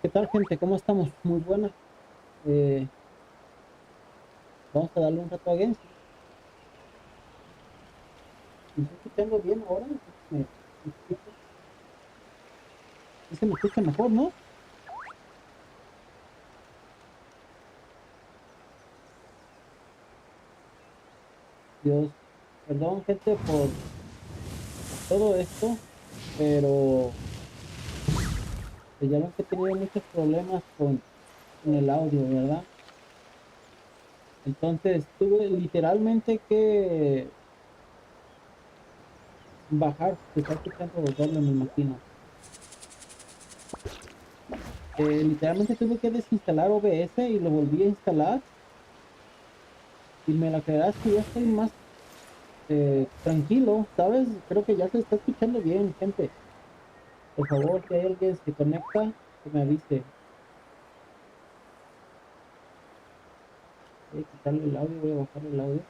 ¿Qué tal, gente? ¿Cómo estamos? Muy buenas. Eh, Vamos a darle un rato a Genshin. ¿Me estoy escuchando bien ahora? Sí se me escucha mejor, ¿no? Dios, perdón, gente, por todo esto, pero pues ya ven que he tenido muchos problemas con el audio, ¿verdad? Entonces tuve literalmente que bajar, se está escuchando doble, me imagino. Literalmente tuve que desinstalar OBS y lo volví a instalar. Y me la creerás que ya estoy más tranquilo, ¿sabes? Creo que ya se está escuchando bien, gente. Por favor, si hay alguien que se conecta, que me avise. Voy a quitarle el audio, voy a bajarle el audio.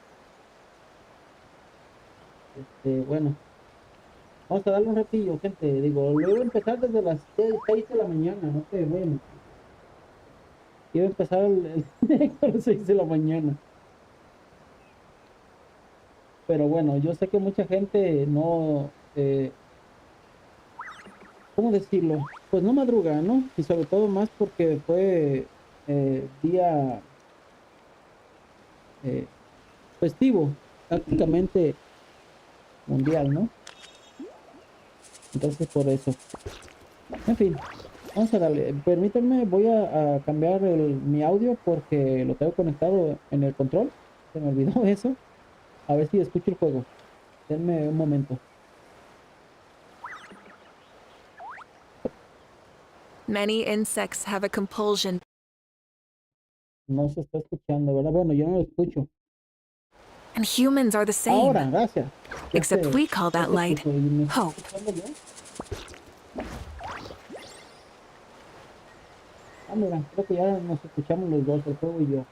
Bueno, vamos a darle un ratillo, gente. Digo, lo iba a empezar desde las 6 de la mañana, no te voy a mentir. Iba a empezar el directo a las 6 de la mañana. Pero bueno, yo sé que mucha gente no, ¿cómo decirlo? Pues no madruga, ¿no? Y sobre todo más porque fue día eh, festivo, prácticamente mundial, ¿no? Entonces por eso. En fin, vamos a darle. Permítanme, voy a cambiar mi audio porque lo tengo conectado en el control. Se me olvidó eso. A ver si escucho el juego. Denme un momento. Many insects have a compulsion, No se está escuchando, ¿verdad? Bueno, yo no lo escucho. and humans are the same, Ahora, gracias. except we call Ya that se light puso. ¿Y me está hope. escuchando bien? Ah, mira, creo que ya nos escuchamos los dos, el juego y yo.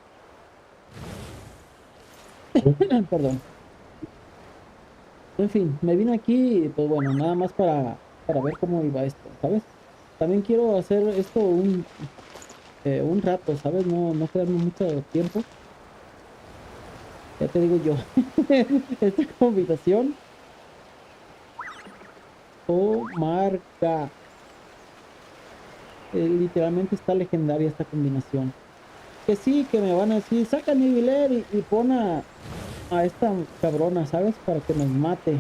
Perdón. En fin, me vine aquí, pues bueno, nada más para ver cómo iba esto, ¿sabes? También quiero hacer esto un rato, ¿sabes? No quedarme mucho tiempo. Ya te digo yo, esta combinación, oh, marca, literalmente está legendaria esta combinación. Que sí, que me van a decir, saca mi biler y pon a esta cabrona, ¿sabes? Para que nos mate.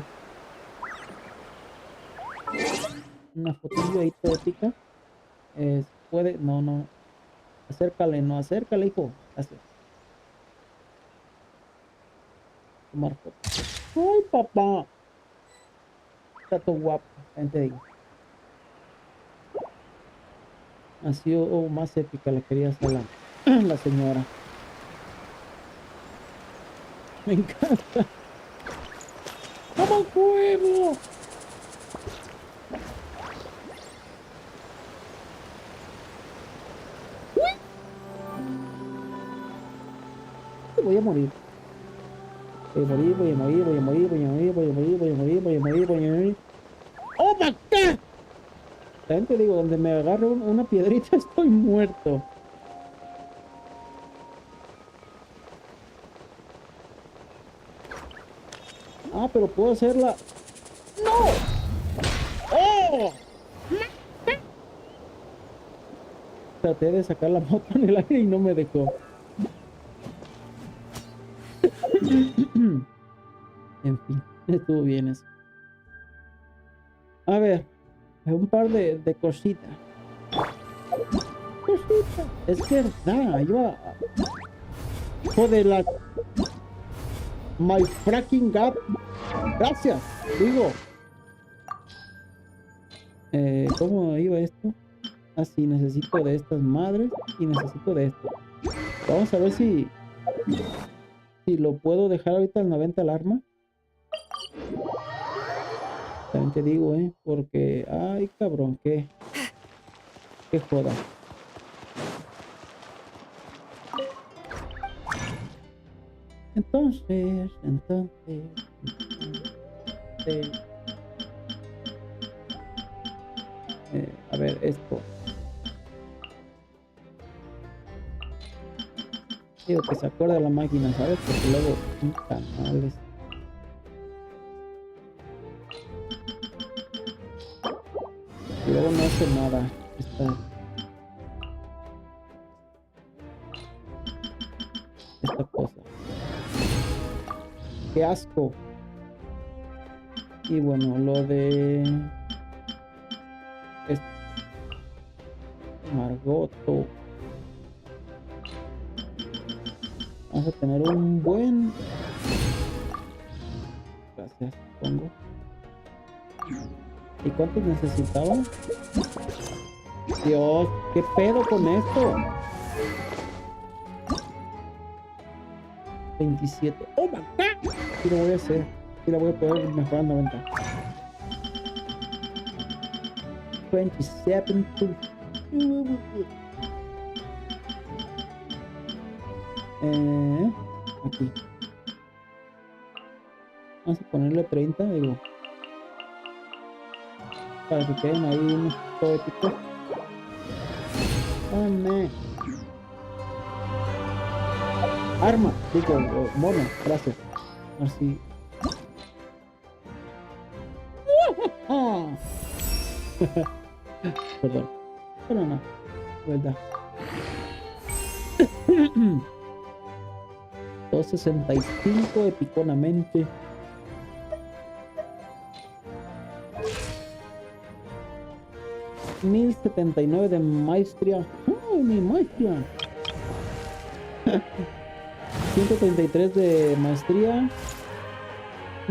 Una fotillo ahí toda épica. Puede, no, acércale, no, acércale, hijo. Gracias. Tomar foto. Ay, papá. Está todo guapo, también te digo. Así o más épica la quería hacer la señora. Me encanta. ¡Vamos, pueblo! Voy a morir. Voy a morir, voy a morir, voy a morir, voy a morir, voy a morir, voy a morir, voy a morir, voy a morir. ¡Oh, my God! También te digo, donde me agarre una piedrita estoy muerto. Ah, pero puedo hacerla. ¡No! ¡Oh! Traté de sacar la moto en el aire y no me dejó. En fin, estuvo bien eso. A ver, un par de cositas. Cositas. Es verdad, iba. Joder, My fracking God. Gracias. Digo, ¿cómo iba esto? Así, necesito de estas madres y necesito de esto. Vamos a ver si lo puedo dejar ahorita al 90 el arma. También te digo, porque, ay, cabrón, qué joda. Entonces, a ver, esto. Digo que se acuerda la máquina, ¿sabes? Porque luego son canales. Y luego no hace nada. Esta cosa. ¡Qué asco! Y bueno, lo de... Margoto. Vamos a tener un buen... Gracias, supongo. ¿Y cuántos necesitaba? Dios, ¿qué pedo con esto? 27. ¡Oh, my God! Sí lo voy a hacer. Sí la voy a poder mejorar a 90. 27. Aquí. Vamos a ponerle 30, digo. Para que queden ahí unos poéticos. ¡Dame! Arma, digo, mono, gracias. Así. Perdón. Pero no. Verdad. 265 epiconamente. $1079 de maestría. ¡Oh, mi maestría! 133 de maestría.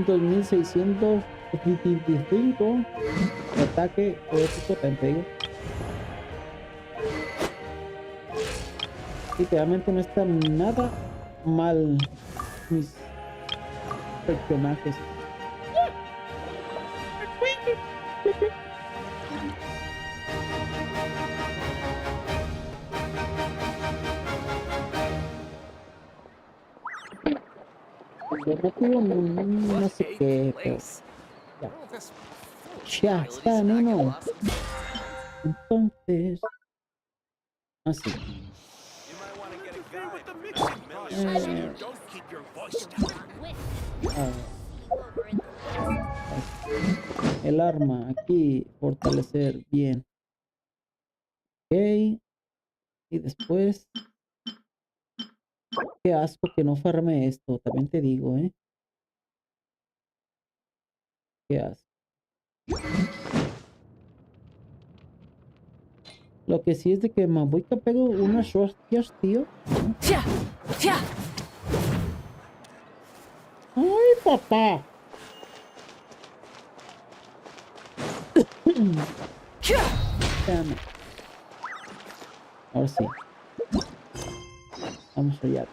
2625 de ataque poético, te digo. Literalmente no están nada mal mis personajes. Yo no sé qué, pero ya está, no. Entonces, así. El arma aquí, fortalecer bien. Ok. Y después, qué asco que no farme esto, también te digo, qué asco. Lo que sí es de que Mabuika pego unas hostias, tío. ¡Ay, papá! Dame. Ahora sí. Vamos allá.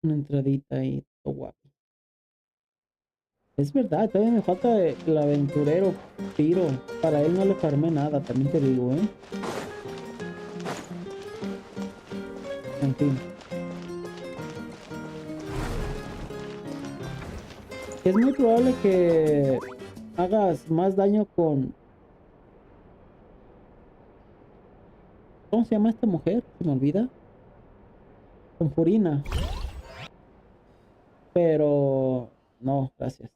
Una entradita ahí, todo guapo. Es verdad, todavía me falta el aventurero Piro. Para él no le farmé nada, también te digo, En fin. Es muy probable que hagas más daño con... ¿Cómo se llama esta mujer? Se me olvida. Con Furina. Pero... no, gracias.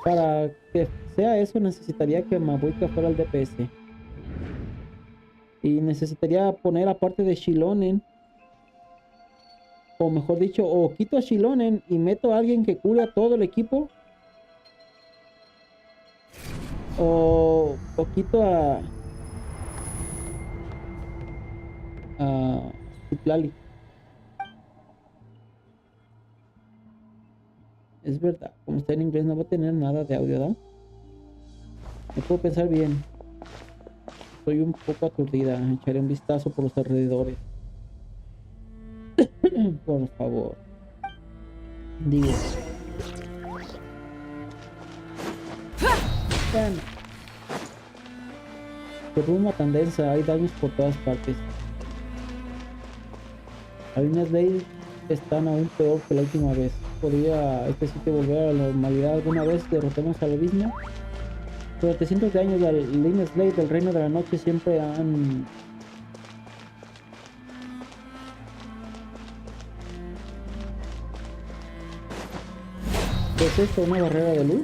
Para que sea eso necesitaría que Mabuika fuera el DPS. Y necesitaría poner aparte de Shilonen. O mejor dicho, o quito a Shilonen y meto a alguien que cure a todo el equipo. O quito a Citlali. Es verdad, como está en inglés no va a tener nada de audio, ¿verdad? No puedo pensar bien. Estoy un poco aturdida. Echaré un vistazo por los alrededores. Por favor. Digo. Qué rumba tan densa. Hay daños por todas partes. Las líneas ley están aún peor que la última vez. ¿Podría este sitio volver a la normalidad alguna vez? ¿Derrotemos al abismo? Durante cientos de años, las líneas ley del reino de la noche siempre han... ¿Qué es esto? ¿Una barrera de luz?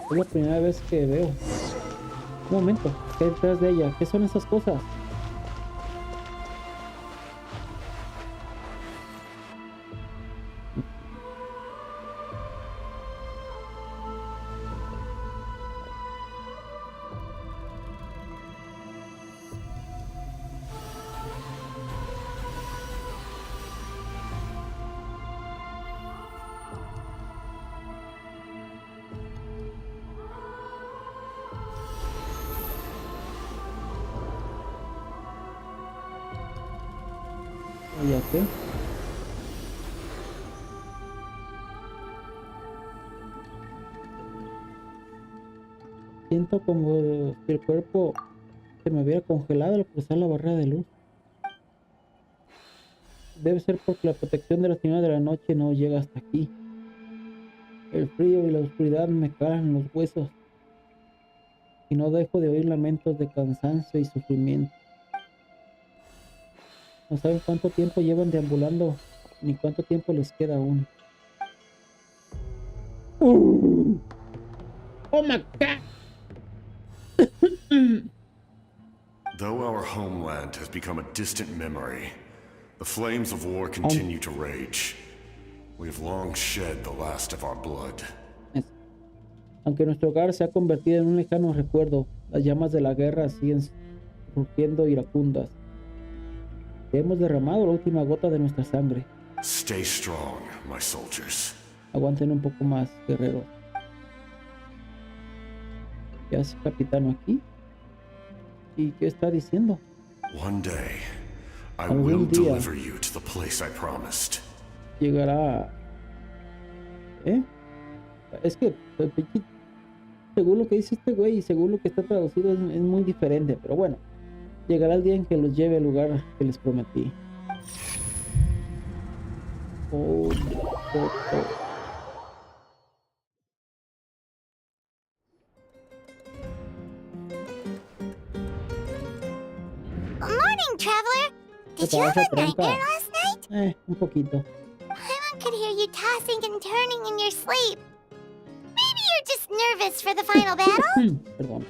Es la primera vez que veo. Un momento, ¿qué hay detrás de ella? ¿Qué son esas cosas? ¿Y a qué? Siento como si el cuerpo se me hubiera congelado al cruzar la barrera de luz. Debe ser porque la protección de la señora de la noche no llega hasta aquí. El frío y la oscuridad me calan los huesos y no dejo de oír lamentos de cansancio y sufrimiento. No saben cuánto tiempo llevan deambulando ni cuánto tiempo les queda aún. Oh my god. Though our homeland has become a distant memory, the flames of war continue to rage. We have long shed the last of our blood. Aunque nuestro hogar se ha convertido en un lejano recuerdo, las llamas de la guerra siguen rugiendo iracundas. Hemos derramado la última gota de nuestra sangre. Stay strong, my soldiers. Aguanten un poco más, guerreros. ¿Qué hace capitano aquí? ¿Y qué está diciendo? One day, I Algún will día deliver you to the place I promised. llegará... ¿Eh? Es que, según lo que dice este güey y según lo que está traducido, es muy diferente. Pero bueno, llegará el día en que los lleve al lugar que les prometí. Oh. Morning, traveler. Did you have a nightmare last night? Un poquito. I could hear you tossing and turning in your sleep. Maybe you're just nervous for the final battle? Perdón.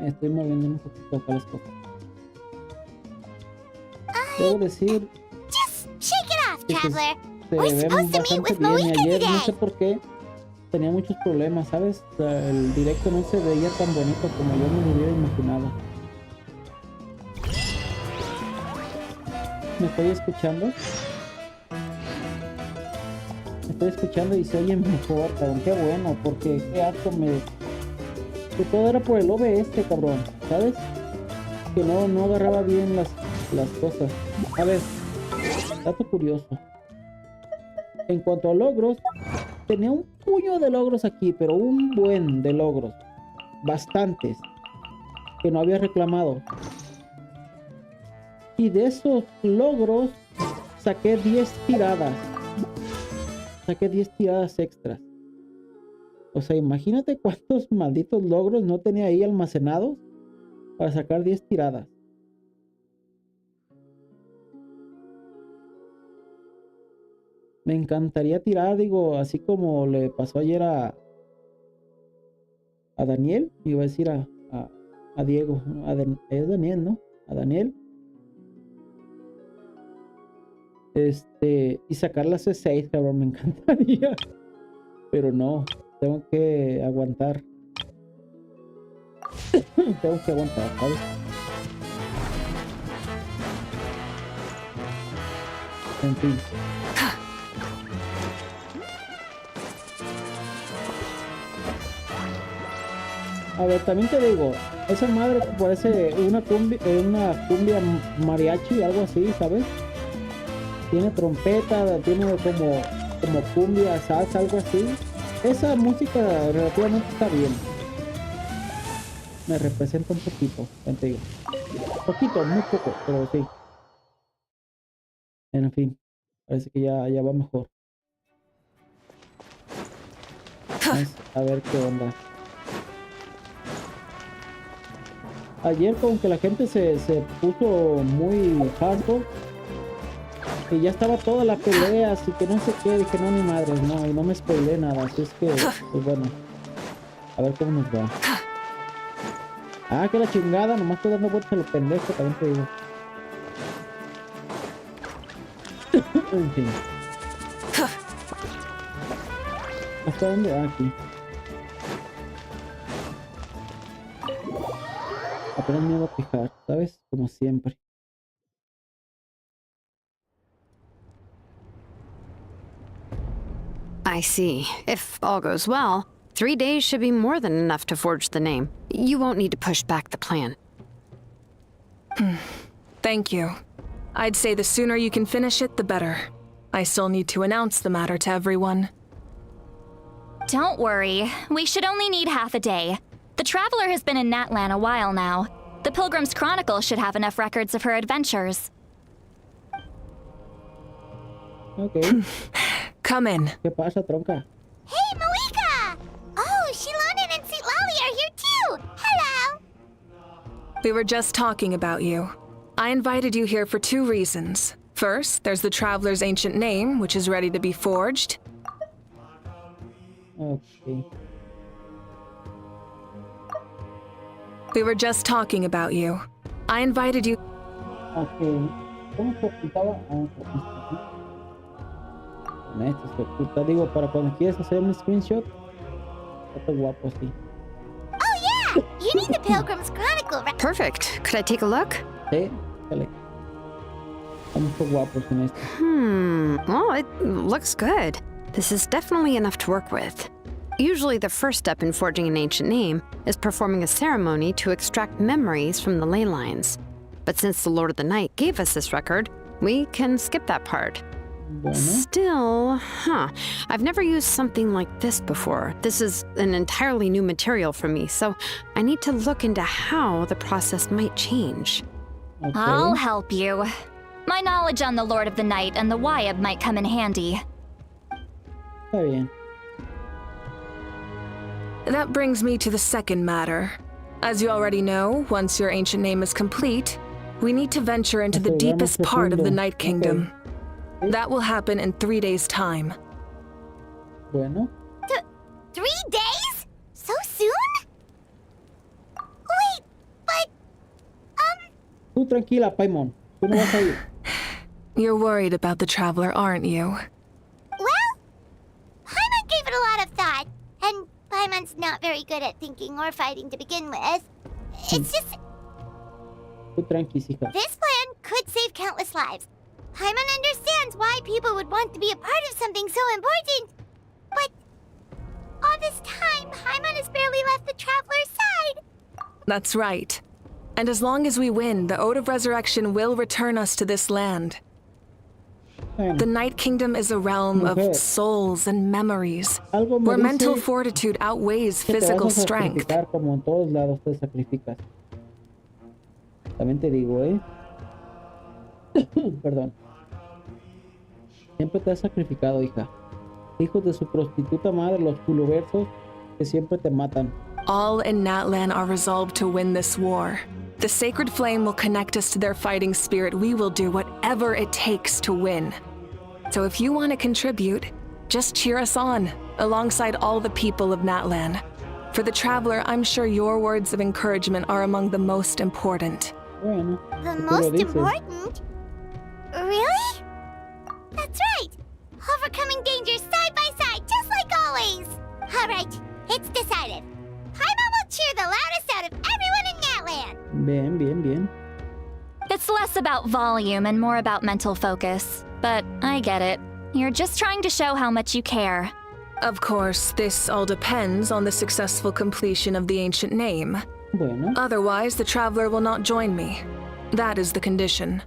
Estoy moviendo un poquito acá las cosas. Debo decir Just shake it off, que traveler. se We're ven supposed to meet bastante with bien y Moika ayer no sé today. por qué tenía muchos problemas, ¿sabes? O sea, el directo no se veía tan bonito como yo me lo hubiera imaginado. ¿Me estoy escuchando? Me estoy escuchando y se oye mejor, cabrón. Qué bueno, porque qué harto me... Que todo era por el OBS, cabrón, ¿sabes? Que no agarraba bien las cosas. A ver, dato curioso. En cuanto a logros, tenía un puño de logros aquí, pero un buen de logros. Bastantes. Que no había reclamado. Y de esos logros saqué 10 tiradas. Saqué 10 tiradas extras. O sea, imagínate cuántos malditos logros no tenía ahí almacenados para sacar 10 tiradas. Me encantaría tirar, digo, así como le pasó ayer a Daniel. Iba a decir a Diego. Es Daniel, ¿no? A Daniel. Y sacar la C6, cabrón, me encantaría. Pero no, tengo que aguantar. Tengo que aguantar, ¿sabes? En fin. A ver, también te digo, esa madre parece una cumbia mariachi, algo así, ¿sabes? Tiene trompeta, tiene como como cumbia, salsa, algo así. Esa música relativamente está bien. Me representa un poquito, te digo. Poquito, muy poco, pero sí. En fin, parece que ya va mejor. Vamos a ver qué onda. Ayer como que la gente se puso muy hardcore. Y ya estaba toda la pelea, así que no sé qué. Dije, no, ni madres, no. Y no me spoilé nada, así es que, pues bueno. A ver cómo nos va. Ah, que la chingada, nomás estoy dando vueltas a los pendejos, también te digo. En fin. ¿Hasta dónde? Ah, aquí. Apenas me iba a fijar, ¿sabes? Como siempre. I see. If all goes well, 3 days should be more than enough to forge the name. You won't need to push back the plan. Thank you. I'd say the sooner you can finish it, the better. I still need to announce the matter to everyone. Don't worry. We should only need half a day. The Traveler has been in Natlan a while now. The Pilgrim's Chronicle should have enough records of her adventures. Okay. Come in. ¿Qué pasa, tronca? Hey, Malika! Oh, Shilonen and Sweet Lolly are here too! Hello! We were just talking about you. I invited you here for 2 reasons. First, there's the Traveler's ancient name, which is ready to be forged. Okay. We were just talking about you. I invited you. Okay. ¿Cómo se ocultaba? Ah, con esto se oculta. Digo, para cuando quieres hacer un screenshot. Está guapo, sí. Oh yeah! You need the Pilgrim's Chronicle, right? Perfect. Could I take a look? Sí, dale. Estamos muy guapos en esto. Well, it looks good. This is definitely enough to work with. Usually the first step in forging an ancient name is performing a ceremony to extract memories from the ley lines. But since the Lord of the Night gave us this record, we can skip that part. Bueno. Still, I've never used something like this before. This is an entirely new material for me, so I need to look into how the process might change. Okay. I'll help you. My knowledge on the Lord of the Night and the Wyab might come in handy. Está bien. That brings me to the second matter. As you already know, once your ancient name is complete, we need to venture into the deepest part of the Night Kingdom. That will happen in 3 days' time. Bueno. 3 days? So soon? Wait, but... Tú tranquila, Paimon. Tú no vas a ir. You're worried about the Traveler, aren't you? Well, Paimon gave it a lot of thought. And Paimon's not very good at thinking or fighting to begin with. It's just... Tú tranquis, hija. This plan could save countless lives. Paimon understands why people would want to be a part of something so important. But all this time, Paimon has barely left the Traveler's side. That's right. And as long as we win, the Ode of Resurrection will return us to this land. Bueno. The Night Kingdom is a realm Mujer. of souls and memories, Algo me where mental dice fortitude outweighs que te physical vas a strength. sacrificar como en todos lados te sacrificas. También te digo, Perdón. Siempre te has sacrificado, hija. Hijos de su prostituta madre, los culoversos, que siempre te matan. All in Natlan are resolved to win this war. The sacred flame will connect us to their fighting spirit. We will do whatever it takes to win. So if you want to contribute, just cheer us on, alongside all the people of Natlan. For the Traveler, I'm sure your words of encouragement are among the most important. Bueno, The tú lo most dices. important? Really? That's right. Overcoming dangers side by side, just like always. All right, it's decided. Paimon will cheer the loudest out of everyone in Natlan. Bien, bien, bien. It's less about volume and more about mental focus. But I get it. You're just trying to show how much you care. Of course, this all depends on the successful completion of the ancient name. Bueno. Otherwise, the Traveler will not join me. That is the condition.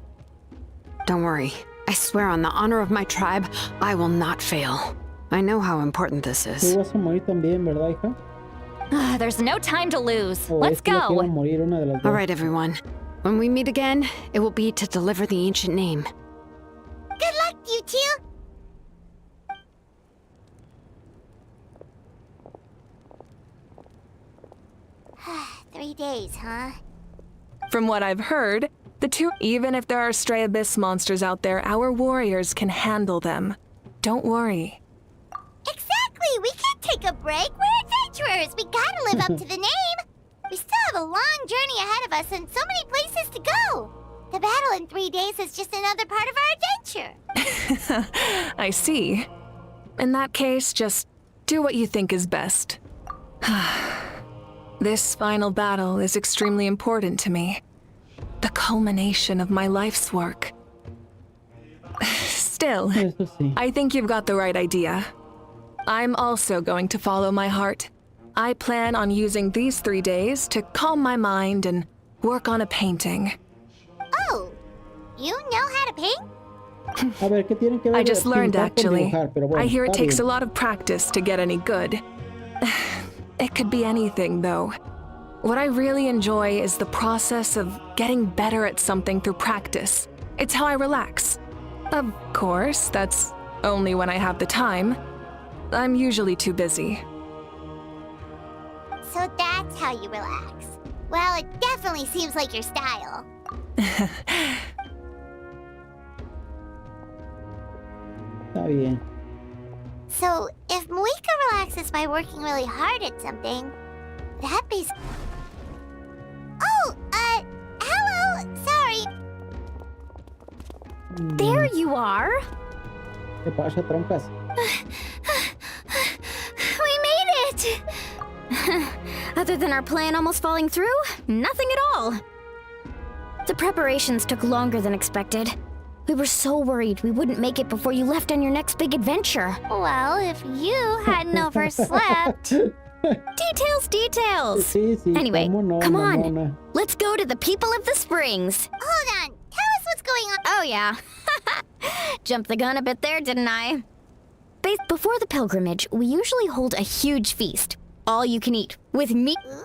Don't worry. I swear on the honor of my tribe, I will not fail. I know how important this Tú is. vas a morir también, ¿verdad, hija? There's no time to lose. O Let's es que ella quiera go. morir, una de las All dos. right, everyone. When we meet again, it will be to deliver the ancient name. Good luck, you two. 3 days, huh? From what I've heard, the two, even if there are stray abyss monsters out there, our warriors can handle them. Don't worry. Exactly! We can't take a break. We're adventurers. We gotta live up to the name. We still have a long journey ahead of us and so many places to go. The battle in 3 days is just another part of our adventure. I see. In that case, just do what you think is best. This final battle is extremely important to me. The culmination of my life's work. Still, Eso sí. I think you've got the right idea. I'm also going to follow my heart. I plan on using these 3 days to calm my mind and work on a painting. Oh, you know how to paint? A ver, ¿qué tienen que ver? I just learned, pintar con actually. dibujar? Pero bueno, I hear it está takes a bien. lot of practice to get any good. It could be anything, though. What I really enjoy is the process of getting better at something through practice. It's how I relax. Of course, that's only when I have the time. I'm usually too busy. So that's how you relax. Well, it definitely seems like your style. Está bien. So, if Muika relaxes by working really hard at something, that'd be... Oh, hello! Sorry. There you are! ¿Qué pasa, troncas? We made it! Other than our plan almost falling through, nothing at all. The preparations took longer than expected. We were so worried we wouldn't make it before you left on your next big adventure. Well, if you hadn't overslept... Details! Sí, sí, Anyway, cómo no, come on. mamona. Let's go to the people of the springs. Hold on. Tell us what's going on. Oh, yeah. Jumped the gun a bit there, didn't I? Before the pilgrimage, we usually hold a huge feast. All you can eat, with meat. Ooh,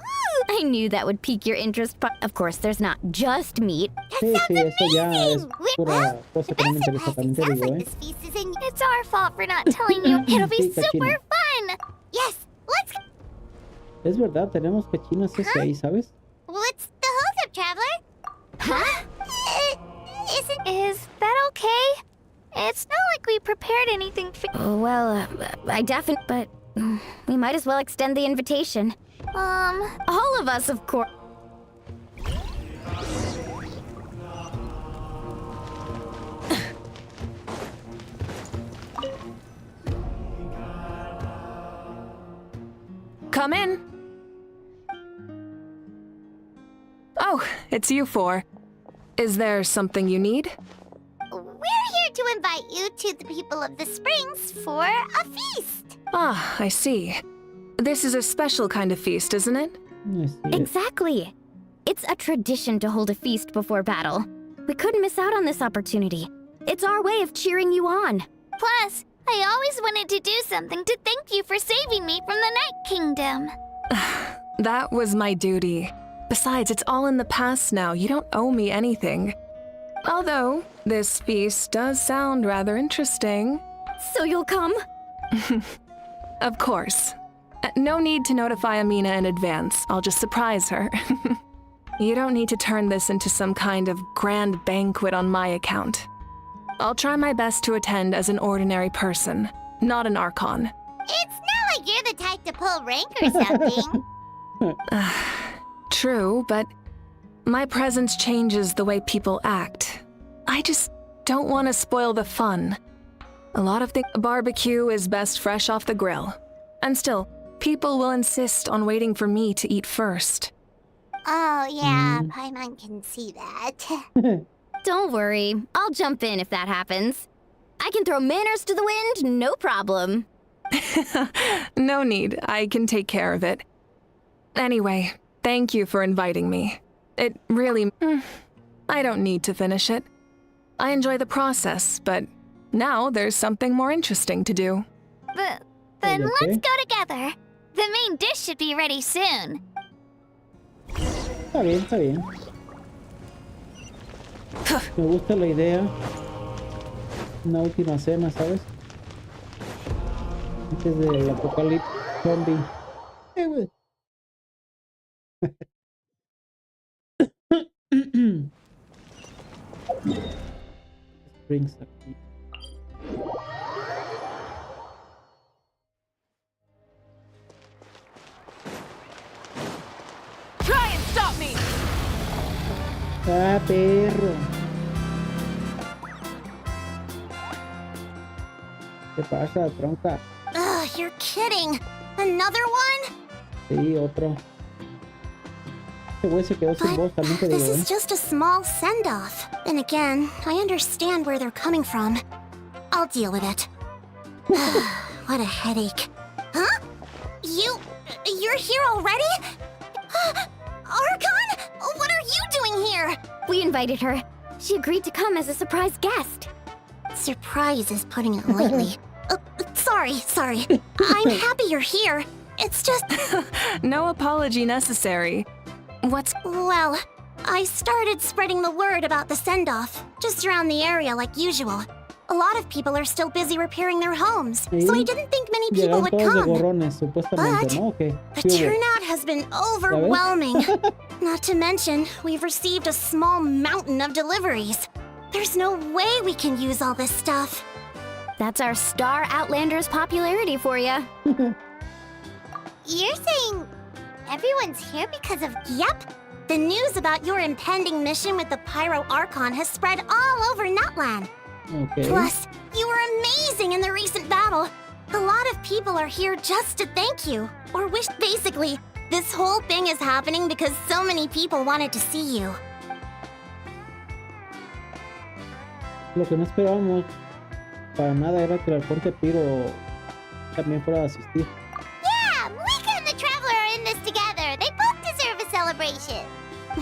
I knew that would pique your interest, but of course, there's not just meat. Sí, sí, eso ya es pura Well, cosa the que no me best interesa, surprise también te sounds digo, like ¿eh? this feast is in... It's our fault for not telling you. It'll be Sí, super cachina. fun. Yes, let's... Es verdad, tenemos cachinas ese ahí, ¿sabes? What's the holdup, traveler? Huh? Is that okay? It's not like we prepared anything for... Well, I definitely... But we might as well extend the invitation. All of us, of course. Come in. Oh, it's you four. Is there something you need? We're here to invite you to the people of the springs for a feast. Ah, I see. This is a special kind of feast, isn't it? Así es. Exactly. It's a tradition to hold a feast before battle. We couldn't miss out on this opportunity. It's our way of cheering you on. Plus, I always wanted to do something to thank you for saving me from the Night Kingdom. That was my duty. Besides, it's all in the past now. You don't owe me anything. Although, this feast does sound rather interesting. So you'll come? Of course. No need to notify Amina in advance. I'll just surprise her. You don't need to turn this into some kind of grand banquet on my account. I'll try my best to attend as an ordinary person, not an Archon. It's not like you're the type to pull rank or something. True, but my presence changes the way people act. I just don't want to spoil the fun. A lot of barbecue is best fresh off the grill. And still, people will insist on waiting for me to eat first. Oh, yeah, Paimon can see that. Don't worry. I'll jump in if that happens. I can throw manners to the wind, no problem. No need, I can take care of it. Anyway, thank you for inviting me. It really... I don't need to finish it. I enjoy the process, but now there's something more interesting to do. Then Okay. let's go together. The main dish should be ready soon. Está bien, está bien. Me gusta la idea. Una última cena, ¿sabes? Antes del apocalipsis zombie. Güey. Springs aquí. Try and stop me! Ah, perro. ¿Qué pasa, tronca? Ugh, you're kidding. Another one? Sí, otro. Este güey se quedó sin voz, también te This digo, is just a small send-off. And again, I understand where they're coming from. I'll deal with it. What a headache. Huh? You're here already? Archon? What are you doing here? We invited her. She agreed to come as a surprise guest. Surprise is putting it lightly. Sorry. I'm happy you're here. It's just, No apology necessary. What's... well, I started spreading the word about the send-off, just around the area like usual. A lot of people are still busy repairing their homes, so I didn't think many people Llegaron would todos de come. gorrones, supuestamente, But ¿no? Okay. the ¿Qué hubo? turnout has been overwhelming. Not to mention, we've received a small mountain of deliveries. There's no way we can use all this stuff. That's our star Outlander's popularity for you. You're saying everyone's here because of... Yep. The news about your impending mission with the Pyro Archon has spread all over Nutland. Okay. Plus, you were amazing in the recent battle. A lot of people are here just to thank you. Or wish, basically, this whole thing is happening because so many people wanted to see you. Lo que no esperábamos para nada era que el Arconte Piro también fuera a asistir. Yeah, Mika and the Traveler are in this together. They both deserve a celebration.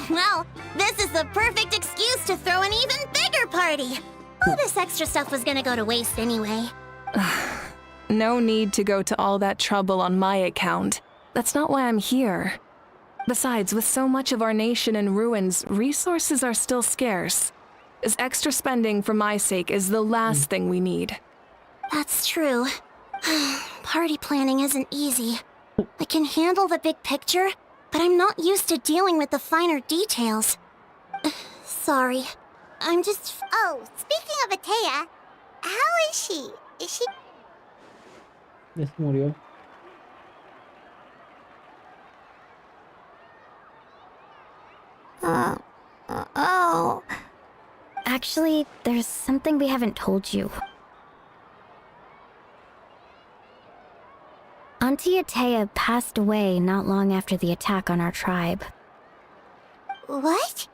Well, this is the perfect excuse to throw an even bigger party. All this extra stuff was gonna go to waste anyway. No need to go to all that trouble on my account. That's not why I'm here. Besides, with so much of our nation in ruins, resources are still scarce. This extra spending for my sake is the last thing we need. That's true. Party planning isn't easy. I can handle the big picture, but I'm not used to dealing with the finer details. Sorry. I'm just... Oh, speaking of Atea, how is she? Is she... Ya se murió. Oh... Actually, there's something we haven't told you. Auntie Atea passed away not long after the attack on our tribe. What?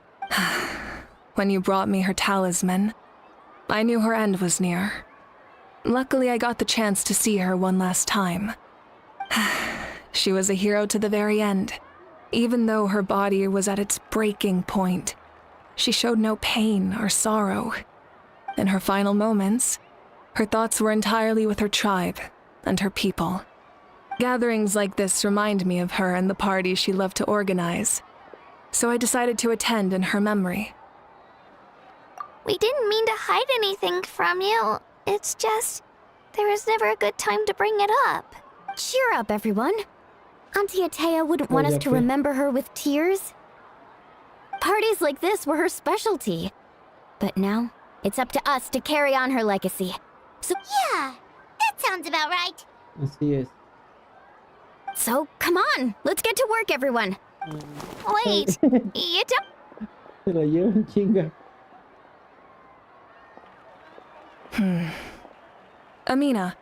When you brought me her talisman, I knew her end was near. Luckily, I got the chance to see her one last time. She was a hero to the very end. Even though her body was at its breaking point, she showed no pain or sorrow. In her final moments, her thoughts were entirely with her tribe and her people. Gatherings like this remind me of her and the parties she loved to organize. So I decided to attend in her memory. We didn't mean to hide anything from you. It's just... there was never a good time to bring it up. Cheer up, everyone. Auntie Atea wouldn't want us to remember her with tears. Parties like this were her specialty. But now, it's up to us to carry on her legacy. So, Yeah, that sounds about right. Así es. so come on, let's get to work, everyone. Wait, you don't... Se la llevan chinga. Amina,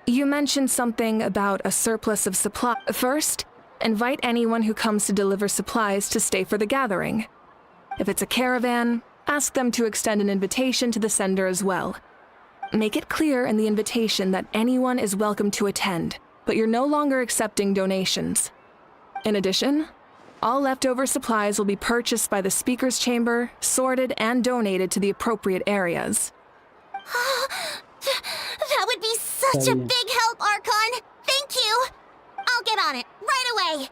you mentioned something about a surplus of supply. First, invite anyone who comes to deliver supplies to stay for the gathering. If it's a caravan, ask them to extend an invitation to the sender as well. Make it clear in the invitation that anyone is welcome to attend, but you're no longer accepting donations. In addition, All leftover supplies will be purchased by the speaker's chamber, sorted, and donated to the appropriate areas. That would be such a big help, Archon. Thank you. I'll get on it right away.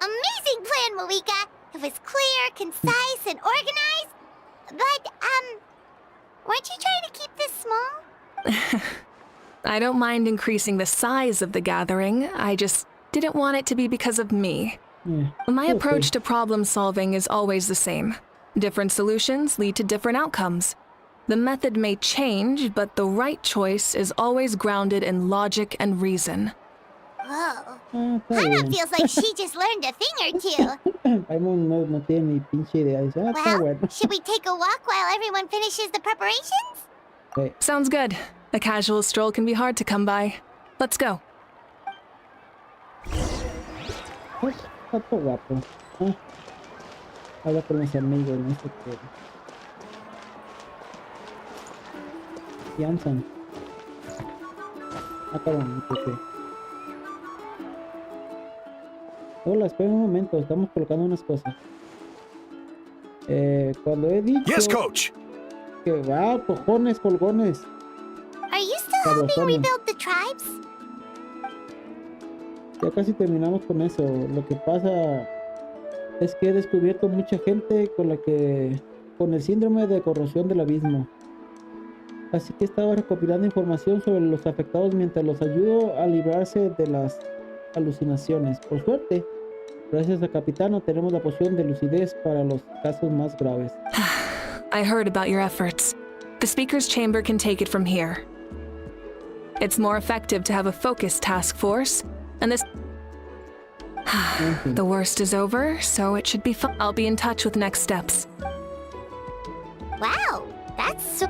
Amazing plan, Malika. It was clear, concise, and organized. But, weren't you trying to keep this small? I don't mind increasing the size of the gathering, I just didn't want it to be because of me. My approach to problem solving is always the same. Different solutions lead to different outcomes. The method may change, but the right choice is always grounded in logic and reason. Whoa. Está Paimon bien. feels like she just learned a thing or two. Paimon no tiene ni pinche idea. Dice, está Well, bueno. should we take a walk while everyone finishes the preparations? Okay. Sounds good. A casual stroll can be hard to come by. Let's go. Pues, está todo guapo. Ah, habla con los amigos, no sé qué. Jansen. Ah, está bonito, sí. Hola, espera un momento, estamos colocando unas cosas. Cuando he dicho Yes, coach. que va, cojones, colgones. Are you still helping Cabrosones. rebuild the tribes? Ya casi terminamos con eso. Lo que pasa es que he descubierto mucha gente con el síndrome de corrosión del abismo. Así que estaba recopilando información sobre los afectados mientras los ayudo a librarse de las alucinaciones. Por suerte, gracias a Capitano tenemos la poción de lucidez para los casos más graves. I heard about your efforts. The speaker's chamber can take it from here. It's more effective to have a focused task force, and this... The worst is over, so it should be fun. I'll be in touch with next steps. Wow, that's so...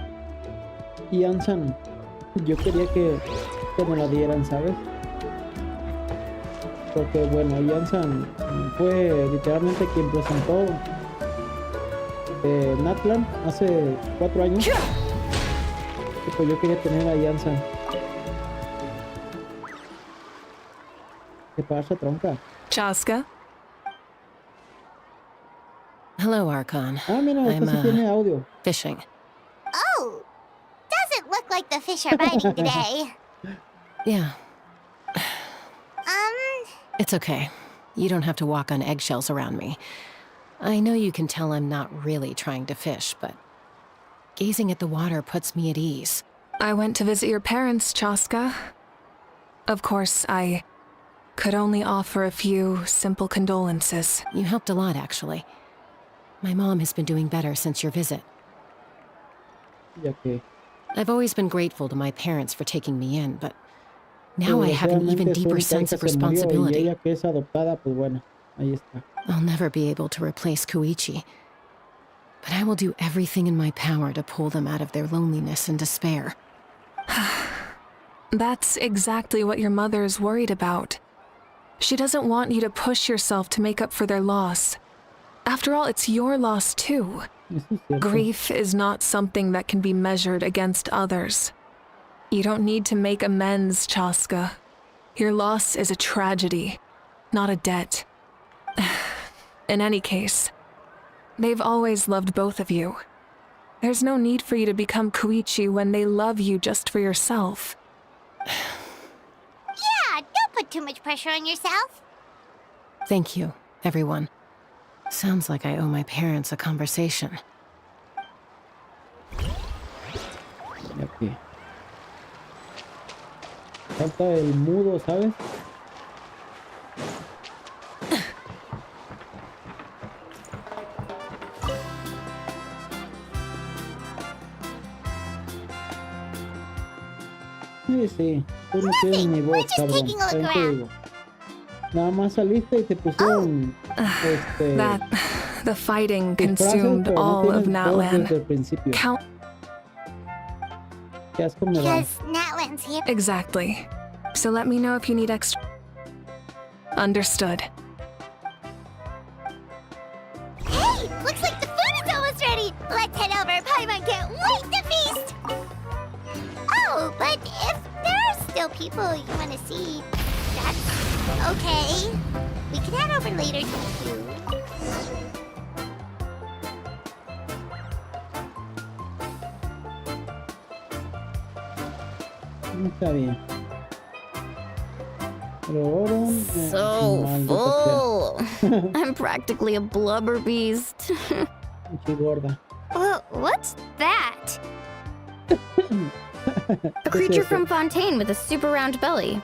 Y Ansan, yo quería que me la dieran, ¿sabes? Porque bueno, Jansen fue literalmente quien presentó Natlan hace 4 años. Y pues yo quería tener a Jansen. ¿Qué pasa, tronca? Chaska? Hello, Archon. Ah, mira, esta sí tiene audio. Fishing. Oh! Doesn't look like the fish are biting today. Yeah, it's okay. You don't have to walk on eggshells around me. I know you can tell I'm not really trying to fish, but gazing at the water puts me at ease. I went to visit your parents, Chaska. Of course, I could only offer a few simple condolences. You helped a lot, actually. My mom has been doing better since your visit. Ya que I've always been grateful to my parents for taking me in, but now I have an even deeper sense of responsibility. Y ella que es adoptada, pues bueno, ahí está. I'll never be able to replace Koichi, but I will do everything in my power to pull them out of their loneliness and despair. That's exactly what your mother is worried about. She doesn't want you to push yourself to make up for their loss. After all, it's your loss too. Eso es cierto. Grief is not something that can be measured against others. You don't need to make amends, Chaska. Your loss is a tragedy, not a debt. In any case, they've always loved both of you. There's no need for you to become Koichi when they love you just for yourself. Yeah, don't put too much pressure on yourself. Thank you, everyone. Sounds like I owe my parents a conversation. Ya que falta el mudo, ¿sabes? Sí, tú no tienes ni voz, we're just cabrón. taking a look Ahí te around. digo. Nada más saliste y te pusieron The fighting disfraces, consumed pero no all of tienes voz Natlan. desde el principio. Count Qué asco me da. Because Natlan's here. exactly. So let me know if you need extra. Understood. Hey, looks like the food is almost ready. Let's head over. Paimon can't wait to feast. Oh, but if there are still people you want to see, That's okay. We can head over later to you. Está bien. Pero ahora... So maldita full. I'm practically a blubber beast. sea. Pinche gorda. What's that? A creature from Fontaine with a super round belly.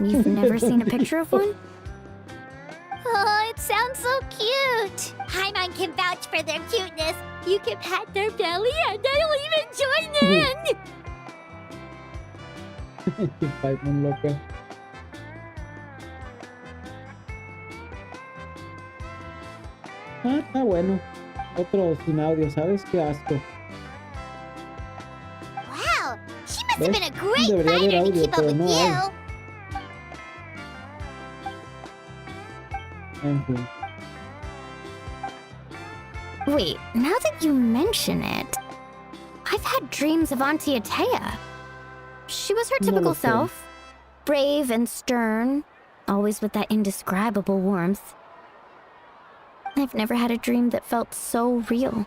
You've never seen a picture of one? Oh, it sounds so cute. Paimon can vouch for their cuteness. You can pat their belly and they'll even join in. Pinche Paimon loca. Ah, está bueno. Otro sin audio, ¿sabes? Qué asco. Wow, she must have ¿Ves? been a great Debería haber fighter to audio, keep up pero with no you. hay. En fin. Wait, now that you mention it, I've had dreams of Auntie Atea. She was her No typical lo sé. self, brave and stern, always with that indescribable warmth. I've never had a dream that felt so real.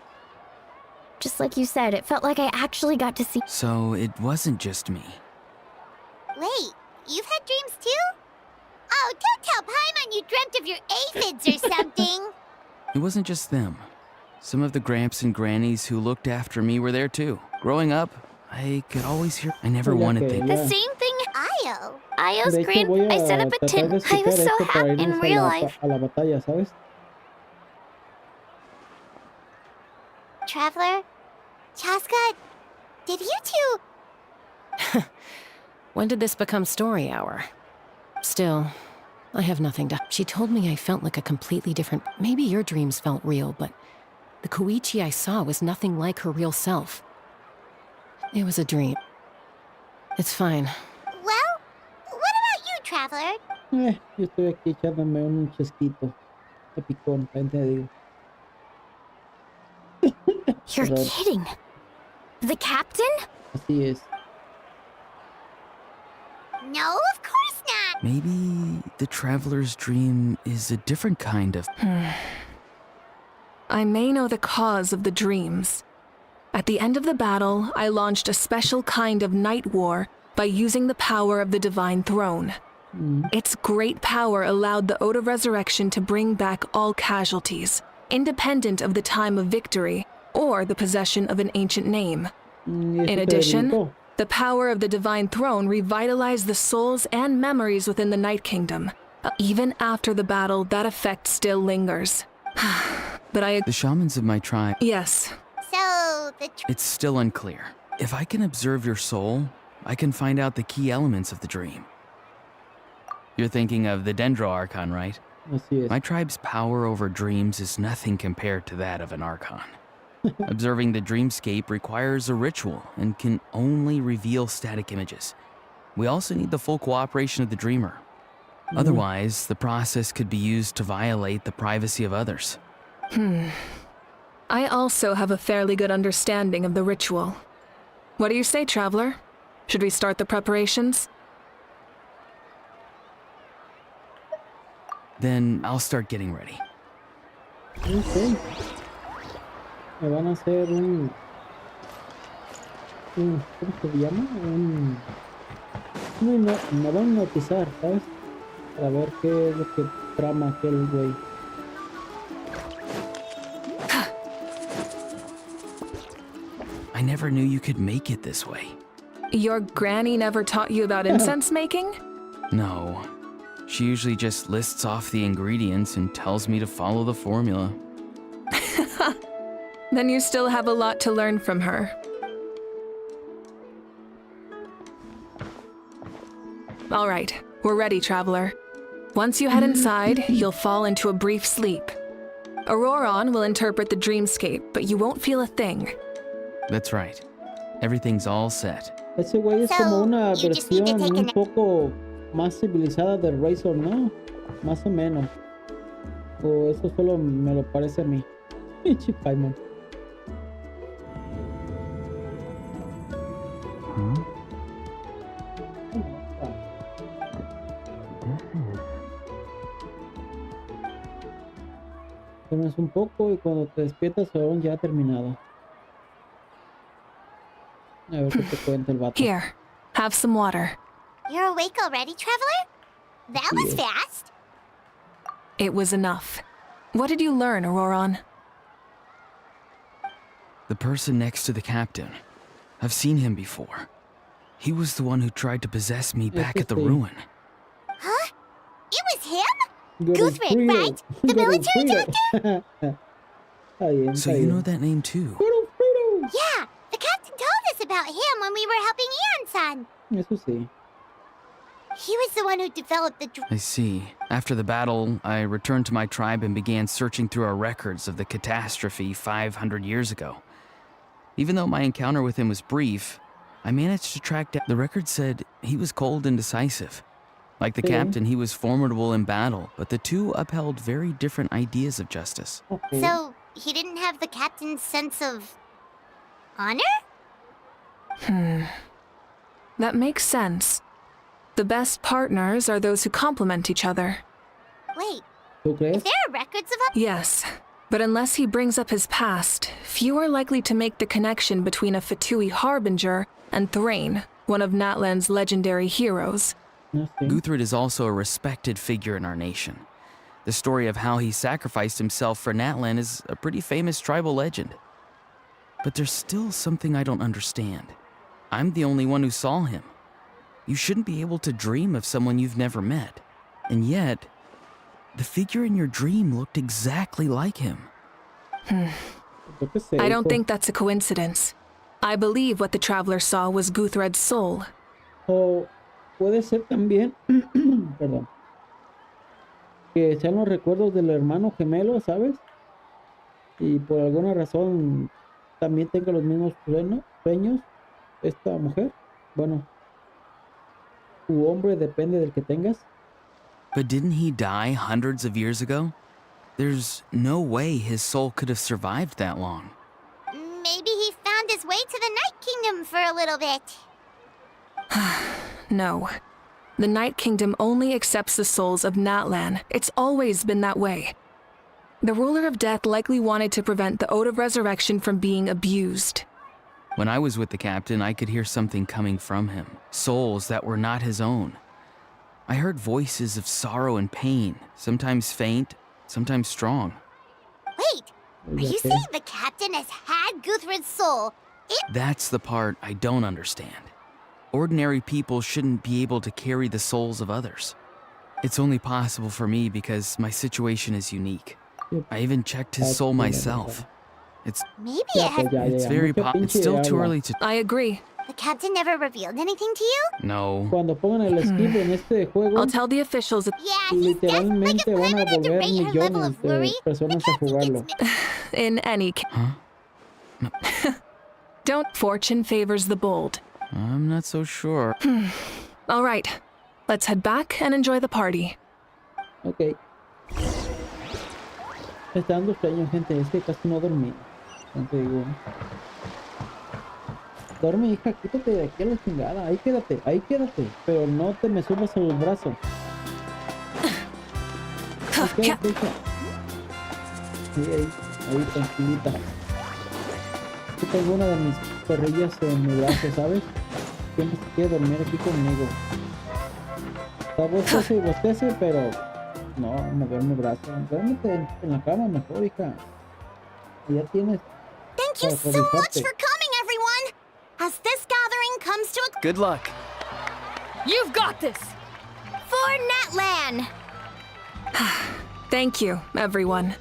Just like you said, it felt like I actually got to see. So it wasn't just me. Wait, you've had dreams too? Oh, don't tell Paimon you dreamt of your aphids or something. It wasn't just them. Some of the Gramps and Grannies who looked after me were there too. Growing up, I could always hear. I never Ya wanted que things. The ya. same thing Io. Io's De hecho, great. voy I set a up a tratar tent. de I was escuchar so esto para happy in irnos real a life. la batalla, ¿sabes? Traveler? Chaska? Did you two... When did this become story hour? Still, I have nothing to. She told me I felt like a completely different. Maybe your dreams felt real, but the Koichi I saw was nothing like her real self. It was a dream. It's fine. Well, what about you, Traveler? Yo estoy aquí echándome un chesquito. De picón, también te digo. You're Perdón. kidding. The captain? Así es. No, of course not. Maybe the traveler's dream is a different kind of. I may know the cause of the dreams. At the end of the battle, I launched a special kind of night war by using the power of the Divine Throne. Its great power allowed the Ode of Resurrection to bring back all casualties, independent of the time of victory or the possession of an ancient name. ¿Y eso In te addition, debilitó? the power of the Divine Throne revitalized the souls and memories within the Night Kingdom. Even after the battle, that effect still lingers. But The shamans of my tribe. yes, So, the... It's still unclear. If I can observe your soul, I can find out the key elements of the dream. You're thinking of the Dendro Archon, right? Así es. My tribe's power over dreams is nothing compared to that of an Archon. Observing the dreamscape requires a ritual and can only reveal static images. We also need the full cooperation of the dreamer. Otherwise, the process could be used to violate the privacy of others. I also have a fairly good understanding of the ritual. What do you say, Traveler? Should we start the preparations? Then I'll start getting ready. Ok. Me van a hacer un... ¿Cómo se llama? Me van a hipnotizar, ¿sabes? Para ver qué es lo que trama aquel güey. I never knew you could make it this way. Your granny never taught you about incense making? No. She usually just lists off the ingredients and tells me to follow the formula. Then you still have a lot to learn from her. All right, we're ready, Traveler. Once you head inside, you'll fall into a brief sleep. Auroron will interpret the dreamscape, but you won't feel a thing. That's right. Everything's all set. Ese güey es So, como una you just need to versión take un poco más civilizada del Razor, ¿no? Más o menos. O eso solo me lo parece a mí. Pinche Paimon. Duermes un poco y cuando te despiertas aún ya ha terminado. A ver qué te cuenta el vato. Here, have some water. You're awake already, Traveler? That was Yes. fast. It was enough. What did you learn, Auroron? The person next to the captain. I've seen him before. He was the one who tried to possess me back at the ruin. Huh? It was him? Godofredo. Guthrie, right? The military Godofredo. Está bien, So está you bien. know that name too? Godofredo. Yeah, the captain told us about him when we were helping Ian-san. Eso sí. He was the one who developed the I see. After the battle, I returned to my tribe and began searching through our records of the catastrophe 500 years ago. Even though my encounter with him was brief, I managed to track down. The record said he was cold and decisive. Like the Okay. captain, he was formidable in battle, but the two upheld very different ideas of justice. Okay. So, he didn't have the captain's sense of honor? That makes sense. The best partners are those who complement each other. Wait, ¿Tú crees? if there are records of Yes, but unless he brings up his past, few are likely to make the connection between a Fatui harbinger and Thrain, one of Natlan's legendary heroes. No sé. Guthrie is also a respected figure in our nation. The story of how he sacrificed himself for Natlan is a pretty famous tribal legend. But there's still something I don't understand. I'm the only one who saw him. You shouldn't be able to dream of someone you've never met. And yet, the figure in your dream looked exactly like him. Yo qué sé, I don't hijo. think that's a coincidence. I believe what the traveler saw was Guthred's soul. O puede ser también, perdón, que sean los recuerdos del hermano gemelo, ¿sabes? Y por alguna razón también tenga los mismos sueños esta mujer. Bueno, tu hombre depende del que tengas. But didn't he die hundreds of years ago? There's no way his soul could have survived that long. maybe he found his way to the Night Kingdom for a little bit. No. The Night Kingdom only accepts the souls of Natlan. It's always been that way. The ruler of death likely wanted to prevent the Ode of Resurrection from being abused. When I was with the captain, I could hear something coming from him, souls that were not his own. I heard voices of sorrow and pain, sometimes faint, sometimes strong. Wait, are you saying the captain has had Guthred's soul? That's the part I don't understand. Ordinary people shouldn't be able to carry the souls of others. It's only possible for me because my situation is unique. I even checked his soul myself. It's Maybe it has... it's very it's still too early to I agree. The captain never revealed anything to you? know. Cuando pongan el skip en este juego, I'll tell the officials that Yeah, he's definitely like literalmente van a planning to volver rate her level millones of de worry. The personas a captain jugarlo. gets... in any case. Huh? Don't fortune favors the bold. I'm not so sure. All right, let's head back and enjoy the party. Ok. Me está dando sueño, gente. Es que casi no dormí. No te digo. Dorme, hija. Quítate de aquí a la chingada. Ahí quédate. Ahí quédate. Pero no te me subas en los brazos. Ahí quédate, hija. Sí, ahí tranquilita. Yo tengo una de mis perrillas en mi brazo, ¿sabes? Siempre se quiere dormir aquí conmigo. Está bostece y bostece, pero no, me duerme el brazo. Duérmete en la cama mejor, hija. Y ya tienes. Thank you so much for coming, everyone! As this gathering comes to a... Good luck. You've got this! For Natlan! Thank you, everyone.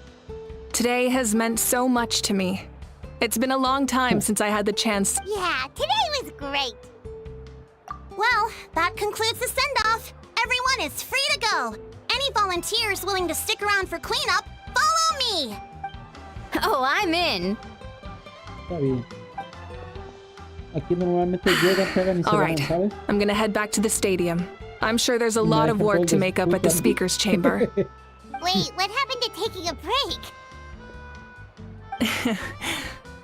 Today has meant so much to me. It's been a long time since I had the chance. Yeah, today was great. Well, that concludes the send-off. Everyone is free to go. Any volunteers willing to stick around for cleanup, follow me! Oh, I'm in. Está bien. Aquí normalmente llegan, pegan y se All van, right, ¿sabes? I'm gonna head back to the stadium. I'm sure there's a lot of work to make up at the speaker's chamber. Wait, what happened to taking a break?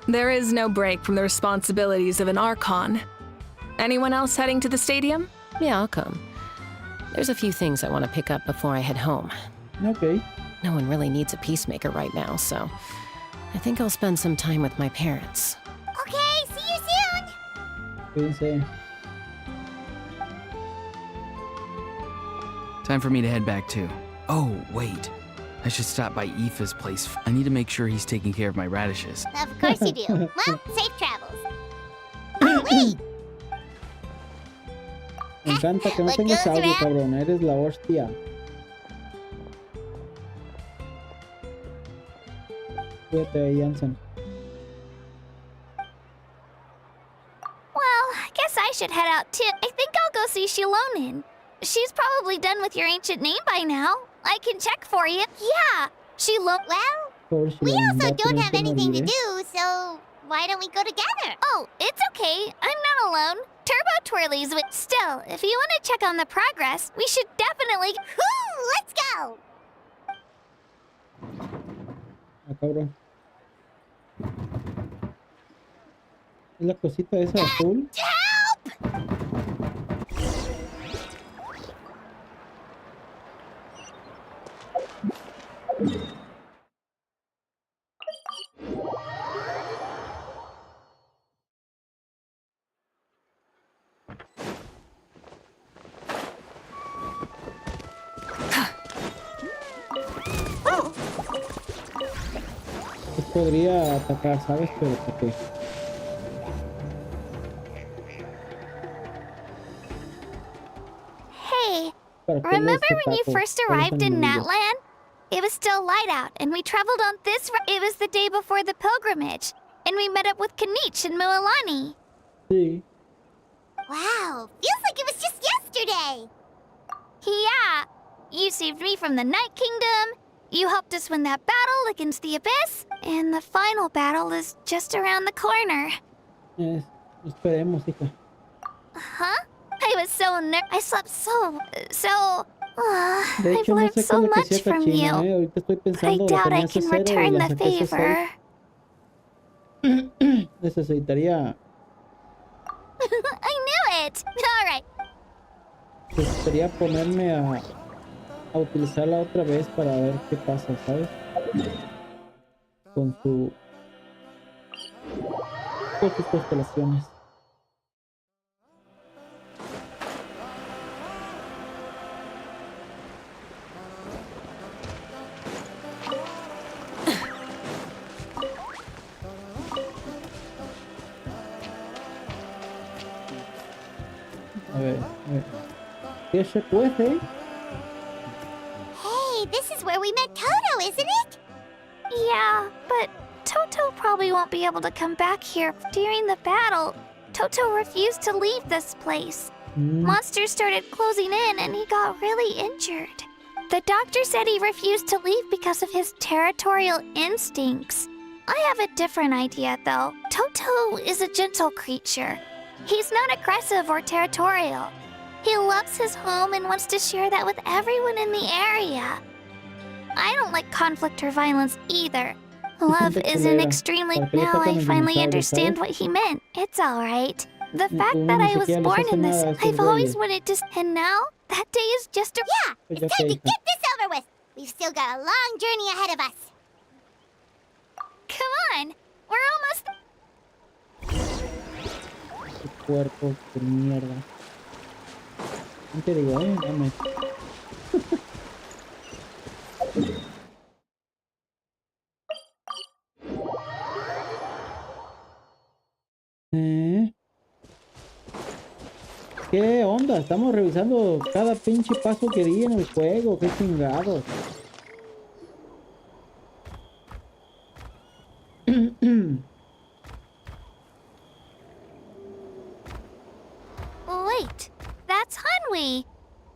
There is no break from the responsibilities of an Archon. Anyone else heading to the stadium? Yeah, I'll come. There's a few things I want to pick up before I head home. Ok. No one really needs a peacemaker right now, so I think I'll spend some time with my parents. Okay, see you soon! Cuídense. Time for me to head back too. Oh, wait. I should stop by Aoife's place. I need to make sure he's taking care of my radishes. Of course you do. Well, safe travels. Oh, wait! Me encanta que no What tengas goes audio, around- cabrón. Eres la hostia. Cuídate, Jansen. Well, I guess I should head out too. I think I'll go see Shilonin. She's probably done with your ancient name by now. I can check for you. Yeah, Well, Por si we la also verdad don't no have te anything to moriré. do, so why don't we go together? Oh, it's okay. I'm not alone. Turbo Twirlies with... Still, if you want to check on the progress, we should definitely... Whoo, let's go! Ah, cabrón. ¿Es la cosita esa azul? Help! Pues podría atacar, ¿sabes? Pero ¿para qué? Hey, ¿Para qué remember les when you ataco? first Por arrived eso in no digo. Natland? It was still light out, and we traveled on this... It was the day before the pilgrimage, and we met up with Kanich and Mualani. Sí. Wow, feels like it was just yesterday. Yeah, you saved me from the Night Kingdom, you helped us win that battle against the Abyss, and the final battle is just around the corner. Esperemos, hija. Huh? I was so I slept so... De I've hecho, no learned sé qué so es lo que much hacía from Cachina, you. Ahorita estoy I pensando, la doubt I tenía can C0 y return la the saqué C6. favor. Necesitaría... I knew it! Alright, Necesitaría ponerme a utilizarla otra vez para ver qué pasa, ¿sabes? Con sus constelaciones. A ver. ¿Qué se cuece? Hey, this is where we met Toto, isn't it? yeah, but Toto probably won't be able to come back here. During the battle, Toto refused to leave this place. Monsters started closing in and he got really injured. The doctor said he refused to leave because of his territorial instincts. I have a different idea, though. Toto is a gentle creature. He's not aggressive or territorial. He loves his home and wants to share that with everyone in the area. I don't like conflict or violence either. Love isn't extremely... Now I finally understand what he meant. It's alright. The fact that I was born in this, I've always wanted to... And now, that day is just a... Yeah, it's time to get this over with. We've still got a long journey ahead of us. Come on, we're almost... Cuerpo de mierda. ¿Qué te digo, Dame. ¿Qué onda? Estamos revisando cada pinche paso que di en el juego. Qué chingados. Wait, that's Hanwi.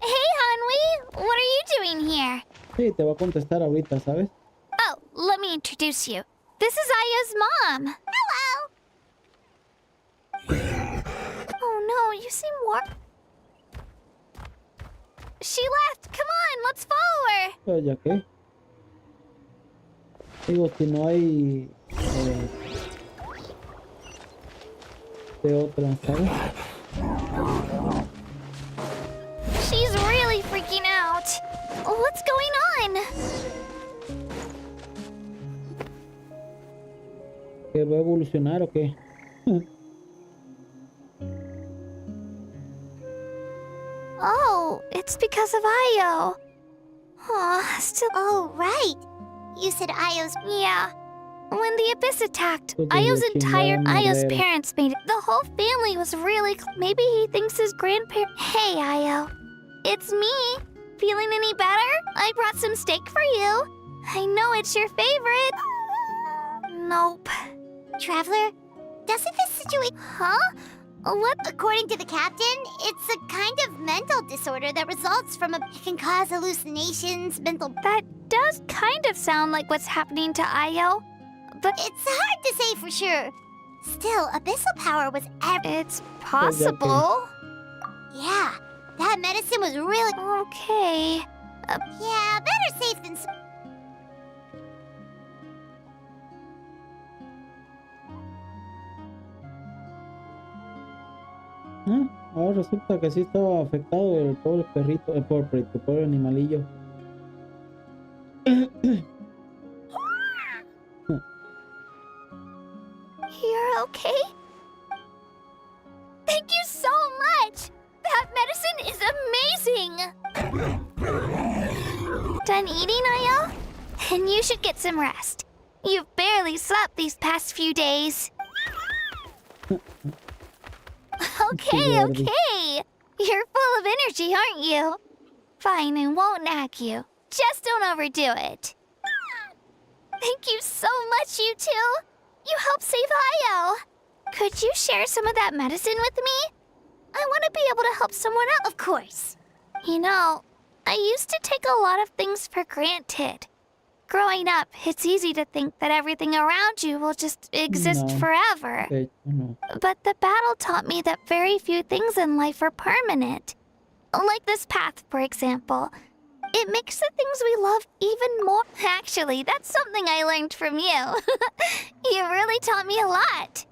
Hey, Hanwi, what are you doing here? Sí, te voy a contestar ahorita, ¿sabes? Oh, let me introduce you. This is Aya's mom. Hello. Oh no, you seem She left. Come on, let's follow her. Pues ya que. Digo, si no hay... de otra, ¿sabes? She's really freaking out. What's going on? ¿Que va a evolucionar o qué? Oh, it's because of Io. Oh, still. Oh, right. You said Io's. Yeah. When the abyss attacked, Io's parents made it. The whole family was really. Maybe he thinks his grandparents. Hey, Io. It's me. Feeling any better? I brought some steak for you. I know it's your favorite. Nope. Traveler, doesn't this situation. Huh? What? According to the captain, it's a kind of mental disorder that results from a. It can cause hallucinations, mental. That does kind of sound like what's happening to Io. But it's hard to say for sure. Still, abyssal power was. It's possible. Yeah, that medicine was really. Okay. Yeah, better safe than. Ahora resulta que sí estaba afectado el pobre perrito, el pobre animalillo. You're okay? Thank you so much! That medicine is amazing! Done eating, Io? And you should get some rest. You've barely slept these past few days. Okay. You're full of energy, aren't you? Fine, I won't nag you. Just don't overdo it. Thank you so much, you two. You helped save Io. Could you share some of that medicine with me? I want to be able to help someone else, of course. You know, I used to take a lot of things for granted. Growing up, it's easy to think that everything around you will just exist forever. No. But the battle taught me that very few things in life are permanent. Like this path, for example. It makes the things we love even more. Actually, that's something I learned from you. You really taught me a lot.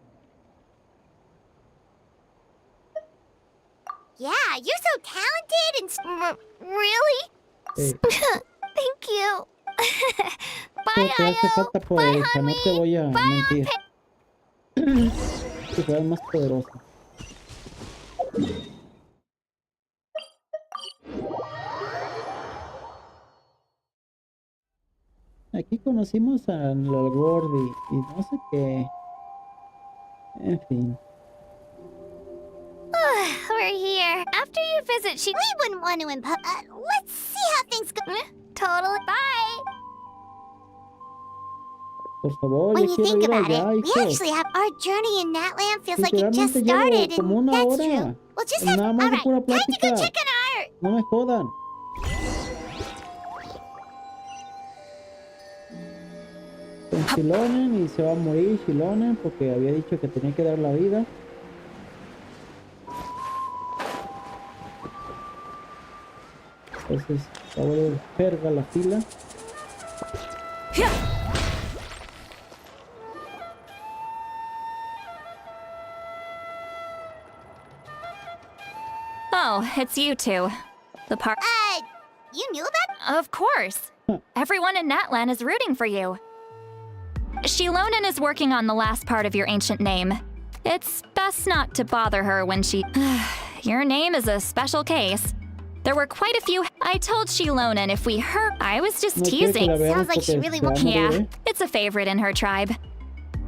Yeah, you're so talented and... Really? Hey. Thank you. Bye, Te hace Io. falta poderosa, no te voy a mentir. Que seas más poderosa. Aquí conocimos al Gordy y no sé qué. En fin. We're here. After you visit, we wouldn't want to let's see how things go. Totally. Bye. Por favor, When yo you quiero think ir about allá, it, we hijo. actually have our journey in Natland feels like it just Literalmente started, llevo como and una that's hora. true. We'll just have Nada más de alright, pura time to go plática. check on our. No me jodan. Con Shilonen y se va a morir Shilonen porque había dicho que tenía que dar la vida. Entonces, acabo de verga la fila. Oh, it's you two. The part. You knew that? Of course. Everyone in Natlan is rooting for you. Shilonen is working on the last part of your ancient name. It's best not to bother her when she... Your name is a special case. There were quite a few... I told Shilonen if we hurt... I was just teasing. Sounds like she really wants. Yeah, it's a favorite in her tribe.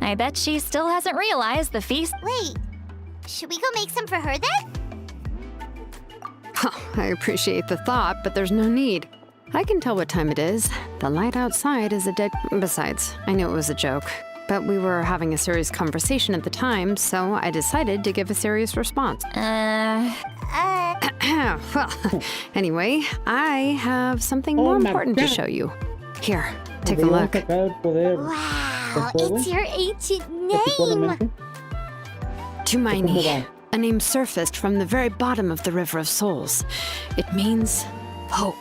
I bet she still hasn't realized the feast... Wait, should we go make some for her then? I appreciate the thought, but there's no need. I can tell what time it is. The light outside is a dead... Besides, I knew it was a joke. But we were having a serious conversation at the time, so I decided to give a serious response. Well, anyway, I have something more important to show you. Here, take a look. Wow, it's your ancient name! Tumaini, a name surfaced from the very bottom of the River of Souls. It means hope.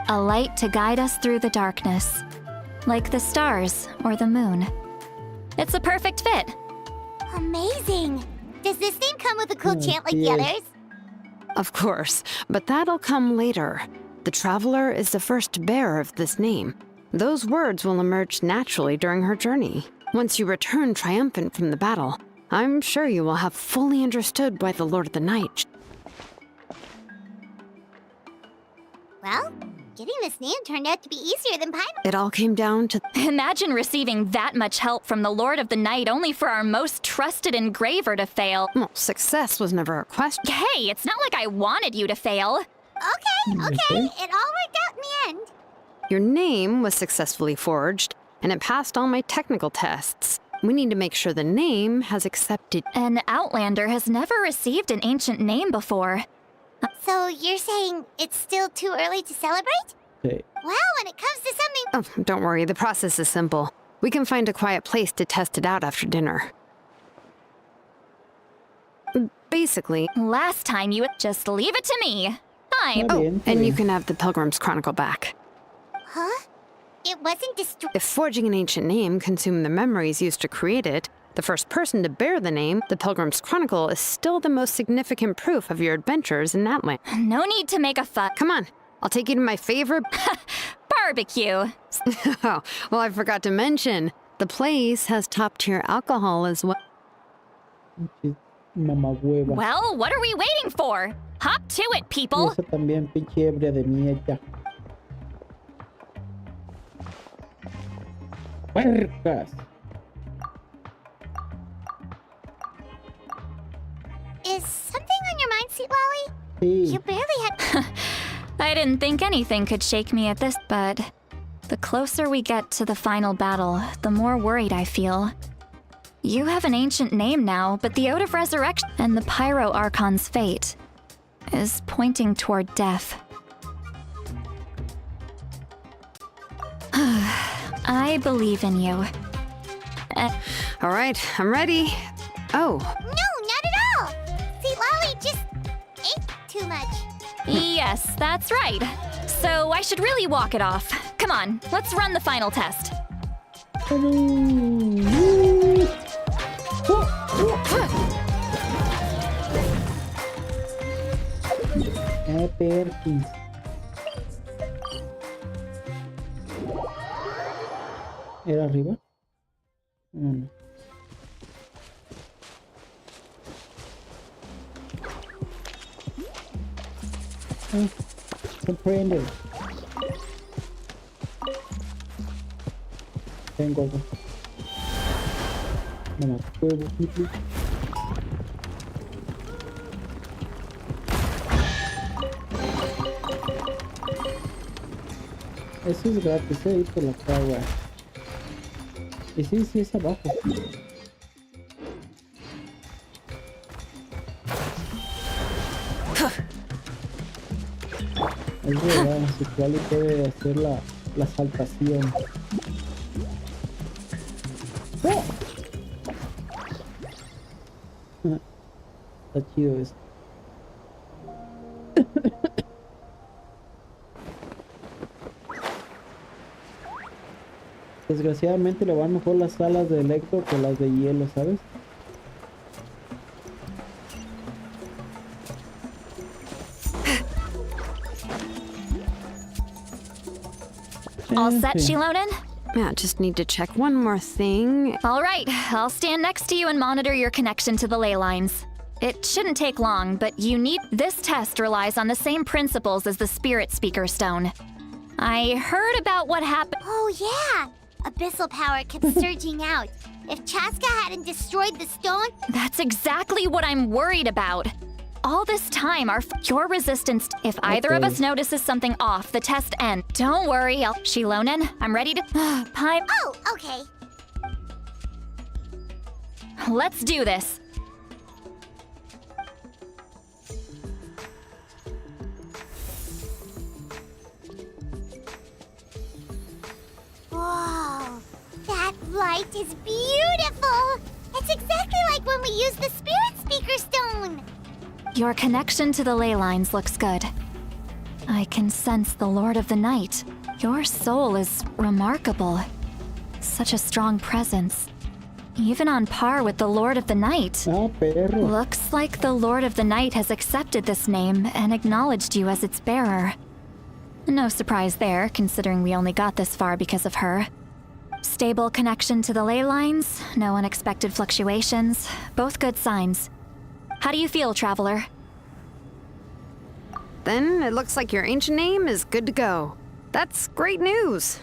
A light to guide us through the darkness. Like the stars or the moon. It's a perfect fit. Amazing! Does this name come with a cool chant like the others? Of course, but that'll come later. The Traveler is the first bearer of this name. Those words will emerge naturally during her journey. Once you return triumphant from the battle, I'm sure you will have fully understood why the Lord of the Night. Well, getting this name turned out to be easier than Paimon. It all came down to. Imagine receiving that much help from the Lord of the Night only for our most trusted engraver to fail. Well, success was never a question. Hey, it's not like I wanted you to fail. Okay, it all worked out in the end. Your name was successfully forged, and it passed all my technical tests. We need to make sure the name has accepted. An Outlander has never received an ancient name before. So you're saying it's still too early to celebrate? Okay. Well, when it comes to something... Oh, don't worry, the process is simple. We can find a quiet place to test it out after dinner. Basically... Last time you just leave it to me. Fine. Está Oh, bien, está and you bien. can have the Pilgrim's Chronicle back. Huh? It wasn't destroyed. If forging an ancient name consumed the memories used to create it, the first person to bear the name, the Pilgrim's Chronicle, is still the most significant proof of your adventures in that land. No need to make a fuss. Come on, I'll take you to my favorite... Barbecue. Oh, well, I forgot to mention, the place has top-tier alcohol as well. Mamá hueva. Well, what are we waiting for? Hop to it, Y people. esa también, pinche ebria de mierda. Puercas. Is something on your mind, Sweet Lolly? Sí. You barely had... I didn't think anything could shake me at this, but the closer we get to the final battle, the more worried I feel. You have an ancient name now, but the Ode of Resurrection and the Pyro Archon's fate is pointing toward death. I believe in you. All right, I'm ready. Oh, No, not at all! Sweet Lolly just ate too much. Yes, that's right. So I should really walk it off. Come on, let's run the final test. Perkins. ¿Era arriba? No. Comprende. Tengo algo. Mamá huevo, please. Eso es gratis, ahí por la cagua. Y sí, es abajo. Es verdad, si Quali puede hacer la saltación. ¡Oh! Está chido esto. Desgraciadamente le van mejor las alas de electro que las de hielo, ¿sabes? All set, Shilonen? yeah, just need to check one more thing. All right, I'll stand next to you and monitor your connection to the ley lines. It shouldn't take long, but you need... This test relies on the same principles as the Spirit Speaker Stone. I heard about what happened... Oh, yeah! Abyssal power kept surging out. If Chaska hadn't destroyed the stone... That's exactly what I'm worried about. All this time, your resistance... If either of us notices something off, the test ends. Don't worry, Shilonen, I'm ready to... Paimon... Oh, okay. Let's do this. Whoa, that light is beautiful! It's exactly like when we used the Spirit Speaker Stone! Your connection to the ley lines looks good. I can sense the Lord of the Night. Your soul is remarkable. Such a strong presence. Even on par with the Lord of the Night. Ah, perro. Looks like the Lord of the Night has accepted this name and acknowledged you as its bearer. No surprise there, considering we only got this far because of her. Stable connection to the ley lines, no unexpected fluctuations, both good signs. How do you feel, Traveler? Then it looks like your ancient name is good to go. That's great news.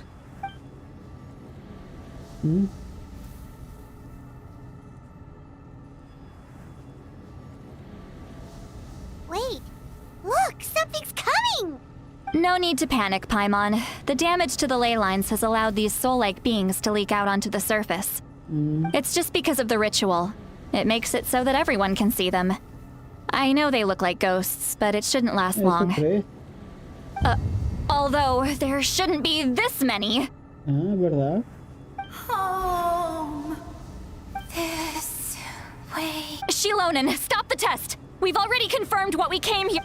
Wait, look, something's coming! No need to panic, Paimon. The damage to the ley lines has allowed these soul-like beings to leak out onto the surface. It's just because of the ritual. It makes it so that everyone can see them. I know they look like ghosts, but it shouldn't last long. ¿Eso crees? Although, there shouldn't be this many. Ah, ¿verdad? Home. This way. Shilonen, stop the test! We've already confirmed what we came here.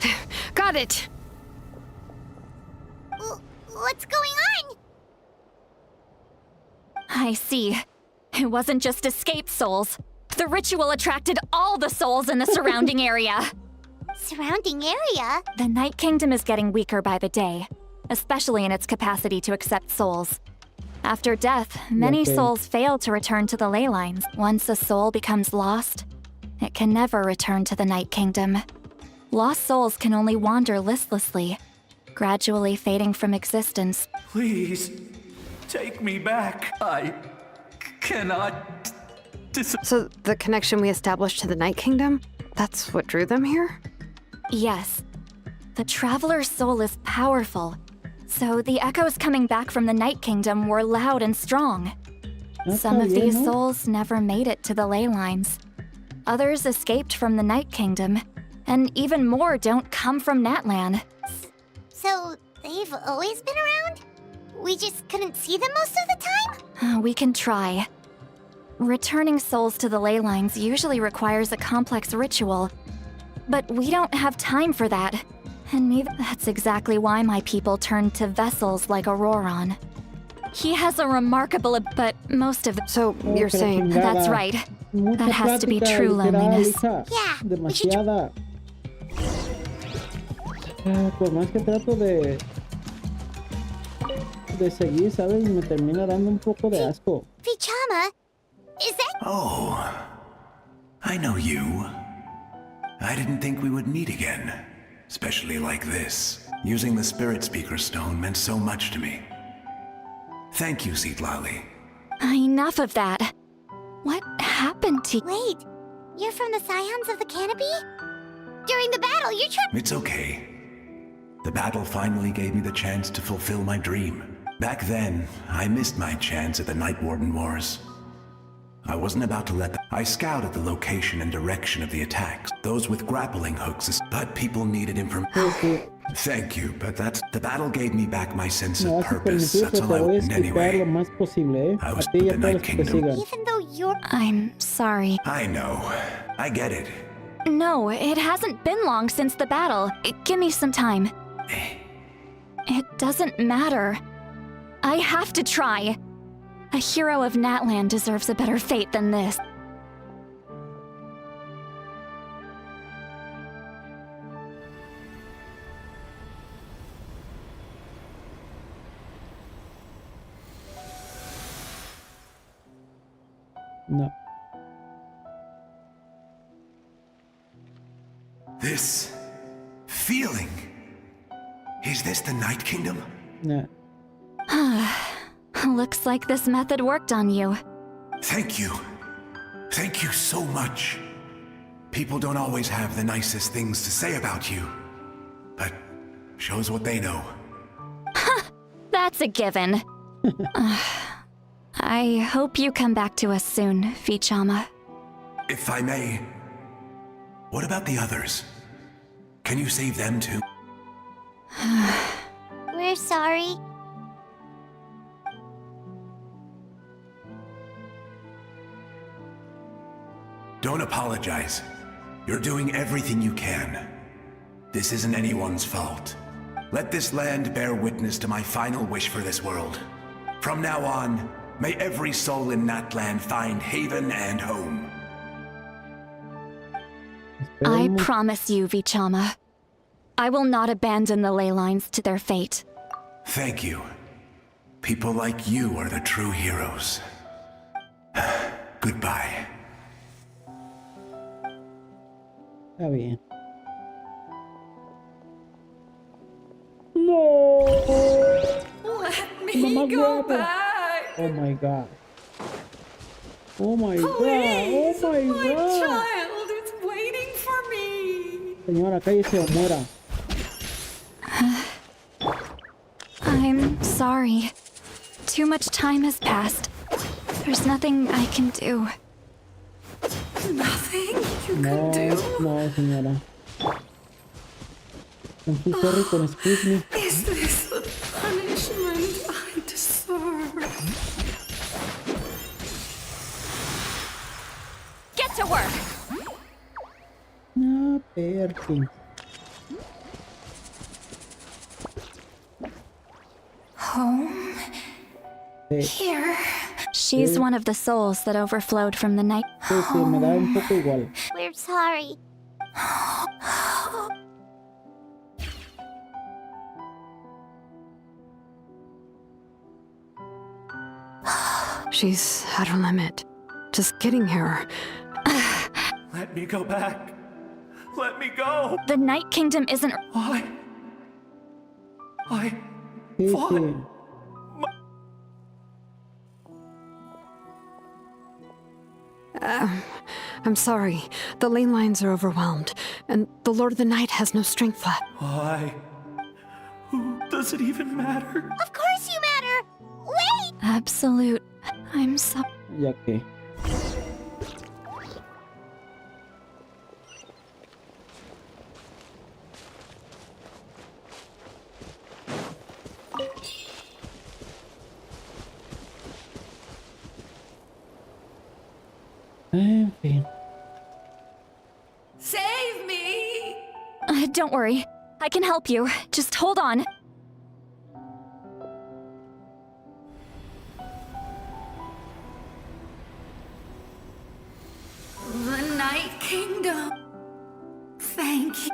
Got it. What's going on? I see. It wasn't just escaped souls. The ritual attracted all the souls in the surrounding area. Surrounding area? The Night Kingdom is getting weaker by the day, especially in its capacity to accept souls. After death, many Okay. souls fail to return to the ley lines. Once a soul becomes lost, it can never return to the Night Kingdom. Lost souls can only wander listlessly, gradually fading from existence. Please, take me back. I cannot So the connection we established to the Night Kingdom, that's what drew them here? Yes. The Traveler's soul is powerful, so the echoes coming back from the Night Kingdom were loud and strong. Some of these souls never made it to the ley lines. Others escaped from the Night Kingdom, and even more don't come from Natlan. So, they've always been around? We just couldn't see them most of the time? We can try. Returning souls to the ley lines usually requires a complex ritual, but we don't have time for that. And neither. That's exactly why my people turned to vessels like Auroron. He has a remarkable, but most of the. So you're saying That's right. Mucha That has to be plática, true literal, loneliness. hija. Yeah, we should Demasiada. Por más que trato de seguir, ¿sabes? Me termina dando un poco de asco. Vichama, is that... Oh, I know you. I didn't think we would meet again, especially like this. Using the Spirit Speaker Stone meant so much to me. Thank you, Seatlali. Enough of that. What happened to you? Wait, you're from the Scions of the Canopy? During the battle, you tried... It's okay. The battle finally gave me the chance to fulfill my dream. Back then, I missed my chance at the Night Warden Wars. I wasn't about to let them. I scouted the location and direction of the attacks, those with grappling hooks, but people needed information. Thank you, but the battle gave me back my sense No of vas a purpose. permitir, That's pero all I te voy a wanted explicar lo anyway. más posible, ¿eh? I A was ti y a the todos Night los que te Kingdom. sigan. Even though you're... I'm sorry. I know. I get it. No, it hasn't been long since the battle. Give me some time. It doesn't matter. I have to try. A hero of Natlan deserves a better fate than this. No. This feeling. Is this the Night Kingdom? No. Looks like this method worked on you. Thank you. Thank you so much. People don't always have the nicest things to say about you, but shows what they know. That's a given. I hope you come back to us soon, Vichama. If I may, what about the others? Can you save them too? We're sorry. Don't apologize. You're doing everything you can. This isn't anyone's fault. Let this land bear witness to my final wish for this world. From now on, may every soul in Natlan find haven and home. I promise you, Vichama. I will not abandon the ley lines to their fate. Thank you. People like you are the true heroes. Goodbye. Está bien. No. Let me Mamá, go grab it. back. Oh my god. Oh my god. Please, Oh my my god. child is waiting for me. Señora, cállese o muera. I'm sorry. Too much time has passed. There's nothing I can do. Nothing you No, can do. no, señora. I'm so sorry con excuse me. Is this the punishment I deserve? Get to work! No, Perkin. Home? Sí, Here? She's one of the souls that overflowed from the night. sí, sí, me da un poco igual. We're sorry. She's at her limit. Just getting here. Let me go back. Let me go. The Night Kingdom isn't. I Sí, fought. sí. I'm sorry. The ley lines are overwhelmed, and the Lord of the Night has no strength left. Why? Who does it even matter? Of course you matter! Wait! Absolute. I'm so. Ya que. En fin. Save me! Don't worry. I can help you. Just hold on. The Night Kingdom. Thank you.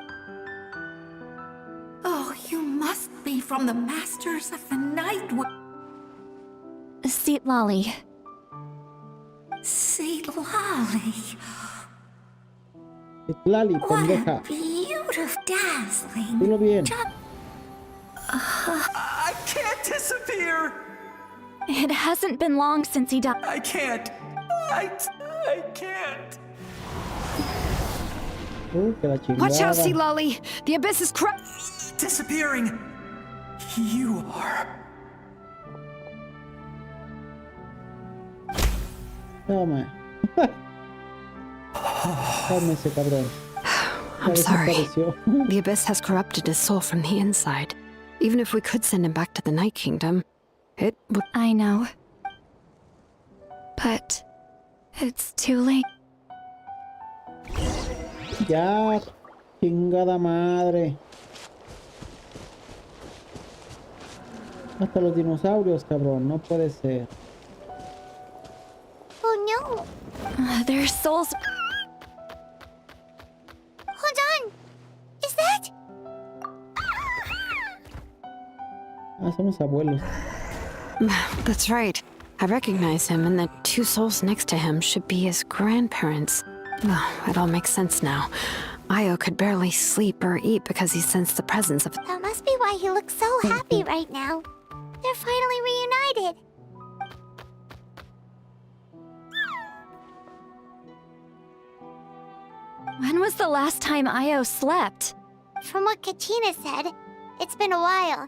Oh, you must be from the Masters of the Night. Seat Lolly. See, Lolly. Lali, What pendeja. a beautiful, dazzling. Dilo bien. I can't disappear. It hasn't been long since he died. I can't. I can't. Que la chingada. Watch out, Sea Lolly! The abyss is corrupt. Disappearing. You are. Toma. Cálmese, cabrón. I'm sorry. Desapareció. The abyss has corrupted his soul from the inside. Even if we could send him back to the Night Kingdom, it would. I know. But it's too late. Ya, chingada madre. Hasta los dinosaurios, cabrón. No puede ser. Oh no! Their souls. Hold on! Is that? Ah, somos abuelos. That's right. I recognize him, and the two souls next to him should be his grandparents. Oh, it all makes sense now. Io could barely sleep or eat because he sensed the presence of. That must be why he looks so happy right now. They're finally reunited. When was the last time Io slept? From what Kachina said, it's been a while.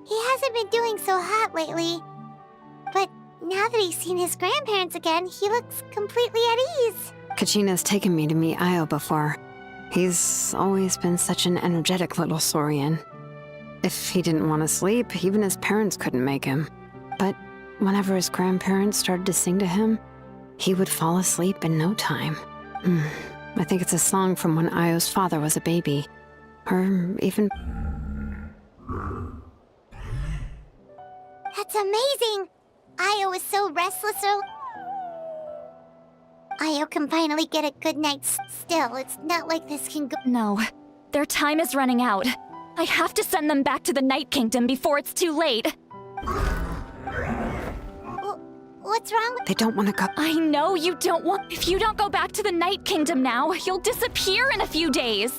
He hasn't been doing so hot lately. But now that he's seen his grandparents again, he looks completely at ease. Kachina's taken me to meet Io before. He's always been such an energetic little saurian. If he didn't want to sleep, even his parents couldn't make him. But whenever his grandparents started to sing to him, he would fall asleep in no time. I think it's a song from when Io's father was a baby. Or even... That's amazing! Io is so restless, so... Io can finally get a good night's still. It's not like this can go... No. Their time is running out. I have to send them back to the Night Kingdom before it's too late. What's wrong? They don't want to go. I know you don't want. If you don't go back to the Night Kingdom now, you'll disappear in a few days.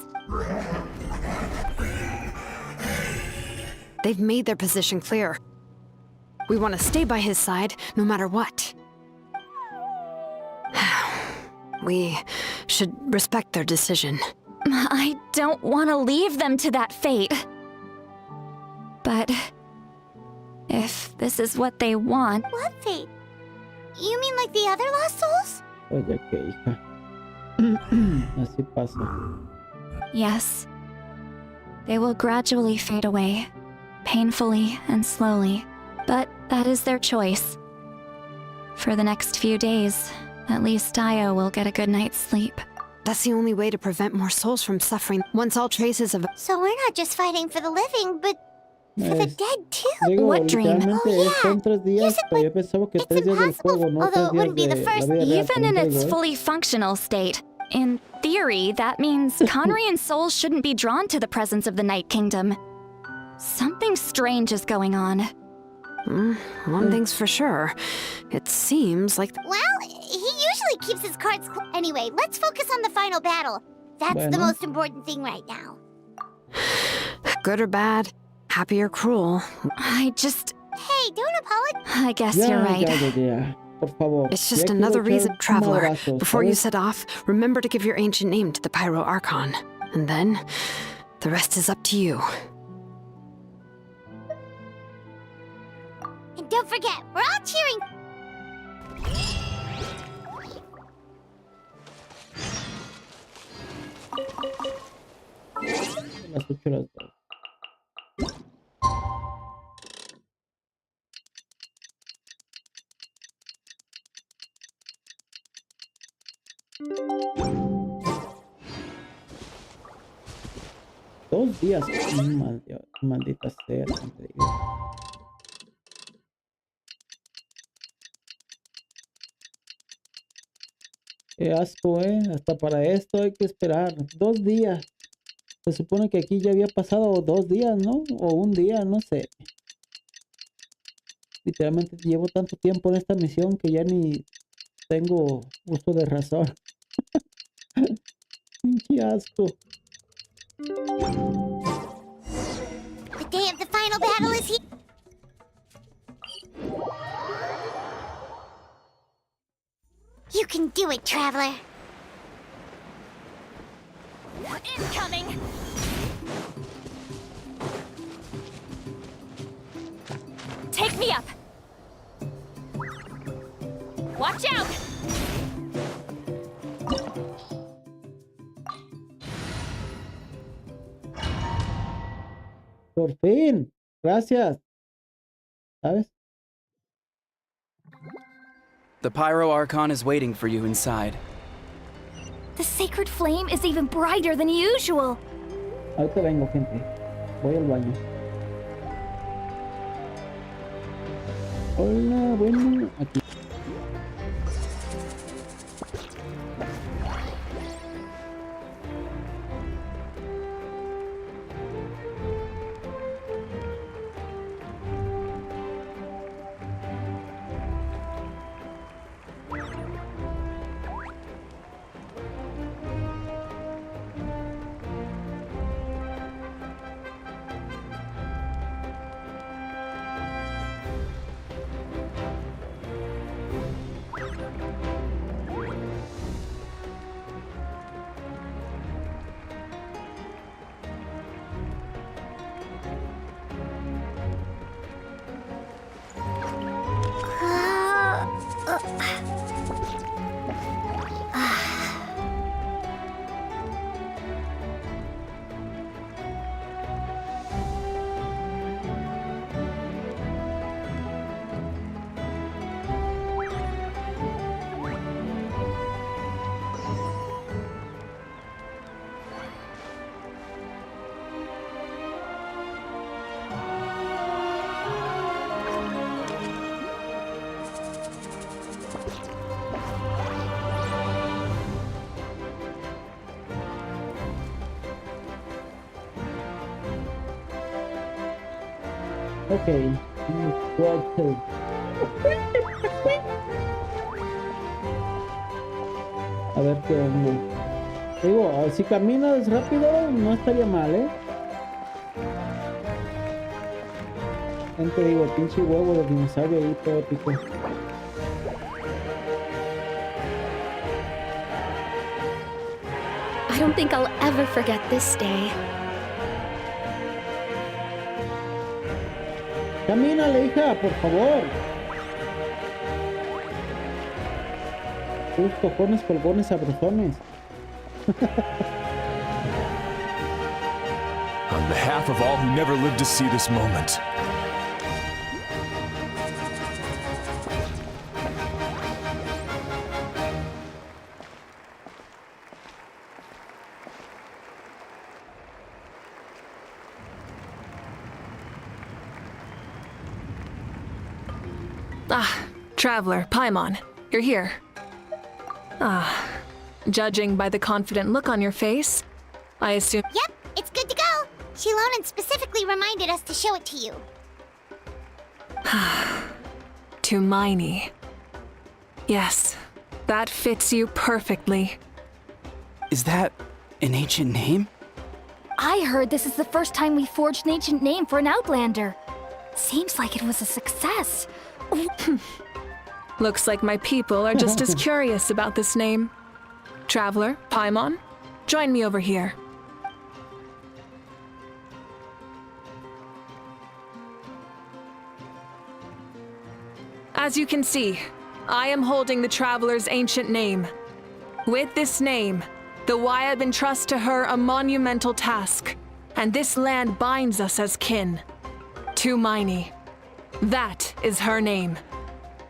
They've made their position clear. We want to stay by his side, no matter what. We should respect their decision. I don't want to leave them to that fate. But if this is what they want... What fate? You mean like the other lost souls? Oye, qué hija. Así pasa. Yes. They will gradually fade away, painfully and slowly. But that is their choice. For the next few days, at least Io will get a good night's sleep. That's the only way to prevent more souls from suffering once all traces of... So we're not just fighting for the living, but for the dead too. Digo, What dream? literalmente son 3 días, pero yo pensaba que It's 3 días del impossible, juego, no 3 although it días wouldn't be the de first, la vida real, Even in como its digo, ¿eh? fully functional state, in theory, that means Conrian souls shouldn't be drawn to the presence of the Night Kingdom. Something strange is going on. One thing's for sure. It seems like... Well, he usually keeps his cards anyway, let's focus on the final battle. That's the most important thing right now. Good or bad, happy or cruel. I just... Hey, don't apologize. I guess Ya, you're right. ya. Por favor. It's Ya just quiero another echar reason, un traveler. madrazo, Before you ¿sabes? set off, remember to give your ancient name to the Pyro Archon. And then, the rest is up to you. And don't forget, we're all cheering. Las 8 las 2. Dos días, maldita sea, te digo. Qué asco, hasta para esto hay que esperar 2 días. Se supone que aquí ya había pasado 2 días, ¿no? O un día, no sé. Literalmente llevo tanto tiempo en esta misión que ya ni tengo uso de razón. Qué asco. The day of the final battle is here. You can do it, traveler. Incoming! Take me up! Watch out! Por fin. Gracias. ¿Sabes? The Pyro Archon is waiting for you inside. The sacred flame is even brighter than usual. Ahorita vengo, gente. Voy al baño. Hola, bueno, aquí. Ok. Rato. A ver qué onda. Digo, si caminas rápido, no estaría mal, ¿eh? Gente, digo, pinche huevo de dinosaurio ahí todo épico. I don't think I'll ever forget this day. Camínale, hija, por favor. Cojones, colgones, sabrosones. On behalf of all who never lived to see this moment. Ah, Traveler, Paimon, you're here. Ah, judging by the confident look on your face, I assume— Yep, it's good to go. Shilonen specifically reminded us to show it to you. to Miney. Yes, that fits you perfectly. Is that an ancient name? I heard this is the first time we forged an ancient name for an Outlander. Seems like it was a success. Looks like my people are just as curious about this name. Traveler, Paimon, join me over here. As you can see, I am holding the Traveler's ancient name. With this name, the Wyab entrust to her a monumental task, and this land binds us as kin. To Miney. That is her name.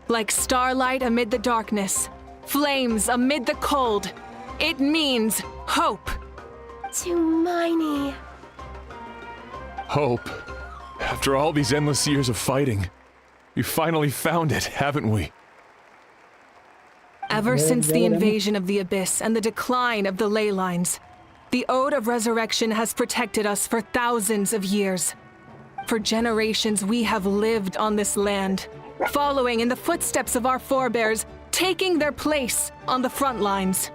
Like starlight amid the darkness, flames amid the cold, it means hope. To Miney. Hope. After all these endless years of fighting, we finally found it, haven't we? Ever since the invasion of the Abyss and the decline of the ley lines, the Ode of Resurrection has protected us for thousands of years. For generations, we have lived on this land, following in the footsteps of our forebears, taking their place on the front lines.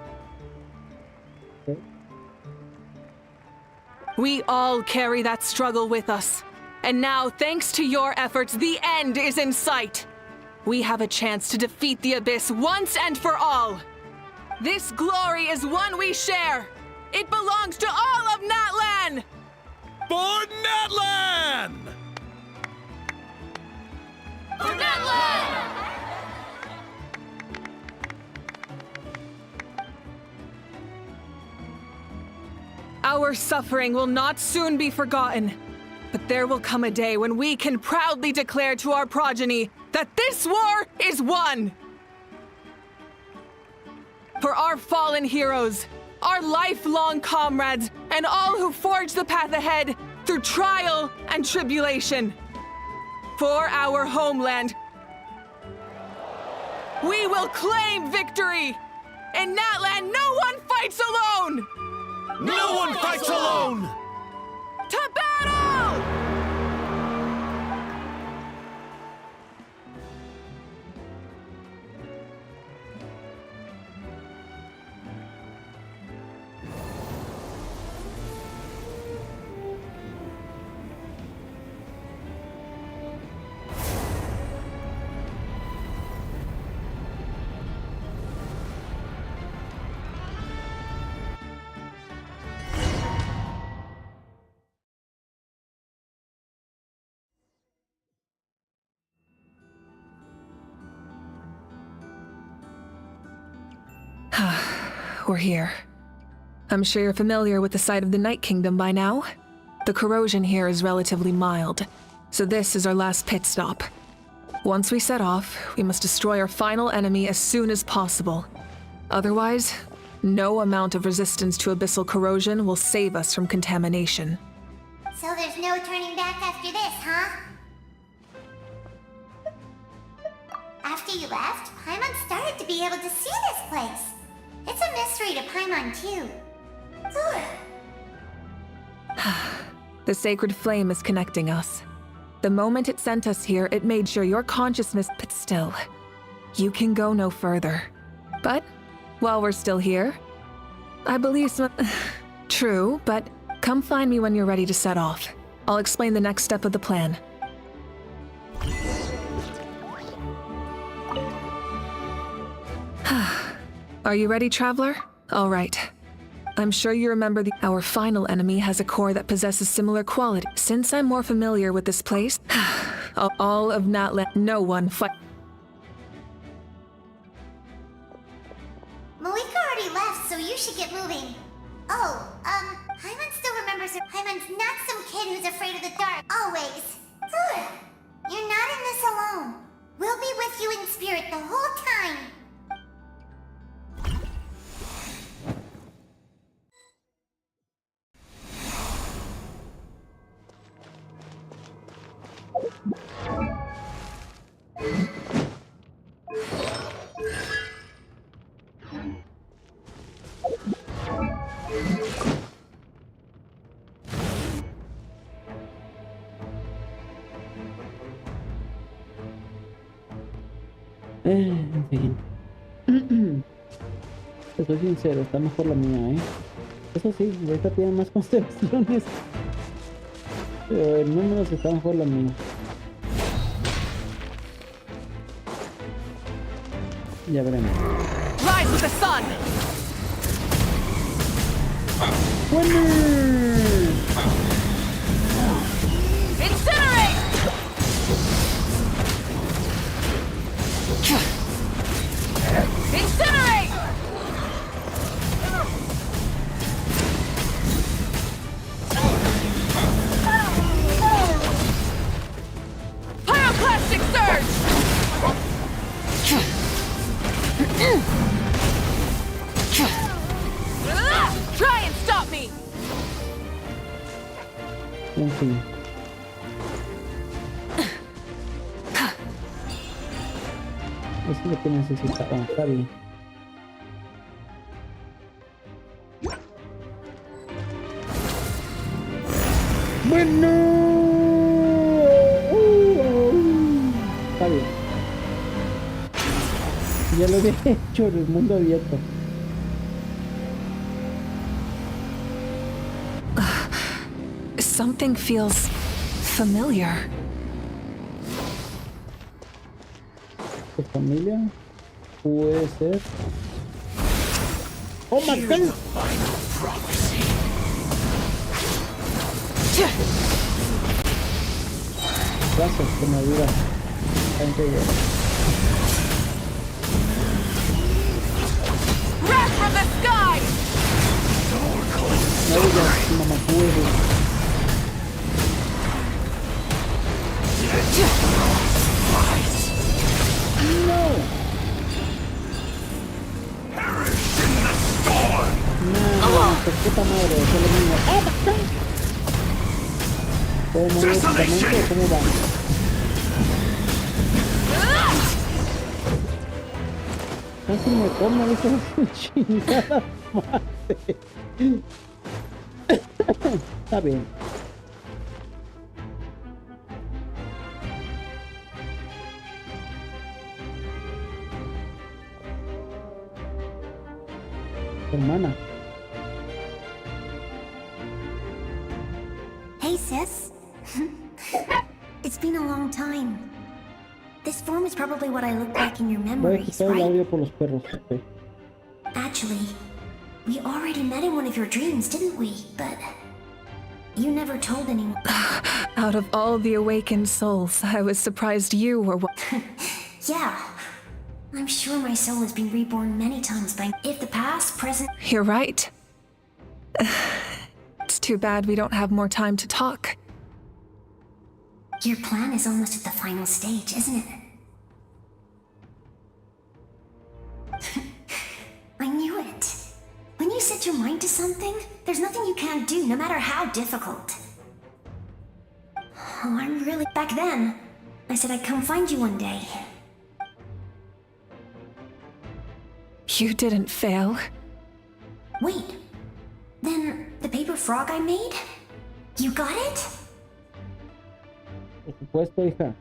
We all carry that struggle with us. And now, thanks to your efforts, the end is in sight. We have a chance to defeat the Abyss once and for all. This glory is one we share. It belongs to all of Natlan! For Natlan! For Natlan! Our suffering will not soon be forgotten, but there will come a day when we can proudly declare to our progeny that this war is won! For our fallen heroes, our lifelong comrades, and all who forge the path ahead through trial and tribulation. For our homeland, we will claim victory! In Natlan, no one fights alone! No one fights alone! To battle! We're here. I'm sure you're familiar with the site of the Night Kingdom by now. The corrosion here is relatively mild, so this is our last pit stop. Once we set off, we must destroy our final enemy as soon as possible. Otherwise, no amount of resistance to abyssal corrosion will save us from contamination. So there's no turning back after this, huh? After you left, Paimon started to be able to see this place. It's a mystery to Paimon, too. The sacred flame is connecting us. The moment it sent us here, it made sure your consciousness, but still, you can go no further. But while we're still here, I believe some... True, but come find me when you're ready to set off. I'll explain the next step of the plan. Are you ready, Traveler? All right. I'm sure you remember our final enemy has a core that possesses similar quality. Since I'm more familiar with this place, all of Natlan, no one fight. Malika already left, so you should get moving. Oh, Hyman still remembers her. Hyman's not some kid who's afraid of the dark. Always. You're not in this alone. We'll be with you in spirit the whole time. En fin. Te soy sincero, está mejor la mía, ¿eh? Eso sí, esta tiene más constelaciones. Pero en números está mejor la mía. Ya veremos. Rise with the sun! ¡Bueno! Incinerate! Incinerate! Pyroclastic surge! Try and stop me! En fin. Eso es lo que necesitaba, está bien. Bueno. Está bien. Ya lo había hecho en el mundo abierto. Something feels familiar. ¿Tu familia? Puede ser. ¡Oh, my God! Gracias por mi ayuda. Thank you. Wrath from the sky! No digas, mamá huevo. No. Perish in the storm! No, por puta madre, eso es lo mismo. ¡Oh, my God! ¿Puedo mover exactamente o cómo va? Casi me come esa chingada madre. Está bien. Hermana. Hey, sis. It's been a long time. This form is probably what I look like in your Voy a memories, quitar el right? audio por los perros. Okay. Actually, we already met in one of your dreams, didn't we? But you never told anyone. Out of all the awakened souls, I was surprised you were one. Yeah. I'm sure my soul has been reborn many times by if the past, present... You're right. It's too bad we don't have more time to talk. Your plan is almost at the final stage, isn't it? I knew it. When you set your mind to something, there's nothing you can't do, no matter how difficult. Oh, I'm really... Back then, I said I'd come find you one day. You didn't fail. Wait, then the paper frog I made? You got it? Por supuesto, hija.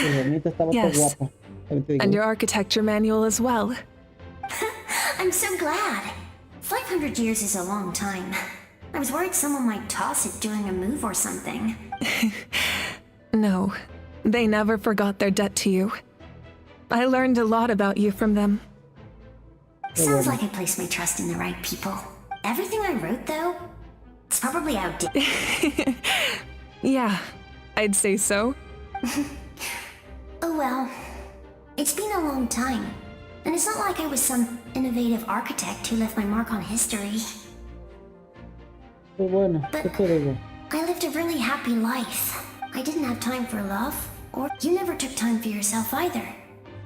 El bonito estaba todo Yes. guapo. También te digo. And your architecture manual as well. I'm so glad. 500 years is a long time. I was worried someone might toss it during a move or something. No, they never forgot their debt to you. I learned a lot about you from them. Sounds like I placed my trust in the right people. Everything I wrote, though, it's probably outdated. Yeah, I'd say so. Oh well. It's been a long time. And it's not like I was some innovative architect who left my mark on history. Pues bueno, ¿qué te digo? I lived a really happy life. I didn't have time for love, or you never took time for yourself either.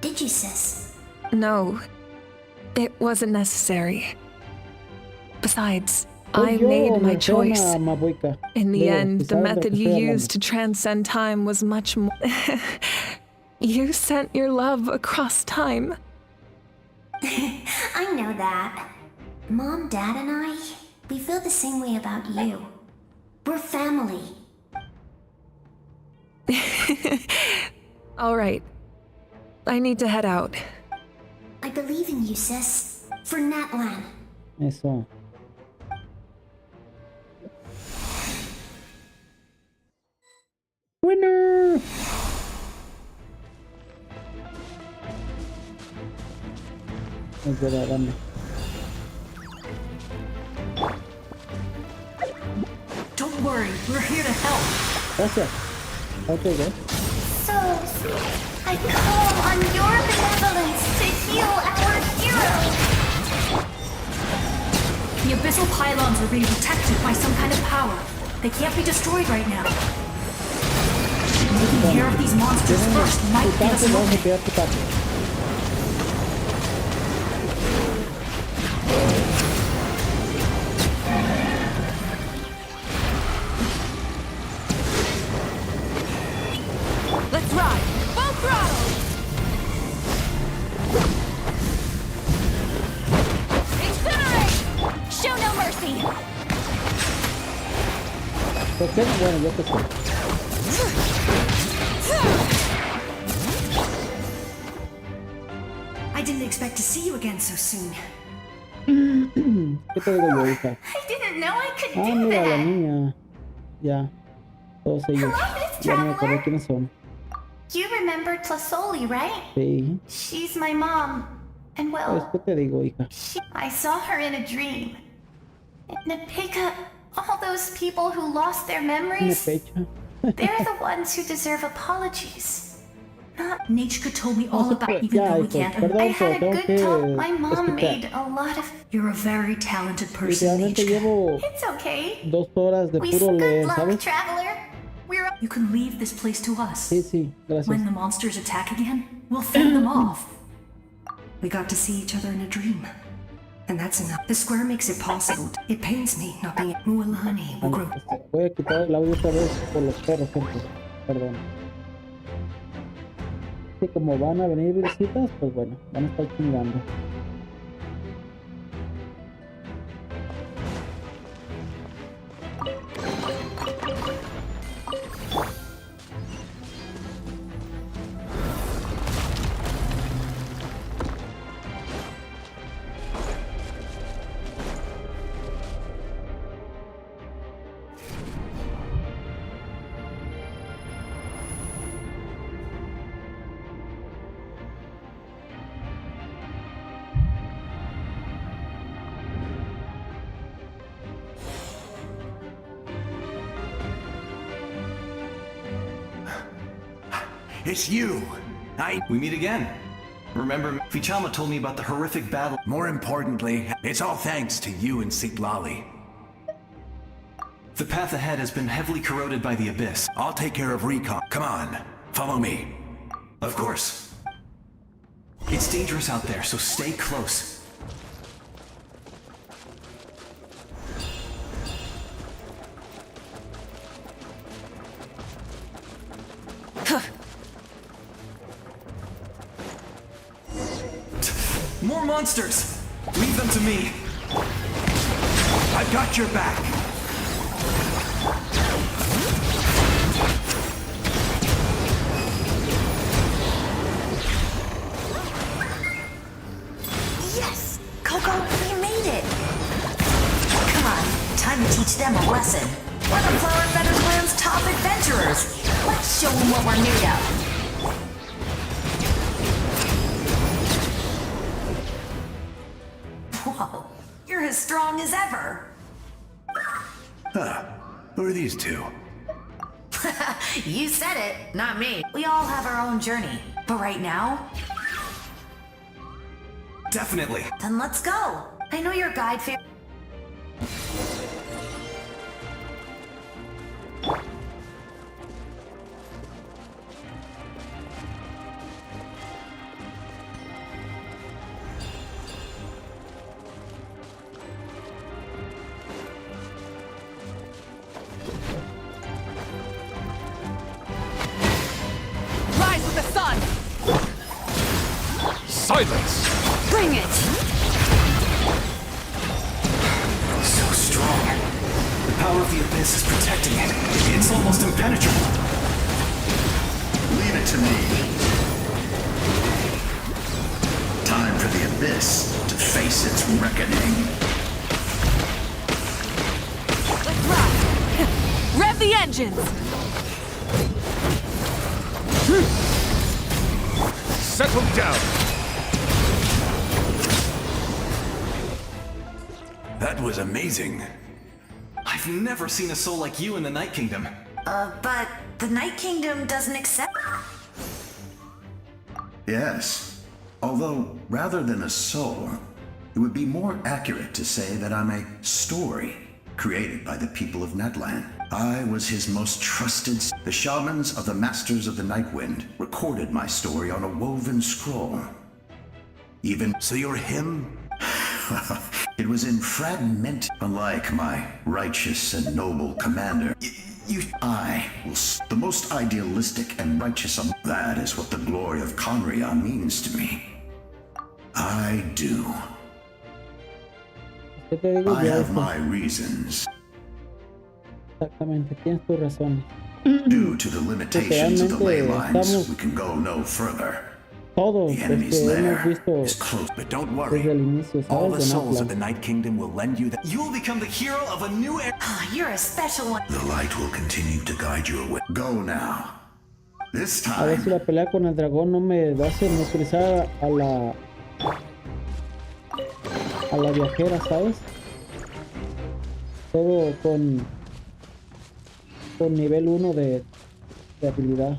Did you, sis? No, it wasn't necessary. Besides, Soy I yo, made my menciona choice. Mabuica. In the Veo, end, si the sabes de method qué you estoy used hablando. to transcend time was much more. You sent your love across time. I know that. Mom, Dad, and I, we feel the same way about you. We're family. All right. I need to head out. I believe in you, sis. For Natlan. Eso. Winner. Es verdad, dame. Don't worry, we're here to help. Gracias. Okay, good. So sweet. I call on your benevolence to heal our hero. The abyssal pylons are being protected by some kind of power. They can't be destroyed right now. Taking care of these monsters first might Tu give us parte, an vamos a opening. cuidar tu parte. Let's ride! Full throttle! Incinerate! Show no mercy! ¿Por qué? Bueno, yo qué sé. I didn't expect to see you again so soon. ¿Qué te digo yo, hija? I didn't know I could Ah, do mira, la that. niña. Ya. Todos ellos. Ya no me acuerdo quiénes son. You remember Tlasoli, right? Sí. She's my mom. And Pues, well, ¿qué te digo, hija? I saw her in a dream. And to pick up all those people who lost their Una memories, pecha. they're the ones who deserve apologies. Not Nachka told me all se about puede- even ya, though we hijo, can't. perdón, I pero had a tengo good que talk. My mom escuchar. made a lot of. You're a very talented person, Literalmente Nachka. llevo It's okay. 2 horas de We puro good leer, luck, ¿sabes? traveler. We're You can leave this place to us. Sí, sí, gracias. When the monsters attack again, we'll fend them off. We got to see each other in a dream. And that's enough. The square makes it possible. It pains me not being Mualani will grow. Voy a quitar el audio otra vez por los perros, gente. Perdón. Sí, como van a venir visitas, pues bueno, van a estar chingando. It's you! We meet again. Remember, Fichama told me about the horrific battle. More importantly, it's all thanks to you and Siglali. The path ahead has been heavily corroded by the abyss. I'll take care of recon. Come on, follow me. Of course. It's dangerous out there, so stay close. More monsters! Leave them to me. I've got your back. Yes! Coco, you made it! Come on, time to teach them a lesson. We're the Flower Feather Clan's top adventurers. Let's show them what we're made of. Whoa, you're as strong as ever. Huh. Who are these two? You said it, not me. We all have our own journey. But right now, Definitely. then let's go. I know your guide fair. Rise with the sun! Silence! Bring it! So strong. The power of the abyss is protecting it. It's almost impenetrable. Leave it to me. Time for the abyss to face its reckoning. Let's rock! Rev the engines! Settle down! That was amazing. I've never seen a soul like you in the Night Kingdom. But the Night Kingdom doesn't accept. Yes. Although, rather than a soul, it would be more accurate to say that I'm a story created by the people of Natlan. I was his most trusted. The shamans of the Masters of the Night Wind recorded my story on a woven scroll. Even So you're him? it was in fragment. Unlike my righteous and noble commander, I will the most idealistic and righteous. That is what the glory of Conria means to me. I do. ¿Qué te digo I yo have esto? my reasons. Exactamente, tienes tus razones. Due to the limitations of the ley Realmente lines, estamos- we can go no further. Todos The los enemy's que hemos lair visto is close. But don't desde worry. el inicio, All ¿sabes? the De souls of the Natlan. Night Kingdom will lend you that. You'll become the hero of a new era. You're a special one. The light will continue to guide you away. Go now. This A ver time, si la pelea con el dragón no me hace neutralizar a la viajera, ¿sabes? Todo con nivel 1 de habilidad.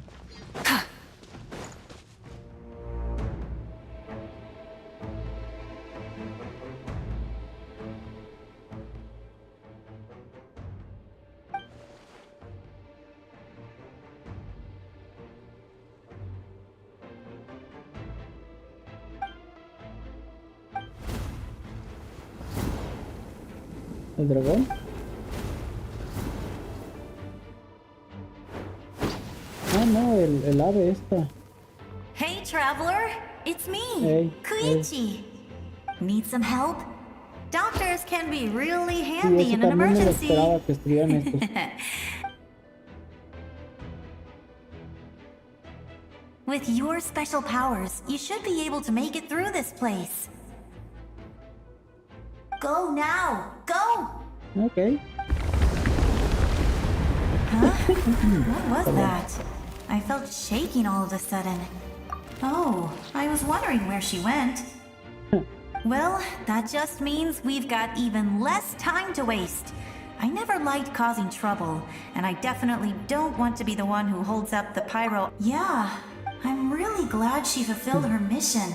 ¿El dragón? Ah, no, el ave esta. Hey, traveler, it's me, Hey, Koichi. Need some help? Doctors can be really Sí, handy eso in an también me lo emergency. esperaba que estuvieran estos. With your special powers, you should be able to make it through this place. Go now! Go! Ok. What was that? I felt shaking all of a sudden. Oh, I was wondering where she went. Well, that just means we've got even less time to waste. I never liked causing trouble, and I definitely don't want to be the one who holds up the pyro. Yeah, I'm really glad she fulfilled her mission.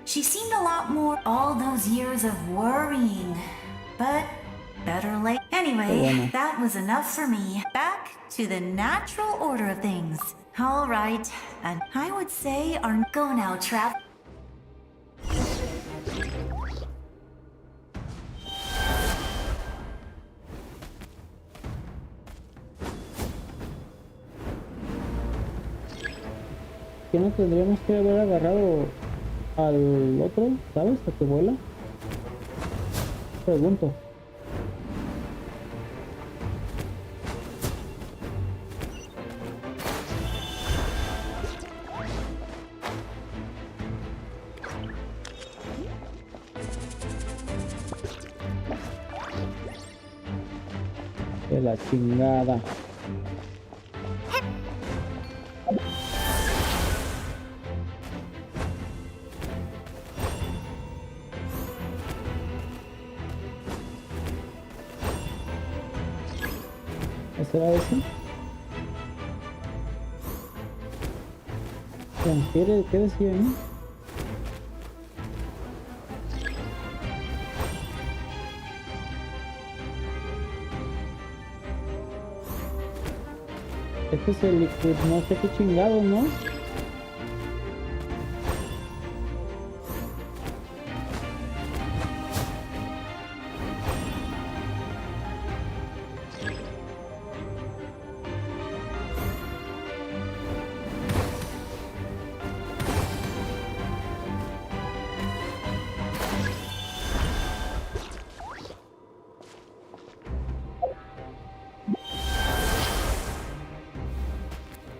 She seemed a lot more all those years of worrying. But better late. Anyway, that was enough for me. Back to the natural order of things. All right, and I would say our go now, Trav. ¿Que no tendríamos que haber agarrado al otro, ¿sabes? A que vuela. Pregunto. la chingada. ¿Será ese? Transfiere, ¿qué decía ahí? Este es el liquid, no sé qué chingados, ¿no?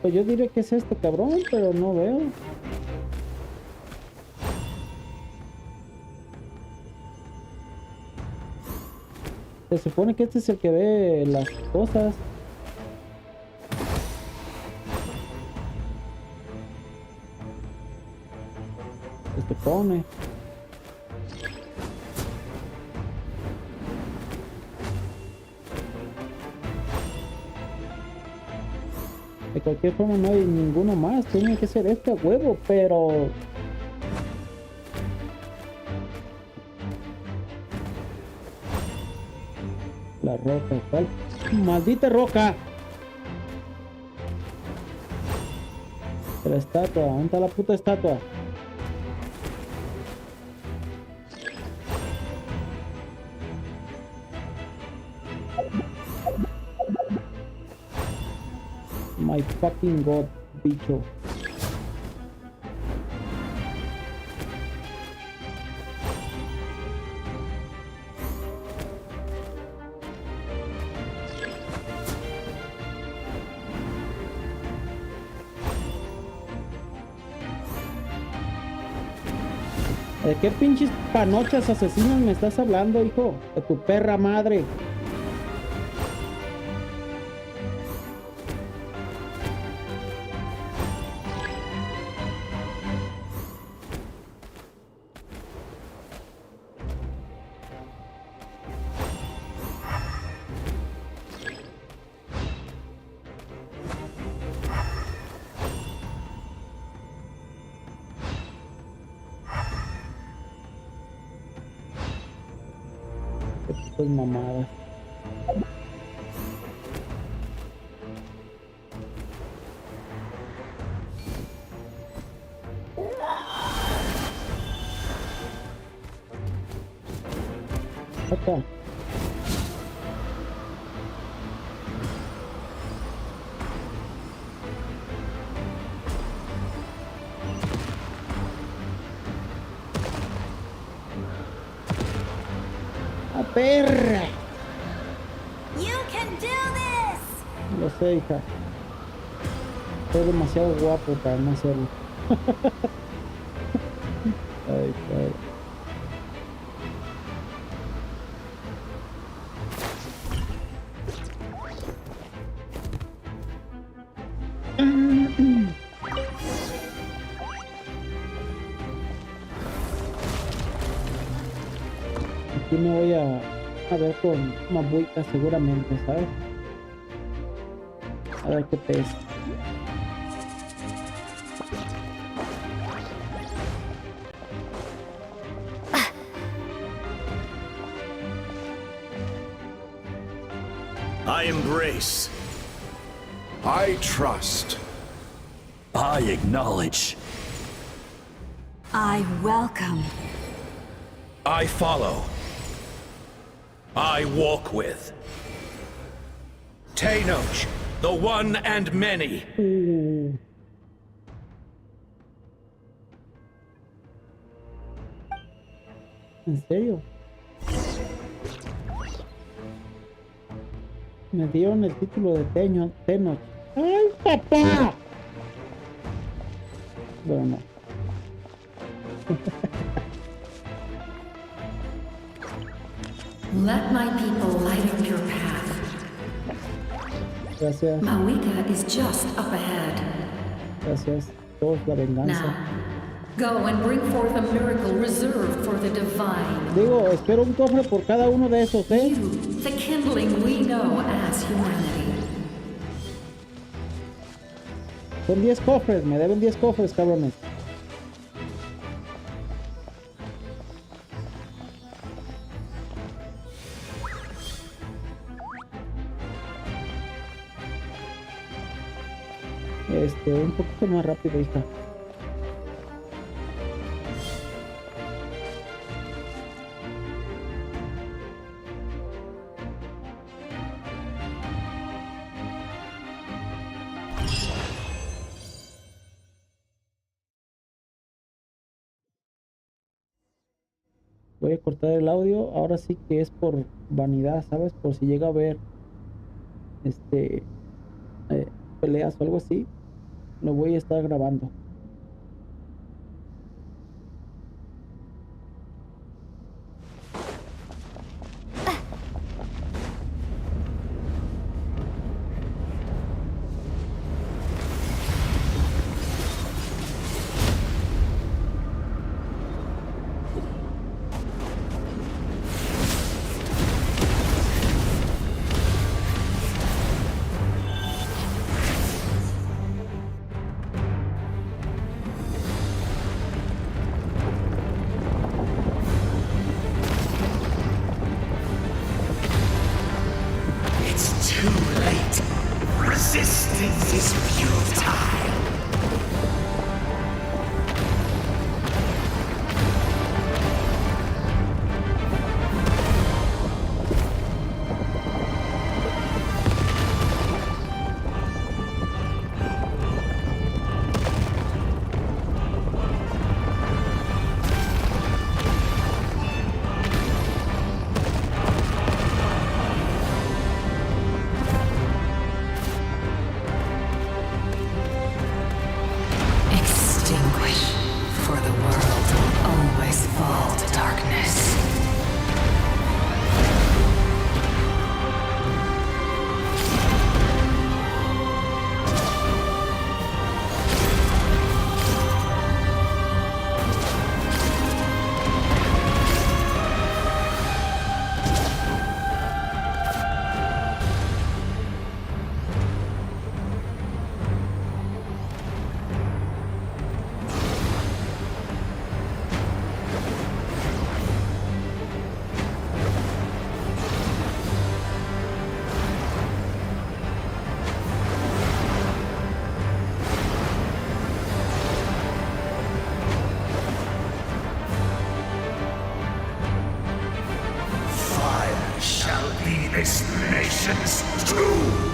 Pues yo diría que es este cabrón, pero no veo. Se supone que este es el que ve las cosas. Se supone. De cualquier forma no hay ninguno más, tiene que ser este a huevo, pero... La roca, ¿cuál? ¡Maldita roca! La estatua, ¿dónde está la puta estatua? My fucking god, bicho. ¿De qué pinches panochas asesinos me estás hablando, hijo? De tu perra madre. Estas mamadas. Acá. ¡Perra! You can do this. Lo sé, hija. Soy demasiado guapo para no hacerlo. Ay, ay. Aquí me voy a ver con Mabuita seguramente, ¿sabes? A ver qué pez. I embrace. I trust. I acknowledge. I welcome. I follow. I walk with. Tenoch, the one and many. ¿En serio? Me dieron el título de Tenoch. ¡Ay, papá! Bueno, no. Let my people light up your path. Gracias. Mawika is just up ahead. Gracias. Todos la venganza. Now, go and bring forth a miracle reserved for the divine. Digo, espero un cofre por cada uno de esos, ¿eh? You, the kindling we know as humanity. Son 10 cofres, me deben 10 cofres, cabrones. Un poquito más rápido, hija. Voy a cortar el audio, ahora sí que es por vanidad, ¿sabes? Por si llega a haber peleas o algo así, lo voy a estar grabando. Resistance is futile. This nation's doom!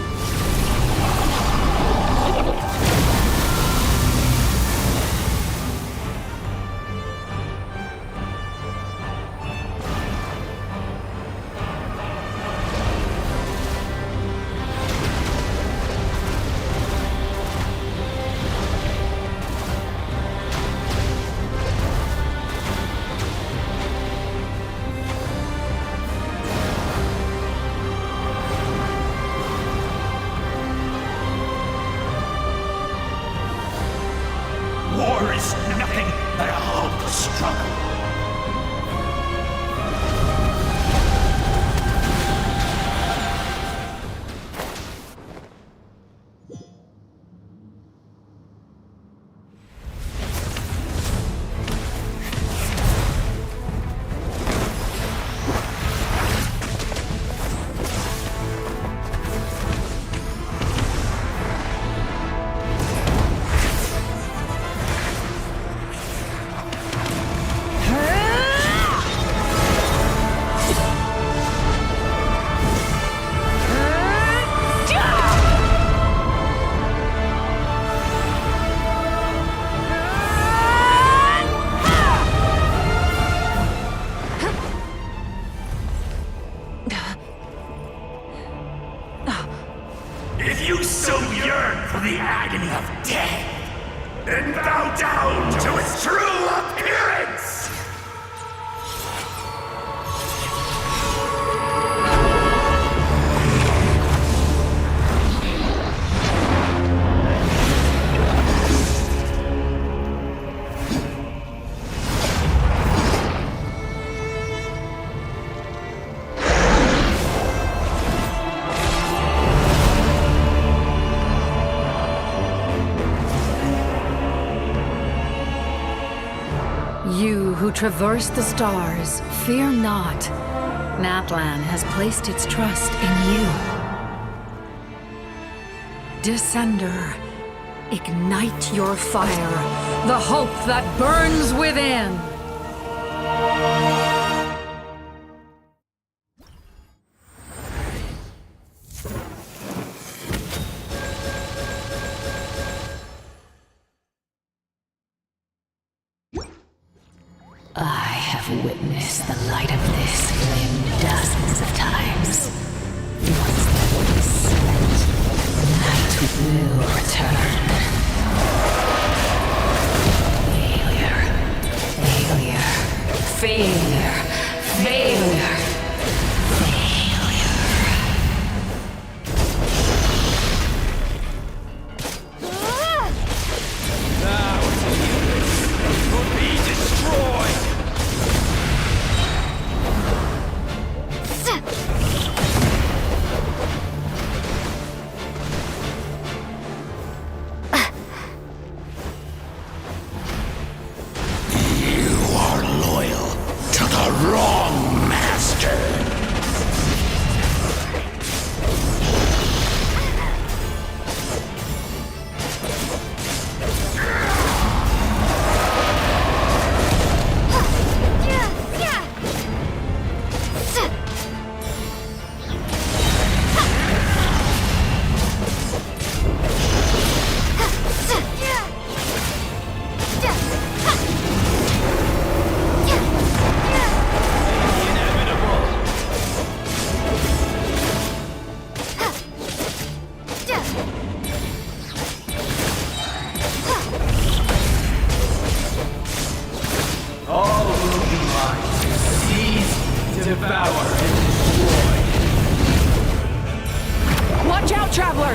who traverse the stars, fear not. Natlan has placed its trust in you. Descender, ignite your fire, the hope that burns within. I have witnessed the light of this flame dozens of times. Once the wood is set, night will return. Failure. Failure. Failure. Watch out, traveler!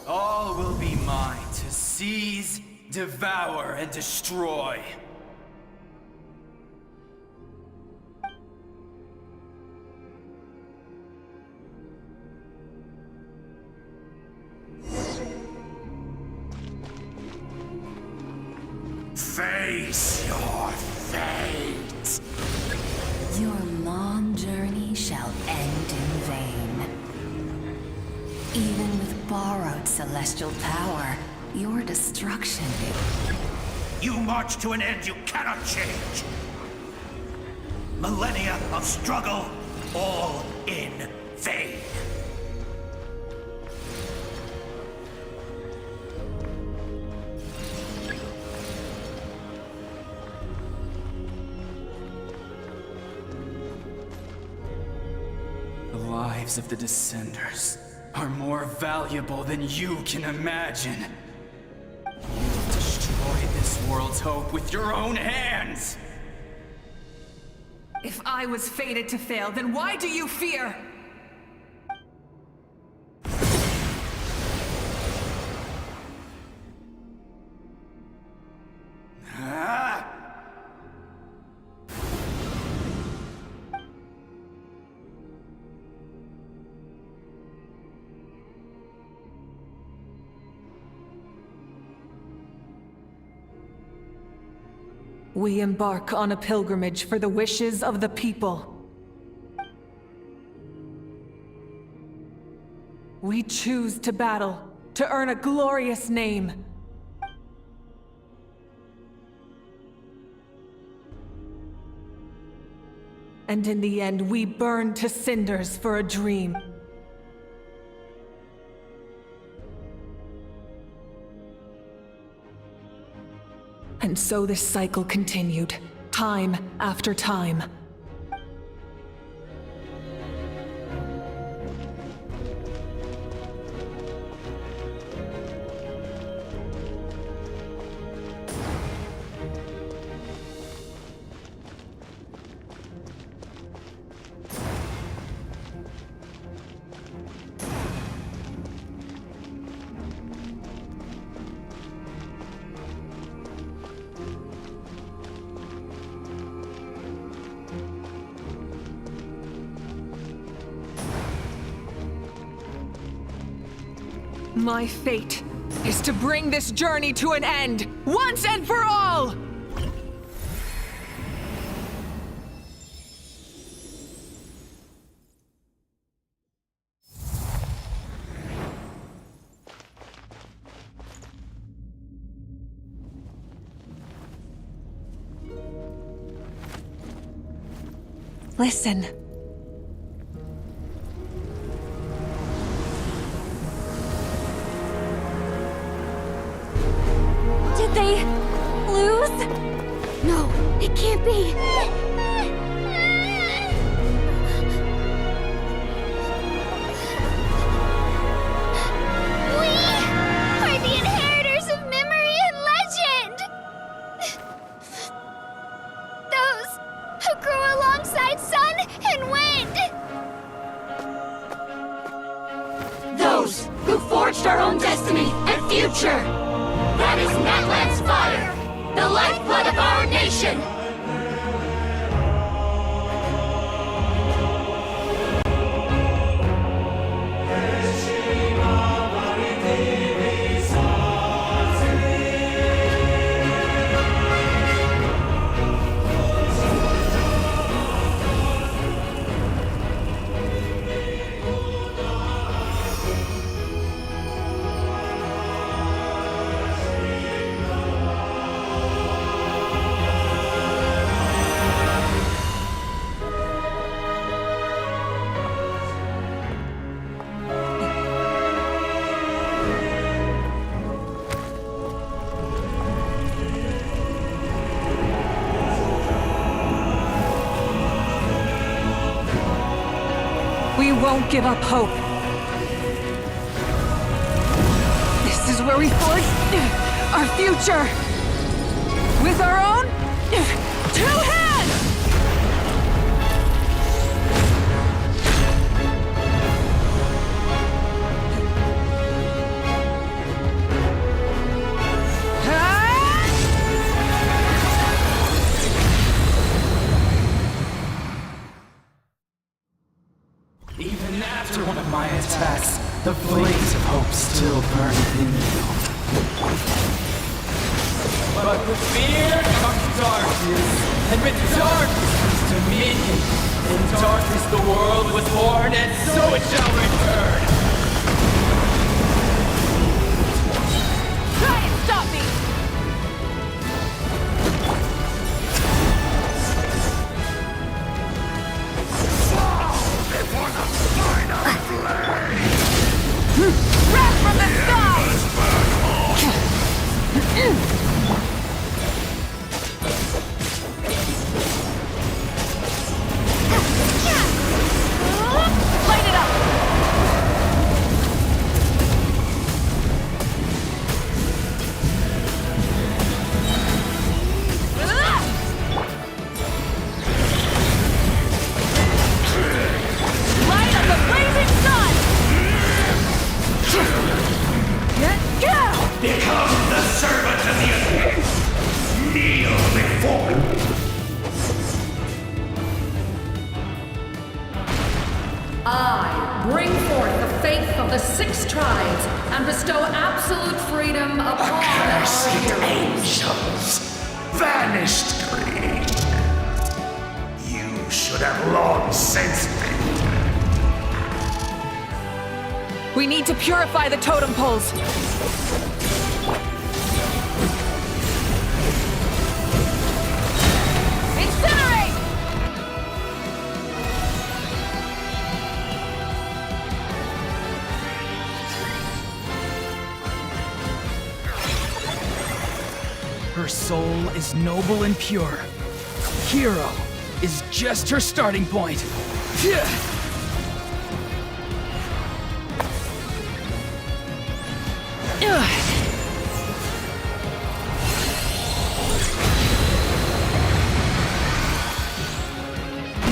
All will be mine to seize, devour, and destroy. Face your fate. Your long journey shall end in vain. Even with borrowed celestial power, your destruction You march to an end you cannot change. Millennia of struggle, all in vain. The lives of the Descenders are more valuable than you can imagine. You've destroyed this world's hope with your own hands! If I was fated to fail, then why do you fear? We embark on a pilgrimage for the wishes of the people. We choose to battle, to earn a glorious name. And in the end, we burn to cinders for a dream. And so this cycle continued, time after time. My fate is to bring this journey to an end, once and for all! Listen. Did they lose? No, it can't be. We are the inheritors of memory and legend. Those who grew alongside sun and wind. Those who forged our own destiny and future. That is Natlan's fire, the lifeblood of our nation. We won't give up hope. This is where we forge our future. With our own 2 hands! Even after one of my attacks, the flames of hope still burn within you. But with fear comes darkness, and with darkness comes dominion. In darkness the world was born, and so it shall return. Try and stop me! Wrath from the sky! Light it up! Light up the blazing sun! Become the servant of the earth. Kneel before me. I bring forth the faith of the 6 tribes and bestow absolute freedom upon our Accursed heroes. angels, vanished green. You should have long since been. We need to purify the totem poles. Incinerate! Her soul is noble and pure. Hero is just her starting point.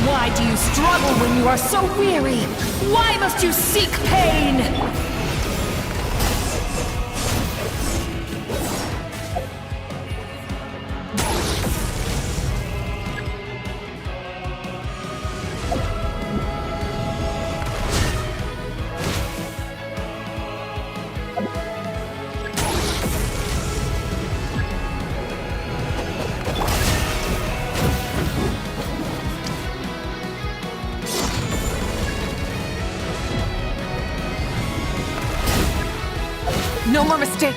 Why do you struggle when you are so weary? Why must you seek pain? No more mistake.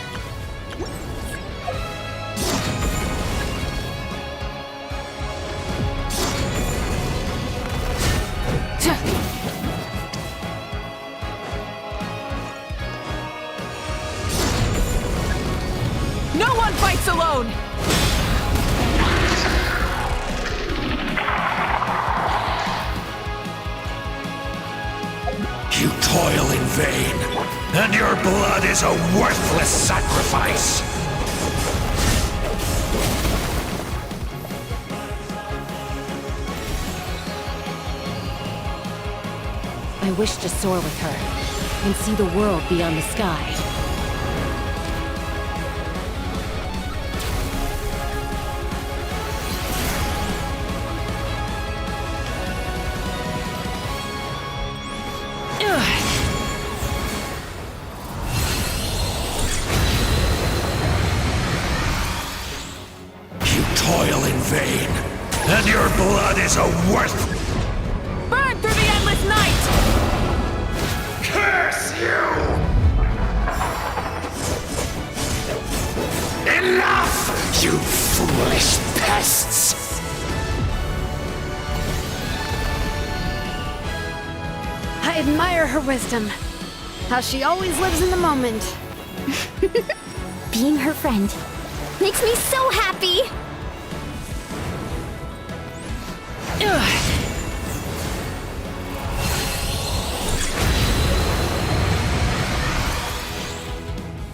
No one fights alone! You toil in vain, and your blood is a worthless sacrifice. I wish to soar with her and see the world beyond the sky. You toil in vain, and your blood is a worth. Burn through the endless night! Curse you! Enough, you foolish pests! I admire her wisdom. How she always lives in the moment. Being her friend makes me so happy!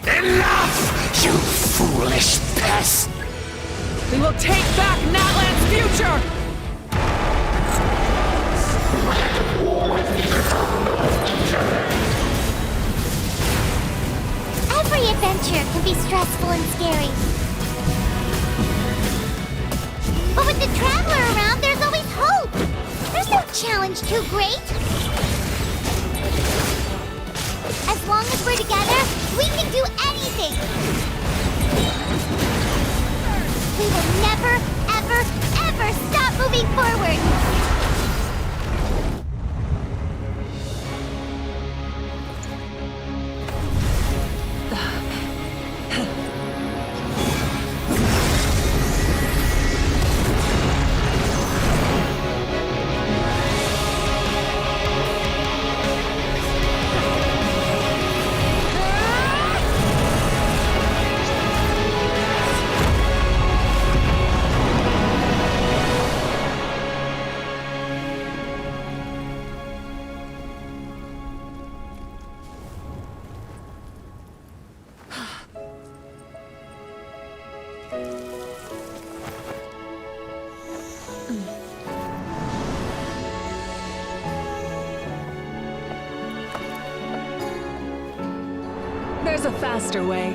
Enough, you foolish pest! We will take back Natlan's future! Every adventure can be stressful and scary. But with the Traveler around, there's always hope! There's no challenge too great! As long as we're together, we can do anything! We will never, ever, ever stop moving forward! There's a faster way.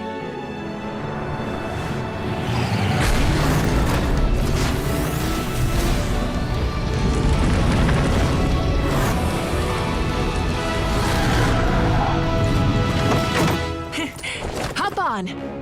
Hop on!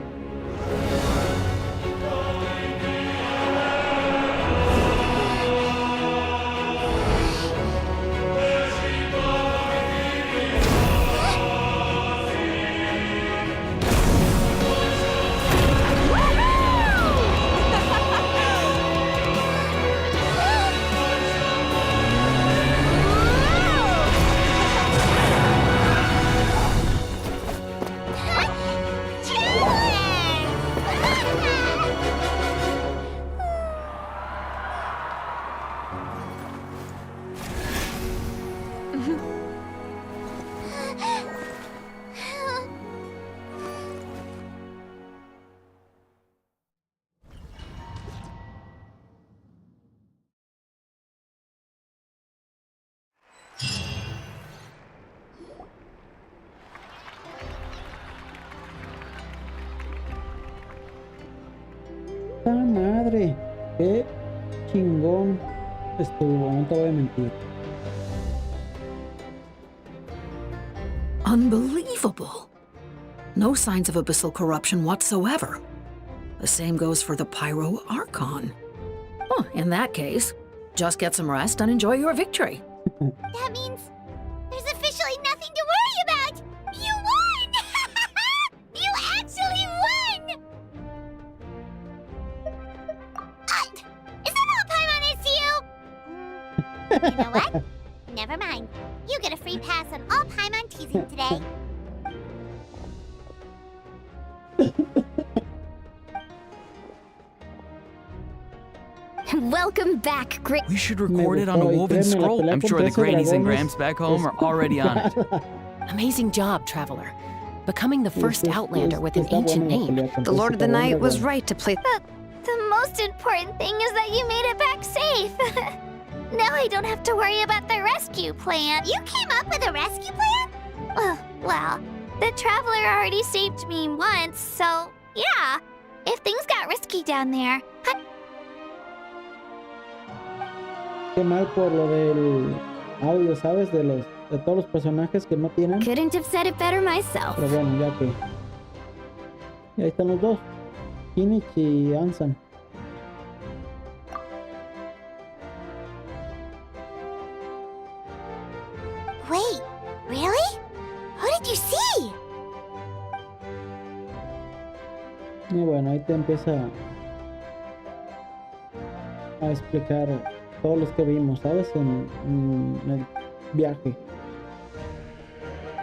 ¡Ah, madre! ¡Qué chingón estuvo! No te voy a mentir. Unbelievable. No signs of abyssal corruption whatsoever. The same goes for the Pyro Archon. Oh, in that case, just get some rest and enjoy your victory. That means there's officially nothing to worry about! You won! You You know what? Never mind. You get a free pass on all Paimon teasing today. Welcome back, Great. We should record it on a woven scroll. I'm sure the grannies and grams back home are already on it. Amazing job, Traveler. Becoming the first Outlander with an ancient name. The Lord of the Night was right to play. The most important thing is that you made it back safe. Now I don't have to worry about the rescue plan. You came up with a rescue plan? Well, the Traveler already saved me once, so yeah. If things got risky down there, Qué mal por lo del audio, ¿sabes? De todos los personajes que no tienen. Couldn't have said it better myself. Pero bueno, ya que... Y ahí están los dos. Kinich y Ansan. wait, really? Who did you see? Y bueno, ahí te empieza a explicar todos los que vimos, ¿sabes? En el viaje.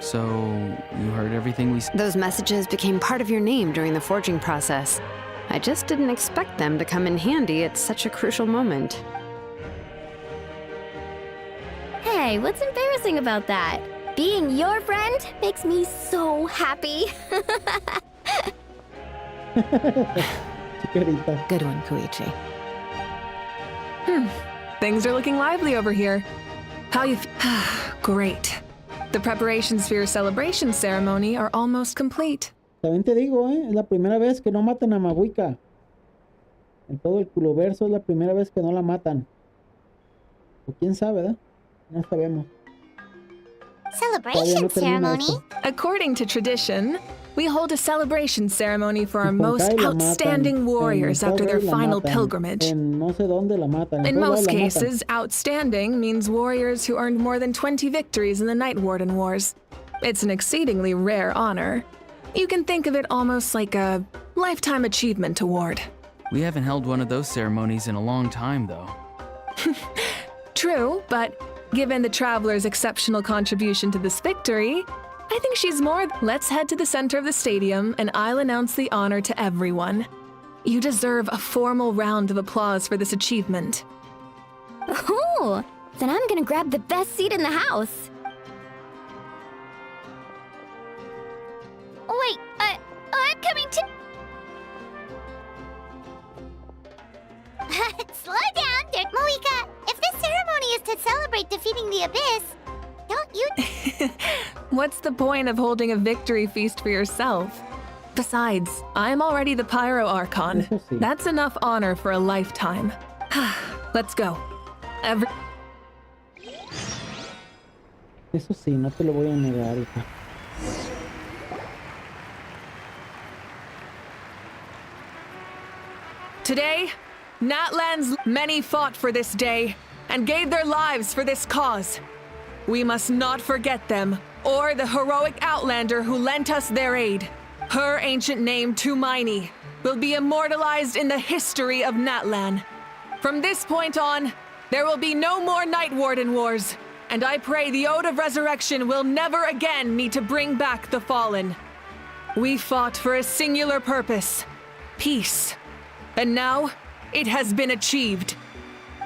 So, you heard everything we said? Those messages became part of your name during the forging process. I just didn't expect them to come in handy at such a crucial moment. Hey, what's embarrassing about that? Being your friend makes me so happy. Good one, Koichi. Things are looking lively over here. How you Great. The preparations for your celebration ceremony are almost complete. También te digo, es la primera vez que no matan a Mabuika. En todo el culoverso es la primera vez que no la matan. O quién sabe, ¿verdad? No sabemos. Celebration ceremony? According to tradition, we hold a celebration ceremony for our most outstanding warriors after their final pilgrimage. No sé dónde la matan. In most cases, outstanding means warriors who earned more than 20 victories in the Night Warden Wars. It's an exceedingly rare honor. You can think of it almost like a lifetime achievement award. We haven't held one of those ceremonies in a long time, though. True, but given the Traveler's exceptional contribution to this victory, I think she's more. Let's head to the center of the stadium and I'll announce the honor to everyone. You deserve a formal round of applause for this achievement. Oh, then I'm gonna grab the best seat in the house. Wait, I'm coming to... Slow down, Dirt Moika. If this ceremony is to celebrate defeating the Abyss, don't you... What's the point of holding a victory feast for yourself? Besides, I'm already the Pyro Archon. That's enough honor for a lifetime. Let's go. Eso sí, no te lo voy a negar, hija. Today, Natlan's many fought for this day and gave their lives for this cause. We must not forget them, or the heroic Outlander who lent us their aid. Her ancient name, Tumaini, will be immortalized in the history of Natlan. From this point on, there will be no more Night Warden Wars, and I pray the Ode of Resurrection will never again need to bring back the Fallen. We fought for a singular purpose, peace. And now, it has been achieved.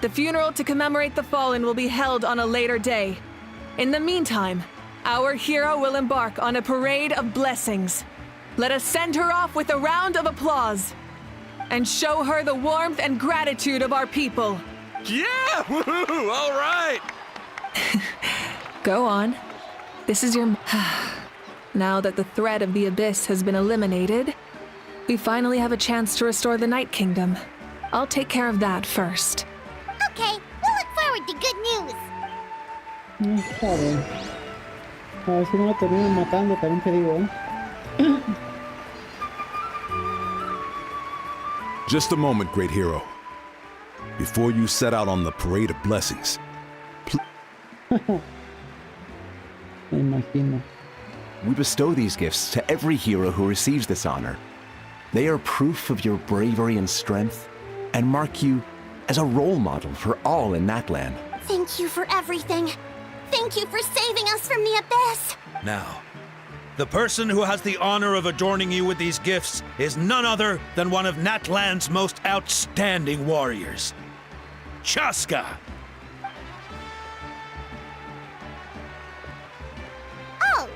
The funeral to commemorate the Fallen will be held on a later day. In the meantime, our hero will embark on a parade of blessings. Let us send her off with a round of applause and show her the warmth and gratitude of our people. Yeah! Woohoo! All right! Go on. This is your... Now that the threat of the Abyss has been eliminated, we finally have a chance to restore the Night Kingdom. I'll take care of that first. Okay, we'll look forward to good news. Está bien. A ver si no lo terminan matando, también te digo, Just a moment, great hero. Before you set out on the parade of blessings, Me imagino. We bestow these gifts to every hero who receives this honor. They are proof of your bravery and strength, and mark you as a role model for all in Natlan. Thank you for everything. Thank you for saving us from the abyss. Now, the person who has the honor of adorning you with these gifts is none other than one of Natlan's most outstanding warriors, Chaska. Oh,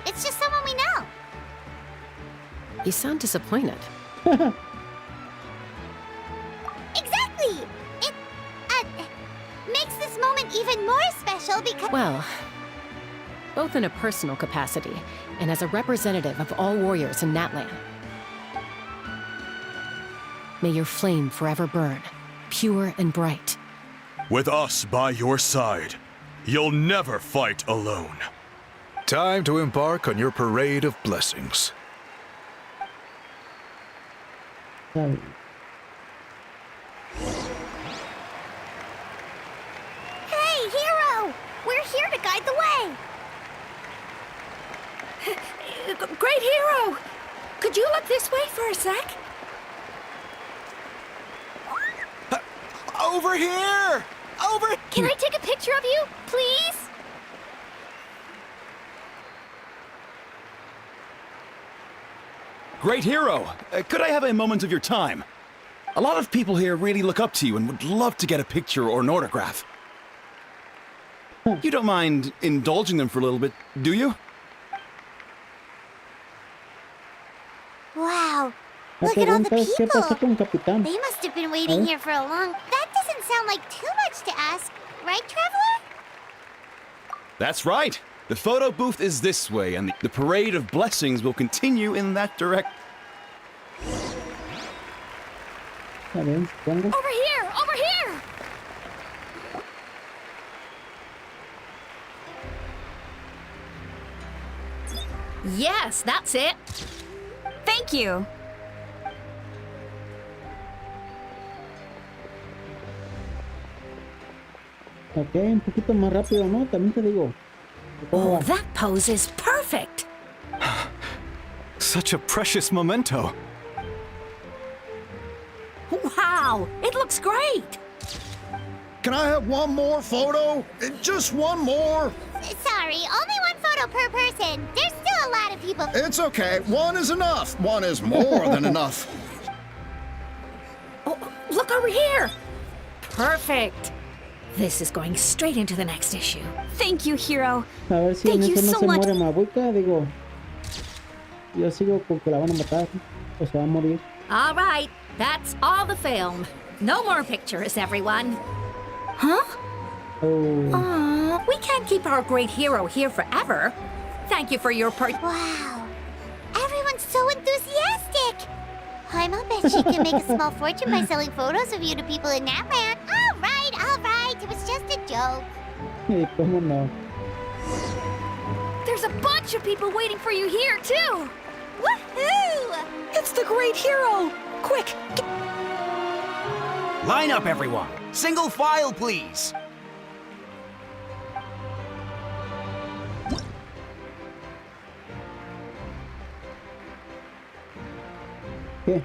it's just someone we know. You sound disappointed. Exactly! It, makes this moment even more special because— Well, both in a personal capacity and as a representative of all warriors in Natlan. May your flame forever burn, pure and bright. With us by your side, you'll never fight alone. Time to embark on your parade of blessings. Sabe? Hey, Hero! We're here to guide the way! Great Hero! Could you look this way for a sec? Over here! Over... Can I take a picture of you, please? Great Hero! Could I have a moment of your time? A lot of people here really look up to you and would love to get a picture or an autograph. You don't mind indulging them for a little bit, do you? Wow, look at all the people! They must have been waiting here for a long— That doesn't sound like too much to ask, right, Traveler? That's right! The photo booth is this way, and the parade of blessings will continue in that direction. Over here! Over here! Yes, that's it. Thank you. Ok, un poquito más rápido, ¿no? También te digo. Oh, that pose is perfect. Such a precious memento. Wow, it looks great. Can I have one more photo? Just one more? Sorry, only one photo per person. There's still a lot of people— It's okay. One is enough. One is more than enough. Oh, look over here. Perfect. This is going straight into the next issue. Thank you, Hero. A ver si en Thank you eso no so se much. muere Mabuika, digo. Yo sigo con que la van a matar. O se va a morir. All right, that's all the film. No more pictures, everyone. Huh? Oh. Aw, we can't keep our great hero here forever. Thank you for your part. Wow, everyone's so enthusiastic! I'ma bet she can make a small fortune by selling photos of you to people in Natlan. All right, it was just a joke. ¿Cómo no? There's a bunch of people waiting for you here, too! Woohoo! It's the great hero! Quick! Line up, everyone! Single file, please! ¿Qué?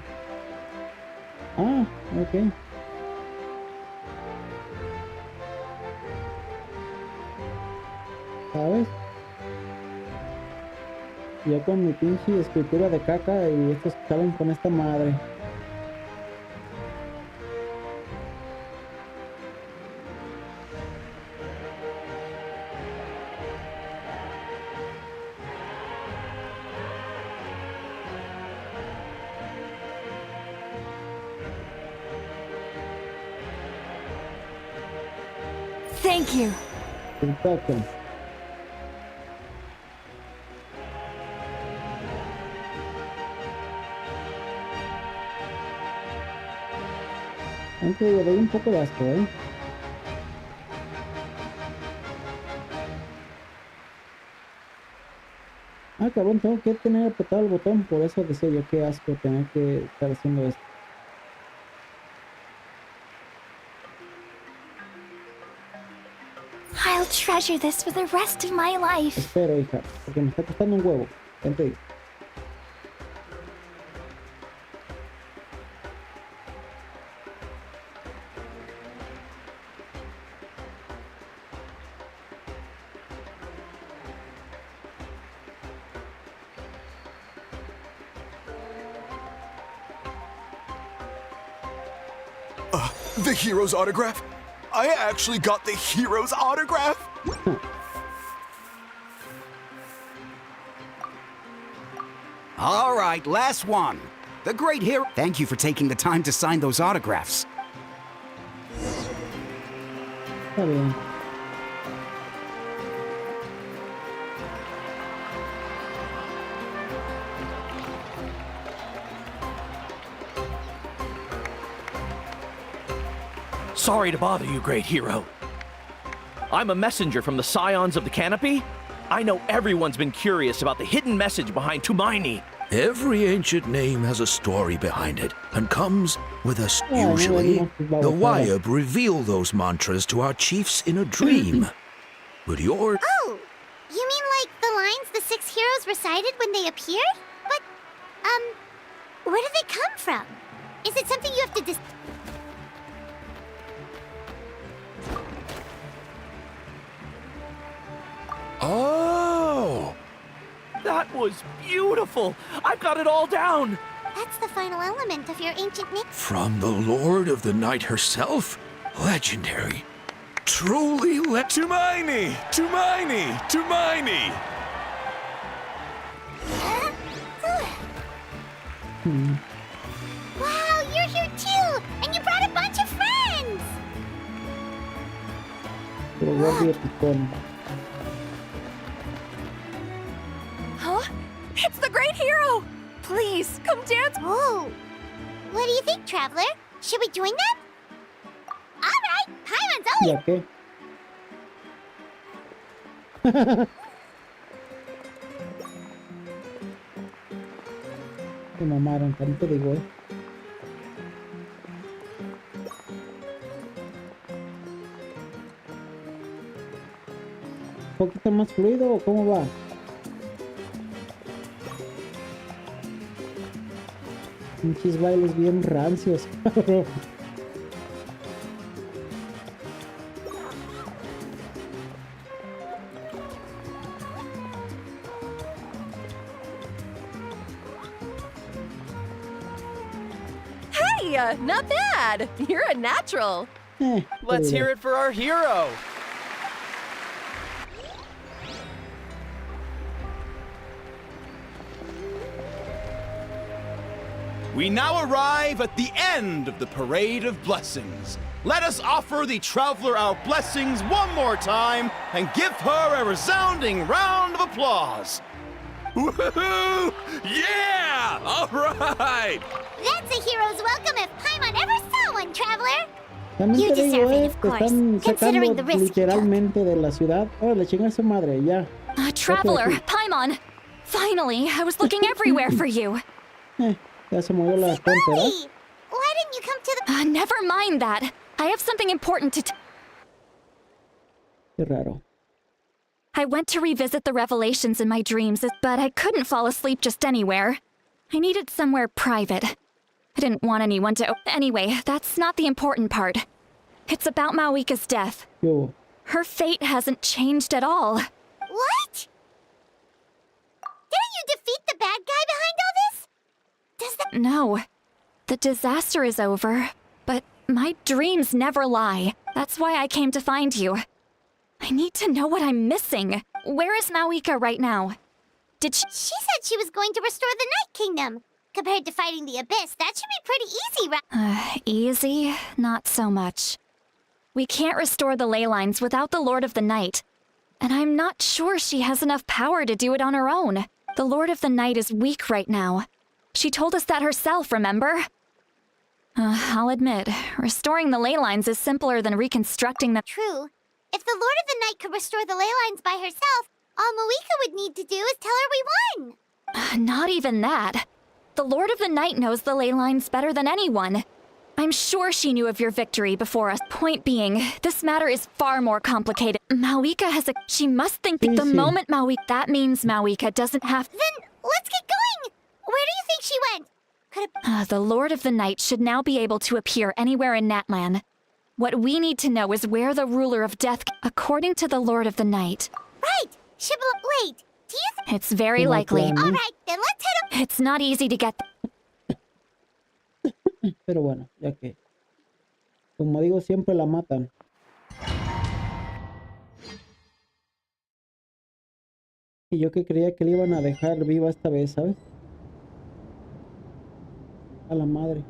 Ah, ok. ¿Sabes? Yo con mi pinche escritura de caca y estos salen con esta madre. Thank you. El toque. Aunque digo, doy un poco de asco, ¿eh? Ah, cabrón, tengo que tener apretado el botón, por eso decía yo, qué asco tener que estar haciendo esto. I'll treasure this for the rest of my life. Espero, hija, porque me está costando un huevo. Vente. The hero's autograph? I actually got the hero's autograph? All right, last one. The great hero. Thank you for taking the time to sign those autographs. Está bien. Sorry to bother you, great hero. I'm a messenger from the Scions of the Canopy. I know everyone's been curious about the hidden message behind Tumaini. Every ancient name has a story behind it and comes with us. Usually, the Wyab reveal those mantras to our chiefs in a dream. But your... Oh, you mean like the lines the 6 heroes recited when they appeared? But, where do they come from? Is it something you have to Oh! That was beautiful! I've got it all down! That's the final element of your ancient name. From the Lord of the Night herself? Legendary. Truly Tumaini! Tumaini! Tumaini! Wow, you're here too! And you brought a bunch of friends! Pero guardia picón. Huh? It's the great hero! Please, come dance! Whoa! What do you think, Traveler? Should we join them? Alright, Paimon's ¿Y only... a qué? Se mamaron, tanto digo, ¿Un poquito más fluido o cómo va? Muchos bailes bien rancios. Hey, not bad! You're a natural! Let's hear it for our hero! We now arrive at the end of the Parade of Blessings. Let us offer the traveler our blessings one more time and give her a resounding round of applause. Woohoo! Yeah! All right! That's a hero's welcome if Paimon ever saw one, Traveler! También You te digo, deserve it, of te course, están considering the sacando risk you took. literalmente de la ciudad. Órale, chinga su madre, ya. Traveler, Paimon! Finally, I was looking everywhere for you. Ya se movió la fuente, ¿verdad? Why didn't you come to the... Never mind that. I have something important to Qué raro. I went to revisit the revelations in my dreams, but I couldn't fall asleep just anywhere. I needed somewhere private. I didn't want anyone to... Anyway, that's not the important part. It's about Mawika's death. Yo. Her fate hasn't changed at all. What? Didn't you defeat the bad guy behind all this? Does that... No. The disaster is over, but my dreams never lie. That's why I came to find you. I need to know what I'm missing. Where is Mawika right now? Did she... She said she was going to restore the Night Kingdom. Compared to fighting the Abyss, that should be pretty easy, right? Easy? Not so much. We can't restore the ley lines without the Lord of the Night. And I'm not sure she has enough power to do it on her own. The Lord of the Night is weak right now. She told us that herself, remember? I'll admit, restoring the ley lines is simpler than reconstructing them. True. If the Lord of the Night could restore the ley lines by herself, all Mawika would need to do is tell her we won. Not even that. The Lord of the Night knows the ley lines better than anyone. I'm sure she knew of your victory before us. Point being, this matter is far more complicated. Mawika has a... She must think that the moment Mawika... That means Mawika doesn't have... Then, let's get going! Where do you think she went? The Lord of the Night should now be able to appear anywhere in Natlan. What we need to know is where the ruler of death... According to the Lord of the Night... Right! Wait, do you think... It's very likely. Alright, then let's head up... It's not easy to get... Pero bueno, ya que Como digo, siempre la matan. Y yo que creía que le iban a dejar viva esta vez, ¿sabes? A la madre.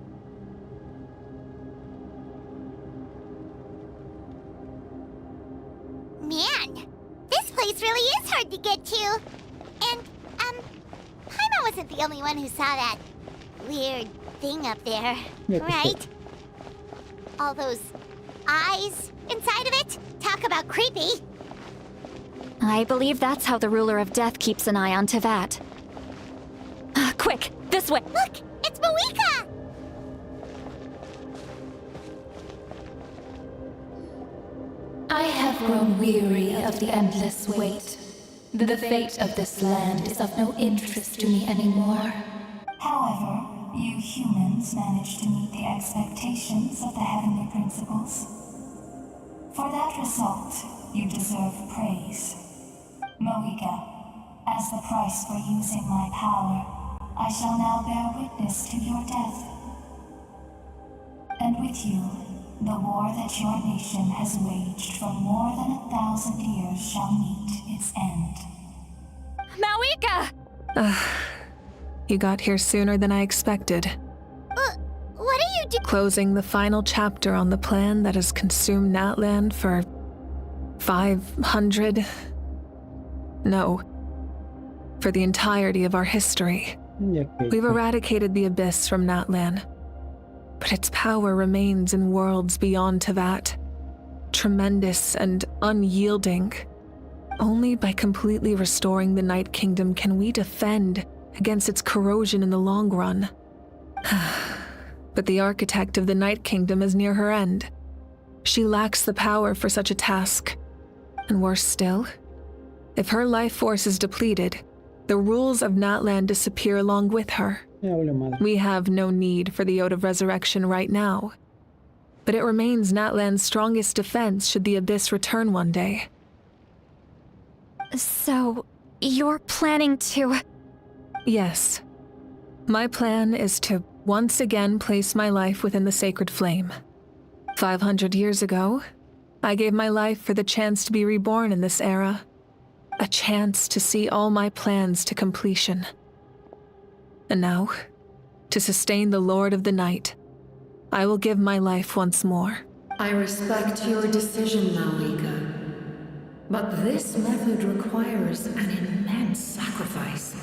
Man, this place really is hard to get to. And, Paimon wasn't the only one who saw that weird thing up there, right? All those eyes inside of it? Talk about creepy. I believe that's how the ruler of death keeps an eye on Tevat. Quick, this way! Look, it's Mawika! I have grown weary of the endless wait. The fate of this land is of no interest to me anymore. However, you humans managed to meet the expectations of the heavenly principles. For that result, you deserve praise. Mawika, as the price for using my power, I shall now bear witness to your death. And with you, the war that your nation has waged for more than 1,000 years shall meet its end. Mawika! You got here sooner than I expected. What are you doing? Closing the final chapter on the plan that has consumed Natland for 500... No. For the entirety of our history. We've eradicated the Abyss from Natland. But its power remains in worlds beyond Tevat. Tremendous and unyielding. Only by completely restoring the Night Kingdom can we defend against its corrosion in the long run. But the architect of the Night Kingdom is near her end. She lacks the power for such a task. And worse still, if her life force is depleted, the rules of Natland disappear along with her. We have no need for the Ode of Resurrection right now. But it remains Natland's strongest defense should the Abyss return one day. So, you're planning to... Yes. My plan is to once again place my life within the sacred flame. 500 years ago, I gave my life for the chance to be reborn in this era. A chance to see all my plans to completion. And now, to sustain the Lord of the Night, I will give my life once more. I respect your decision, Mawika. But this method requires an immense sacrifice.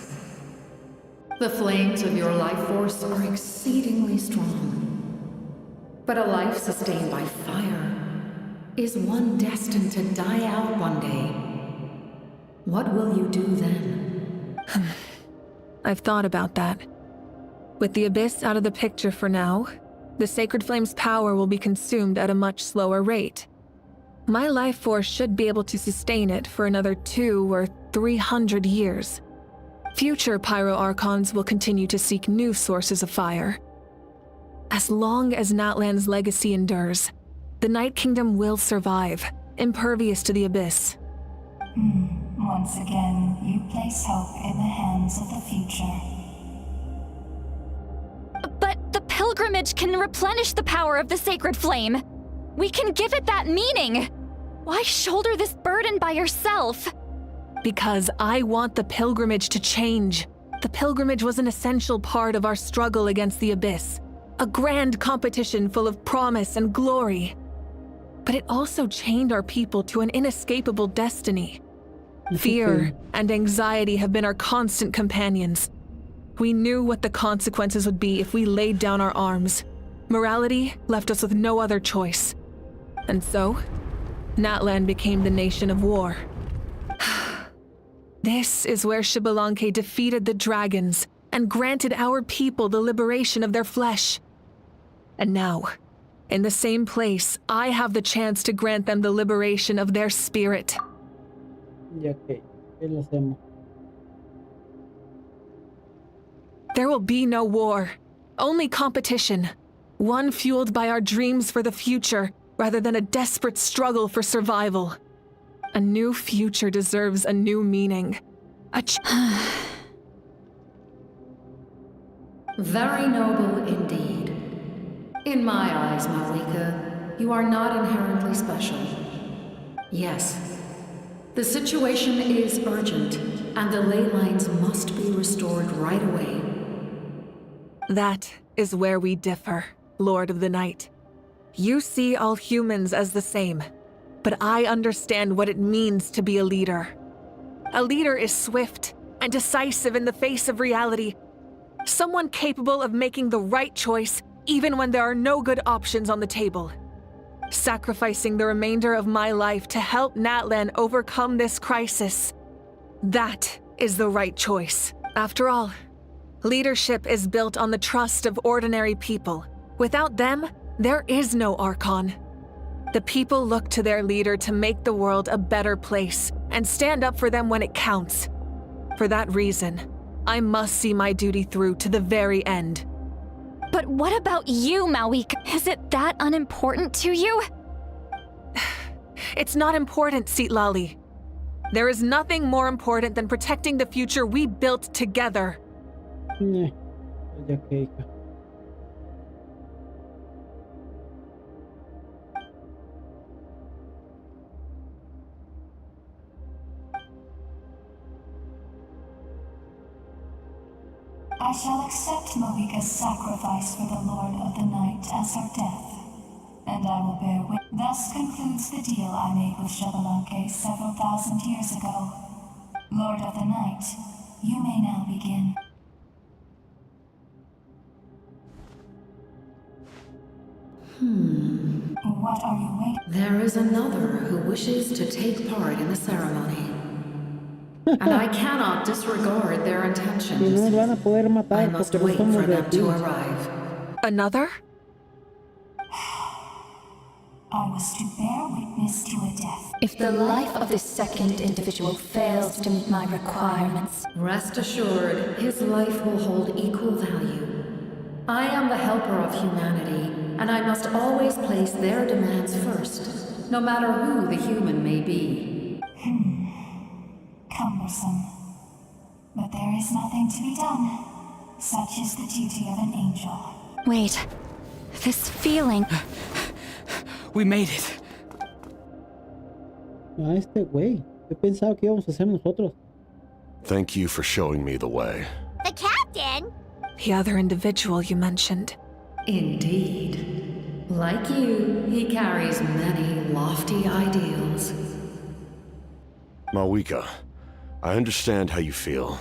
The flames of your life force are exceedingly strong. But a life sustained by fire is one destined to die out one day. What will you do then? I've thought about that. With the Abyss out of the picture for now, the Sacred Flame's power will be consumed at a much slower rate. My life force should be able to sustain it for another 200 or 300 years. Future Pyro-Archons will continue to seek new sources of fire. As long as Natland's legacy endures, the Night Kingdom will survive, impervious to the Abyss. Once again, you place hope in the hands of the future. But the pilgrimage can replenish the power of the sacred flame. We can give it that meaning. Why shoulder this burden by yourself? Because I want the pilgrimage to change. The pilgrimage was an essential part of our struggle against the Abyss. A grand competition full of promise and glory. But it also chained our people to an inescapable destiny. Fear and anxiety have been our constant companions. We knew what the consequences would be if we laid down our arms. Morality left us with no other choice. And so, Natland became the nation of war. This is where Xbalanque defeated the dragons and granted our people the liberation of their flesh. And now, in the same place, I have the chance to grant them the liberation of their spirit. There will be no war, only competition. One fueled by our dreams for the future, rather than a desperate struggle for survival. A new future deserves a new meaning. Very noble indeed. In my eyes, Mawika, you are not inherently special. Yes, the situation is urgent, and the ley lines must be restored right away. That is where we differ, Lord of the Night. You see all humans as the same, but I understand what it means to be a leader. A leader is swift and decisive in the face of reality. Someone capable of making the right choice even when there are no good options on the table. Sacrificing the remainder of my life to help Natlan overcome this crisis. That is the right choice. After all, leadership is built on the trust of ordinary people. Without them, there is no Archon. The people look to their leader to make the world a better place and stand up for them when it counts. For that reason, I must see my duty through to the very end. But what about you, Mawika? Is it that unimportant to you? It's not important, Citlali. There is nothing more important than protecting the future we built together. I shall accept Mawika's sacrifice for the Lord of the Night as her death, and I will bear witness. Thus concludes the deal I made with Xbalanque several thousand years ago. Lord of the Night, you may now begin. What are you waiting? There is another who wishes to take part in the ceremony. And I cannot disregard their intentions. I must wait for them to arrive. Another? I was to bear witness to a death. If the life of this second individual fails to meet my requirements, rest assured, his life will hold equal value. I am the helper of humanity, and I must always place their demands first, no matter who the human may be. Cumbersome. But there is nothing to be done. Such is the duty of an angel. Wait. This feeling... We made it. Este güey. Yo pensaba que íbamos a hacer nosotros. Thank you for showing me the way. The captain? The other individual you mentioned. Indeed. Like you, he carries many lofty ideals. Mawika, I understand how you feel.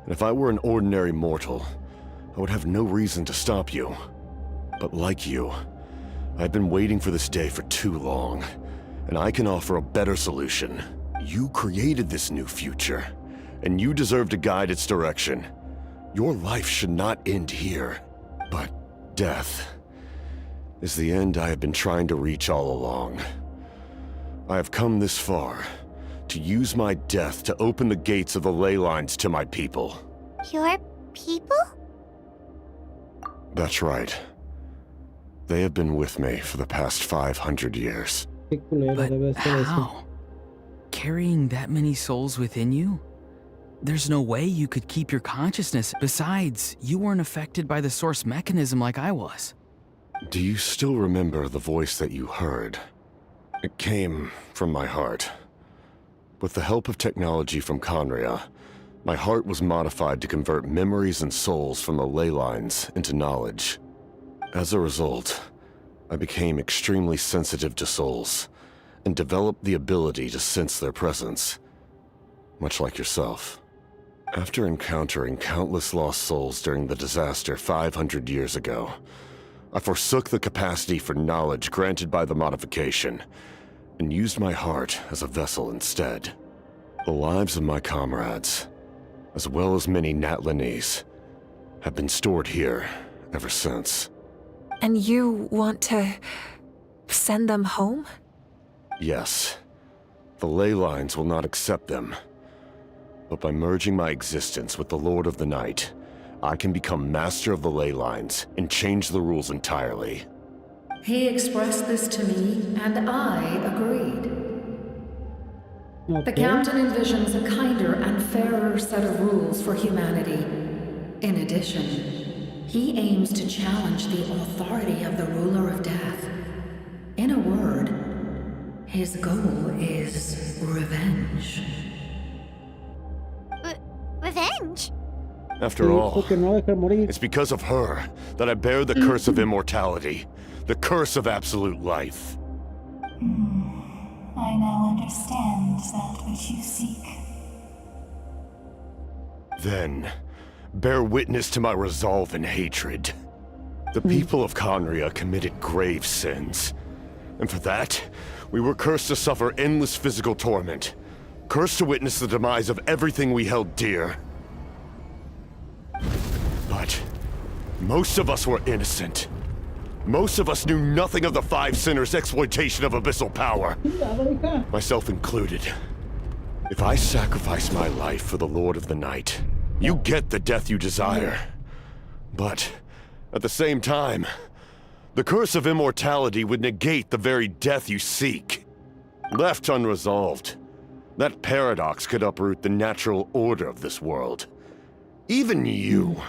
And if I were an ordinary mortal, I would have no reason to stop you. But like you, I've been waiting for this day for too long, and I can offer a better solution. You created this new future, and you deserve to guide its direction. Your life should not end here, but death is the end I have been trying to reach all along. I have come this far to use my death to open the gates of the ley lines to my people. Your people? That's right. They have been with me for the past 500 years. But how? Carrying that many souls within you? There's no way you could keep your consciousness. Besides, you weren't affected by the source mechanism like I was. Do you still remember the voice that you heard? It came from my heart. With the help of technology from Conria, my heart was modified to convert memories and souls from the ley lines into knowledge. As a result, I became extremely sensitive to souls, and developed the ability to sense their presence, much like yourself. After encountering countless lost souls during the disaster 500 years ago, I forsook the capacity for knowledge granted by the modification, and used my heart as a vessel instead. The lives of my comrades, as well as many Natlanese, have been stored here ever since. And you want to send them home? Yes. The ley lines will not accept them. But by merging my existence with the Lord of the Night, I can become master of the ley lines and change the rules entirely. He expressed this to me, and I agreed. The captain envisions a kinder and fairer set of rules for humanity. In addition, he aims to challenge the authority of the ruler of death. In a word, his goal is revenge. Revenge? After all, it's because of her that I bear the curse of immortality, the curse of absolute life. I now understand that which you seek. Then, bear witness to my resolve and hatred. The people of Conria committed grave sins. And for that, we were cursed to suffer endless physical torment. Cursed to witness the demise of everything we held dear. But most of us were innocent. Most of us knew nothing of the Five Sinners' exploitation of abyssal power. Myself included. If I sacrifice my life for the Lord of the Night, you get the death you desire. But at the same time, the curse of immortality would negate the very death you seek. Left unresolved, that paradox could uproot the natural order of this world. Even you,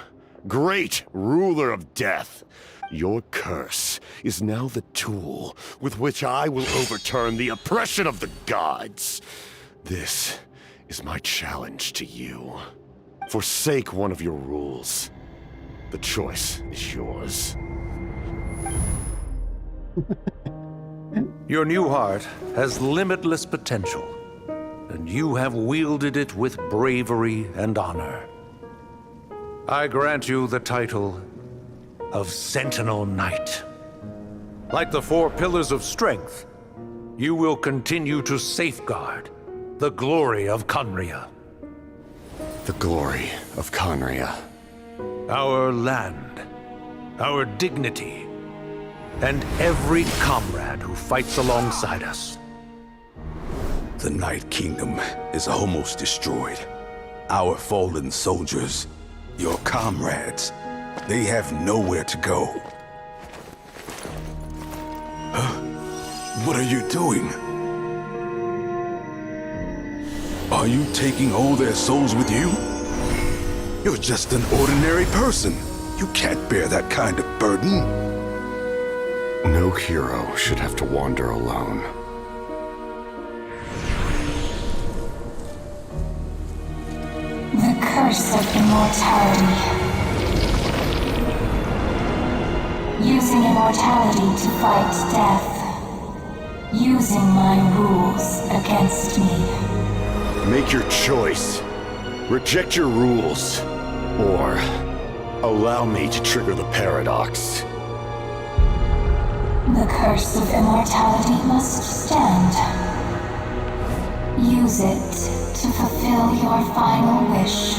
great ruler of death, your curse is now the tool with which I will overturn the oppression of the gods. This is my challenge to you. Forsake one of your rules. The choice is yours. Your new heart has limitless potential, and you have wielded it with bravery and honor. I grant you the title of Sentinel Knight. Like the four pillars of strength, you will continue to safeguard the glory of Conria. The glory of Conria. Our land, our dignity, and every comrade who fights alongside us. The Night Kingdom is almost destroyed. Our fallen soldiers, your comrades, they have nowhere to go. Huh? What are you doing? Are you taking all their souls with you? You're just an ordinary person. You can't bear that kind of burden. No hero should have to wander alone. The curse of immortality. Using immortality to fight death. Using my rules against me. Make your choice. Reject your rules. Or allow me to trigger the paradox. The curse of immortality must stand. Use it to fulfill your final wish.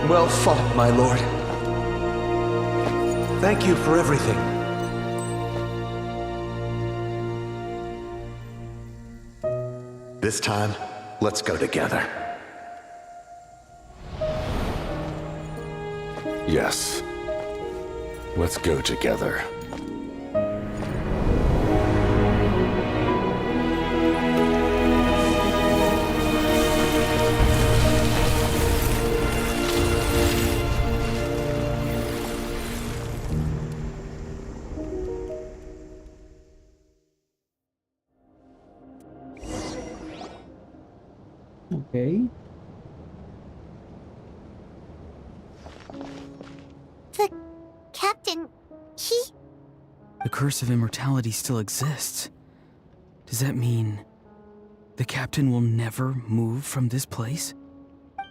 Well fought, my lord. Thank you for everything. This time, let's go together. Yes. Let's go together. Okay. The captain, he... The curse of immortality still exists. Does that mean the captain will never move from this place?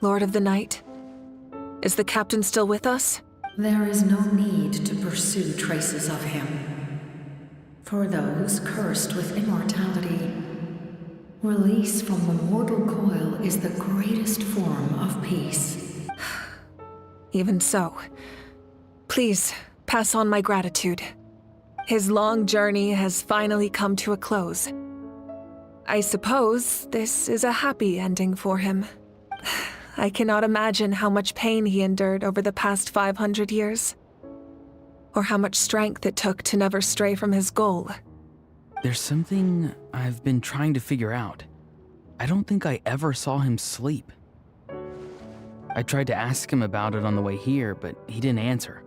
Lord of the Night, is the captain still with us? There is no need to pursue traces of him. For those cursed with immortality, release from the mortal coil is the greatest form of peace. Even so, please pass on my gratitude. His long journey has finally come to a close. I suppose this is a happy ending for him. I cannot imagine how much pain he endured over the past 500 years, or how much strength it took to never stray from his goal. There's something I've been trying to figure out. I don't think I ever saw him sleep. I tried to ask him about it on the way here, but he didn't answer.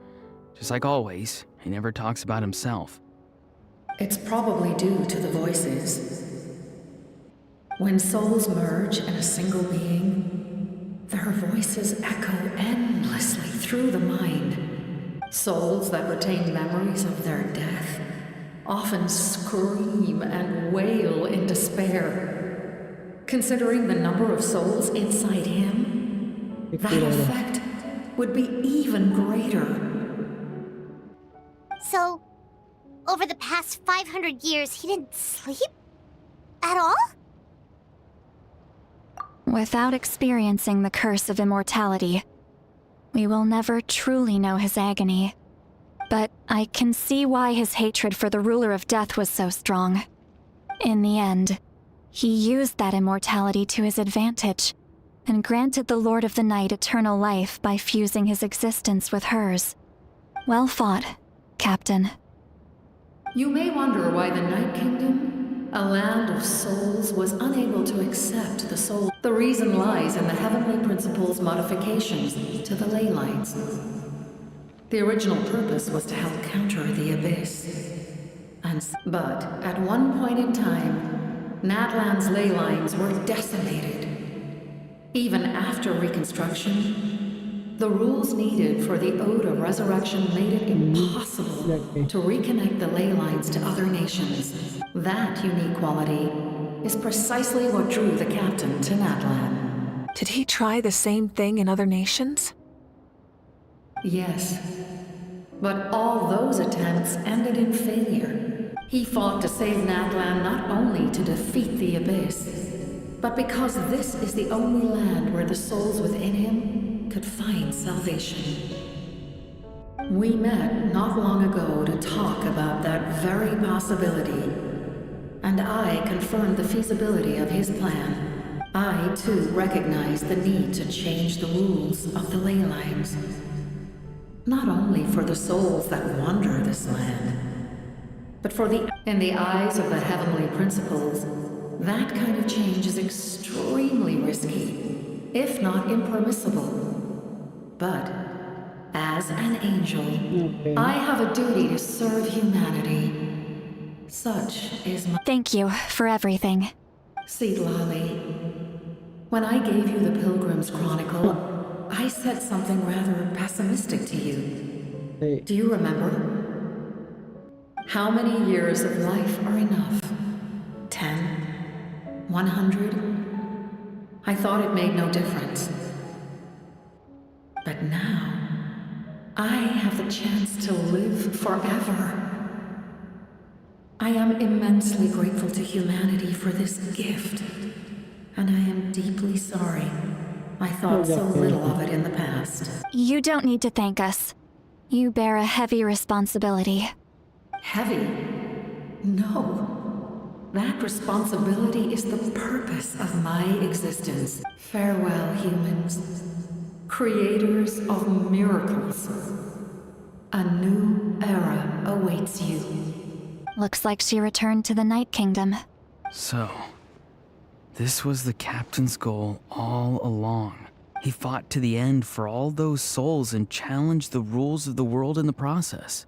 Just like always, he never talks about himself. It's probably due to the voices. When souls merge in a single being, their voices echo endlessly through the mind. Souls that retain memories of their death often scream and wail in despair. Considering the number of souls inside him, that effect would be even greater. So, over the past 500 years, he didn't sleep? At all? Without experiencing the curse of immortality, we will never truly know his agony. But I can see why his hatred for the ruler of death was so strong. In the end, he used that immortality to his advantage, and granted the Lord of the Night eternal life by fusing his existence with hers. Well fought, Captain. You may wonder why the Night Kingdom, a land of souls, was unable to accept the soul. The reason lies in the Heavenly Principle's modifications to the ley lines. The original purpose was to help counter the Abyss. But at one point in time, Natlan's ley lines were decimated. Even after reconstruction, the rules needed for the Ode of Resurrection made it impossible to reconnect the ley lines to other nations. That unique quality is precisely what drew the captain to Natlan. Did he try the same thing in other nations? Yes, but all those attempts ended in failure. He fought to save Natlan not only to defeat the Abyss, but because this is the only land where the souls within him could find salvation. We met not long ago to talk about that very possibility, and I confirmed the feasibility of his plan. I, too, recognized the need to change the rules of the ley lines. Not only for the souls that wander this land, but for in the eyes of the Heavenly Principles, that kind of change is extremely risky, if not impermissible. But as an angel, I have a duty to serve humanity. Such is my— Thank you for everything. Seed Lolly, when I gave you the Pilgrim's Chronicle, I said something rather pessimistic to you. Do you remember? How many years of life are enough? 10? 100? I thought it made no difference. But now, I have the chance to live forever. I am immensely grateful to humanity for this gift, and I am deeply sorry I thought so little of it in the past. You don't need to thank us. You bear a heavy responsibility. Heavy? No. That responsibility is the purpose of my existence. Farewell, humans. Creators of miracles. A new era awaits you. Looks like she returned to the Night Kingdom. So, this was the captain's goal all along. He fought to the end for all those souls and challenged the rules of the world in the process.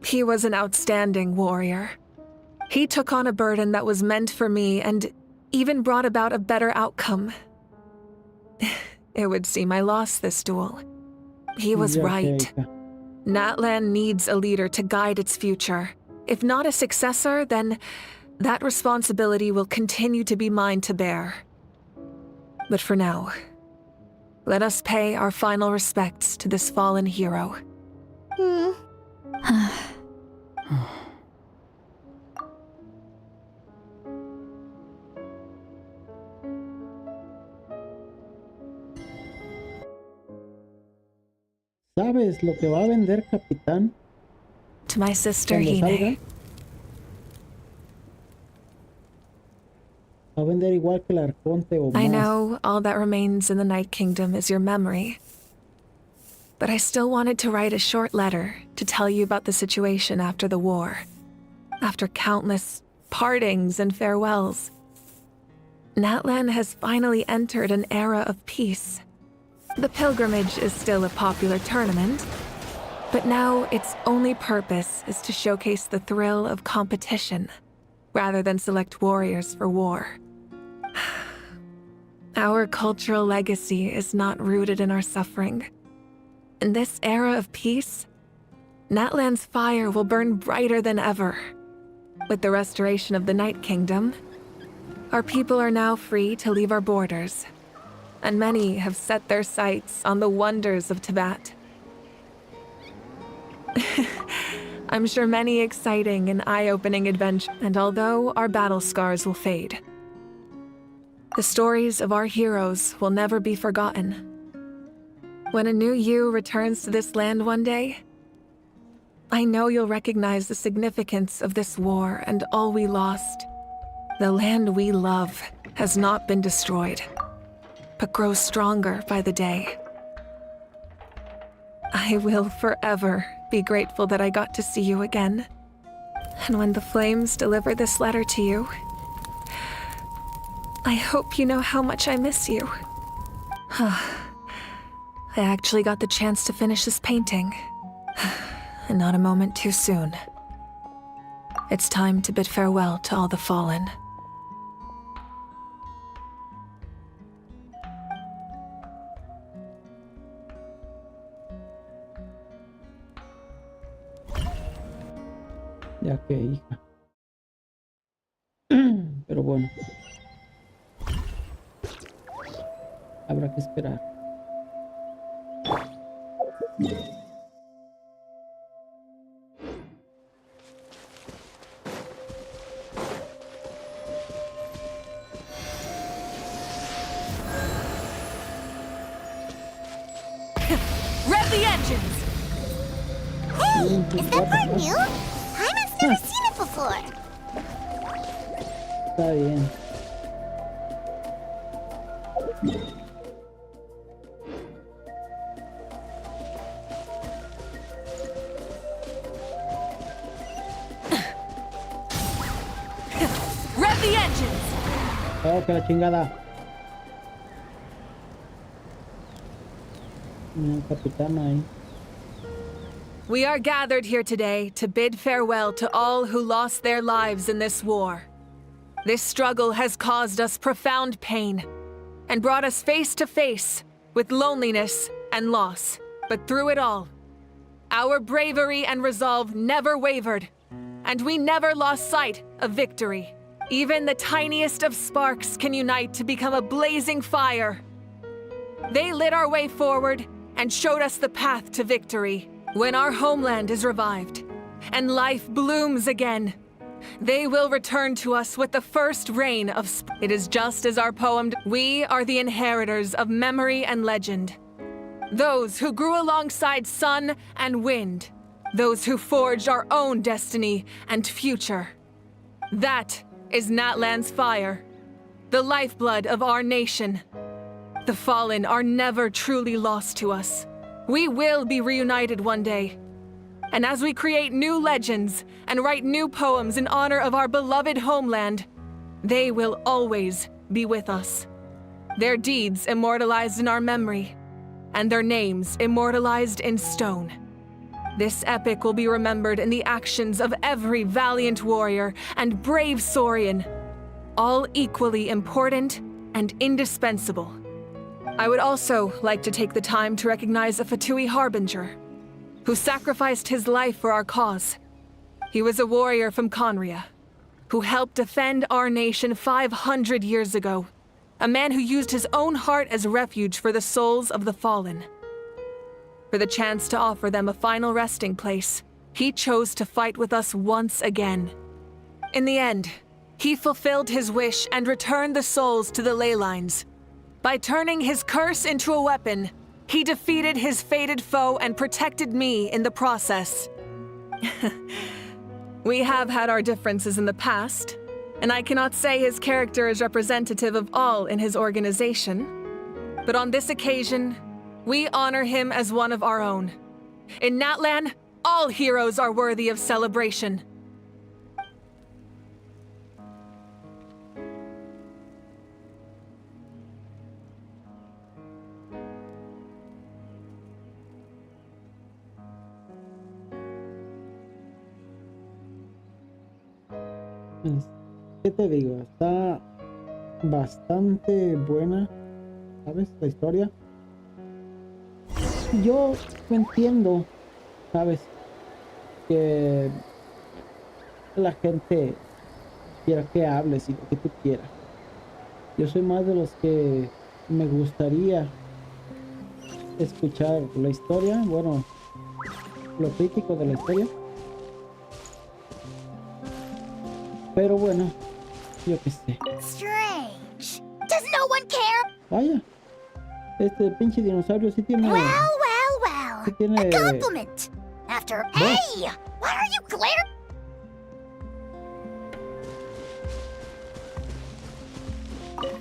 He was an outstanding warrior. He took on a burden that was meant for me and even brought about a better outcome. It would seem I lost this duel. He was right. Natlan needs a leader to guide its future. If not a successor, then that responsibility will continue to be mine to bear. But for now, let us pay our final respects to this fallen hero. ¿Sabes lo que va a vender, capitán? To my sister, Cuando Hine. salga, va a vender igual que el Arconte o I más. know all that remains in the Night Kingdom is your memory. But I still wanted to write a short letter to tell you about the situation after the war. After countless partings and farewells, Natlan has finally entered an era of peace. The pilgrimage is still a popular tournament, but now its only purpose is to showcase the thrill of competition, rather than select warriors for war. Our cultural legacy is not rooted in our suffering. In this era of peace, Natlan's fire will burn brighter than ever. With the restoration of the Night Kingdom, our people are now free to leave our borders, and many have set their sights on the wonders of Tibet. I'm sure many exciting and eye-opening adventures, and although our battle scars will fade, the stories of our heroes will never be forgotten. When a new you returns to this land one day, I know you'll recognize the significance of this war and all we lost. The land we love has not been destroyed, but grows stronger by the day. I will forever be grateful that I got to see you again. And when the flames deliver this letter to you, I hope you know how much I miss you. I actually got the chance to finish this painting. And not a moment too soon. It's time to bid farewell to all the fallen. Ya que, hija. Pero bueno. Habrá que esperar. Rev the engines! Hey, is that part new? I've never seen it before. Está bien. Rev the engines! Oh, que la chingada. Mira, capitán ahí. We are gathered here today to bid farewell to all who lost their lives in this war. This struggle has caused us profound pain and brought us face to face with loneliness and loss. But through it all, our bravery and resolve never wavered, and we never lost sight of victory. Even the tiniest of sparks can unite to become a blazing fire. They lit our way forward and showed us the path to victory. When our homeland is revived and life blooms again, they will return to us with the first reign of It is just as our poem we are the inheritors of memory and legend. Those who grew alongside sun and wind. Those who forged our own destiny and future. That is Natlan's fire, the lifeblood of our nation. The fallen are never truly lost to us. We will be reunited one day. And as we create new legends and write new poems in honor of our beloved homeland, they will always be with us. Their deeds immortalized in our memory, and their names immortalized in stone. This epic will be remembered in the actions of every valiant warrior and brave Saurian, all equally important and indispensable. I would also like to take the time to recognize a Fatui Harbinger, who sacrificed his life for our cause. He was a warrior from Conria, who helped defend our nation 500 years ago. A man who used his own heart as refuge for the souls of the fallen. For the chance to offer them a final resting place, he chose to fight with us once again. In the end, he fulfilled his wish and returned the souls to the ley lines. By turning his curse into a weapon, he defeated his fated foe and protected me in the process. We have had our differences in the past, and I cannot say his character is representative of all in his organization. But on this occasion, we honor him as one of our own. In Natlan, all heroes are worthy of celebration. ¿Qué te digo? Está bastante buena, ¿sabes? La historia. Yo entiendo, ¿sabes? Que la gente quiera que hables y lo que tú quieras. Yo soy más de los que me gustaría escuchar la historia, bueno, lo crítico de la historia. Pero bueno, yo qué sé. Strange. Does no one care? Vaya, este pinche dinosaurio sí tiene... Well, well, well. Sí tiene... A compliment. After hey, why are you glaring?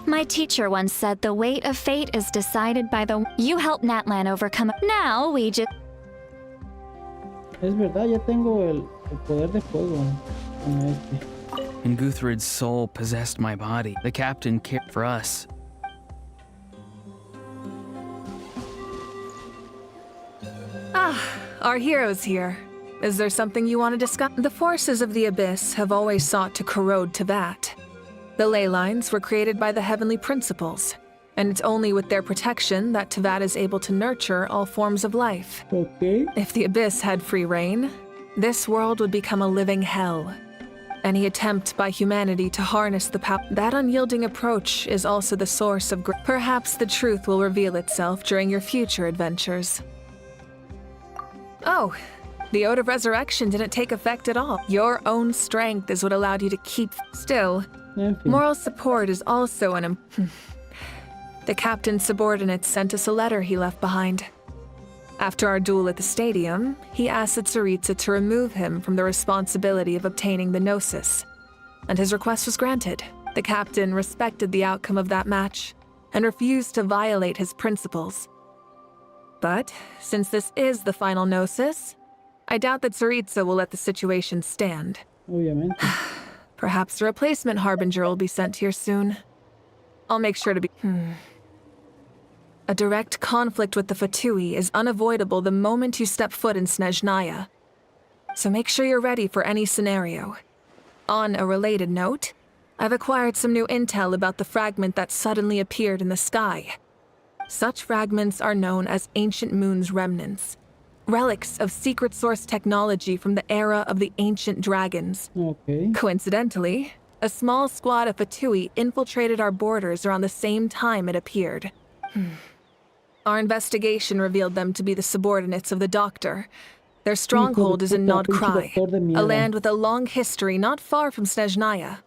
My teacher once said the weight of fate is decided by the... You help Natlan overcome... Now we just... Es verdad, ya tengo el poder de fuego con este. And Guthred's soul possessed my body. The captain cared for us. Ah, our hero's here. Is there something you want to discuss? The forces of the Abyss have always sought to corrode Tevat. The ley lines were created by the heavenly principles, and it's only with their protection that Tevat is able to nurture all forms of life. Okay. If the Abyss had free reign, this world would become a living hell. Any attempt by humanity to harness the power, that unyielding approach is also the source of perhaps the truth will reveal itself during your future adventures. Oh, the Ode of Resurrection didn't take effect at all. Your own strength is what allowed you to keep still. Moral support is also an The captain's subordinates sent us a letter he left behind. After our duel at the stadium, he asked Tsaritsa to remove him from the responsibility of obtaining the Gnosis, and his request was granted. The captain respected the outcome of that match and refused to violate his principles. But since this is the final Gnosis, I doubt that Tsaritsa will let the situation stand. Obviamente. Perhaps a replacement Harbinger will be sent here soon. I'll make sure to be... A direct conflict with the Fatui is unavoidable the moment you step foot in Snezhnaya. So make sure you're ready for any scenario. On a related note, I've acquired some new intel about the fragment that suddenly appeared in the sky. Such fragments are known as Ancient Moon's remnants. Relics of secret source technology from the era of the ancient dragons. Okay. Coincidentally, a small squad of Fatui infiltrated our borders around the same time it appeared. Our investigation revealed them to be the subordinates of the Doctor. Their stronghold is in Nod Krai, a land with a long history not far from Snezhnaya.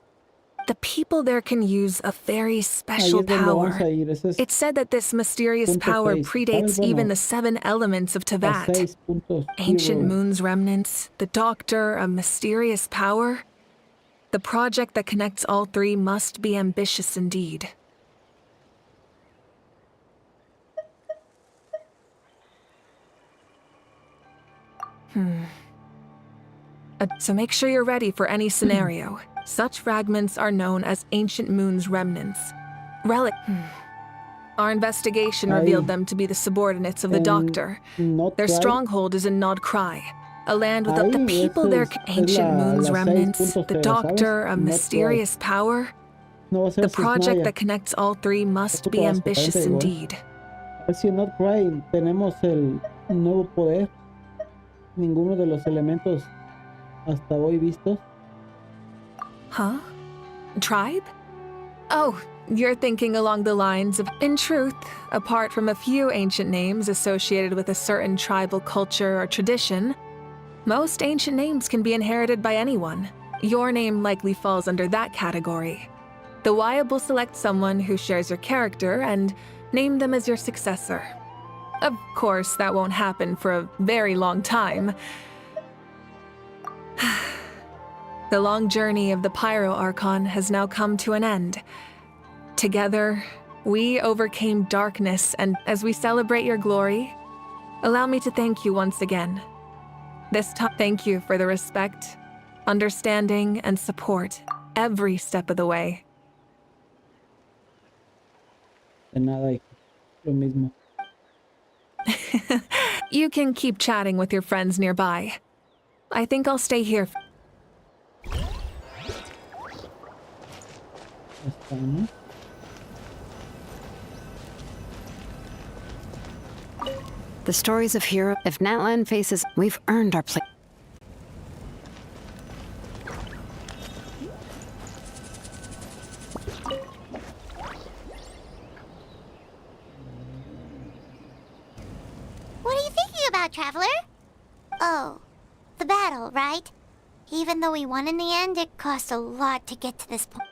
The people there can use a very special power. It's said that this mysterious power predates even the 7 elements of Tevat. Ancient Moon's remnants, the Doctor, a mysterious power. The project that connects all 3 must be ambitious indeed. So make sure you're ready for any scenario. Such fragments are known as Ancient Moon's remnants. Our investigation revealed them to be the subordinates of the Doctor. Their stronghold is in Nod Krai, a land with the people there. Ancient Moon's remnants, the Doctor, a mysterious power. The project that connects all 3 must be ambitious indeed. Si en Nod Krai tenemos el nuevo poder. Ninguno de los elementos hasta hoy vistos. Huh? Tribe? Oh, you're thinking along the lines of... In truth, apart from a few ancient names associated with a certain tribal culture or tradition, most ancient names can be inherited by anyone. Your name likely falls under that category. The Wyab will select someone who shares your character and name them as your successor. Of course, that won't happen for a very long time. The long journey of the Pyro Archon has now come to an end. Together, we overcame darkness, and as we celebrate your glory, allow me to thank you once again. This time, thank you for the respect, understanding, and support every step of the way. De nada, lo mismo. You can keep chatting with your friends nearby. I think I'll stay here. Esta, ¿no? The stories of hero. If Natlan faces, we've earned our place. What are you thinking about, Traveler? Oh, the battle, right? Even though we won in the end, it cost a lot to get to this point.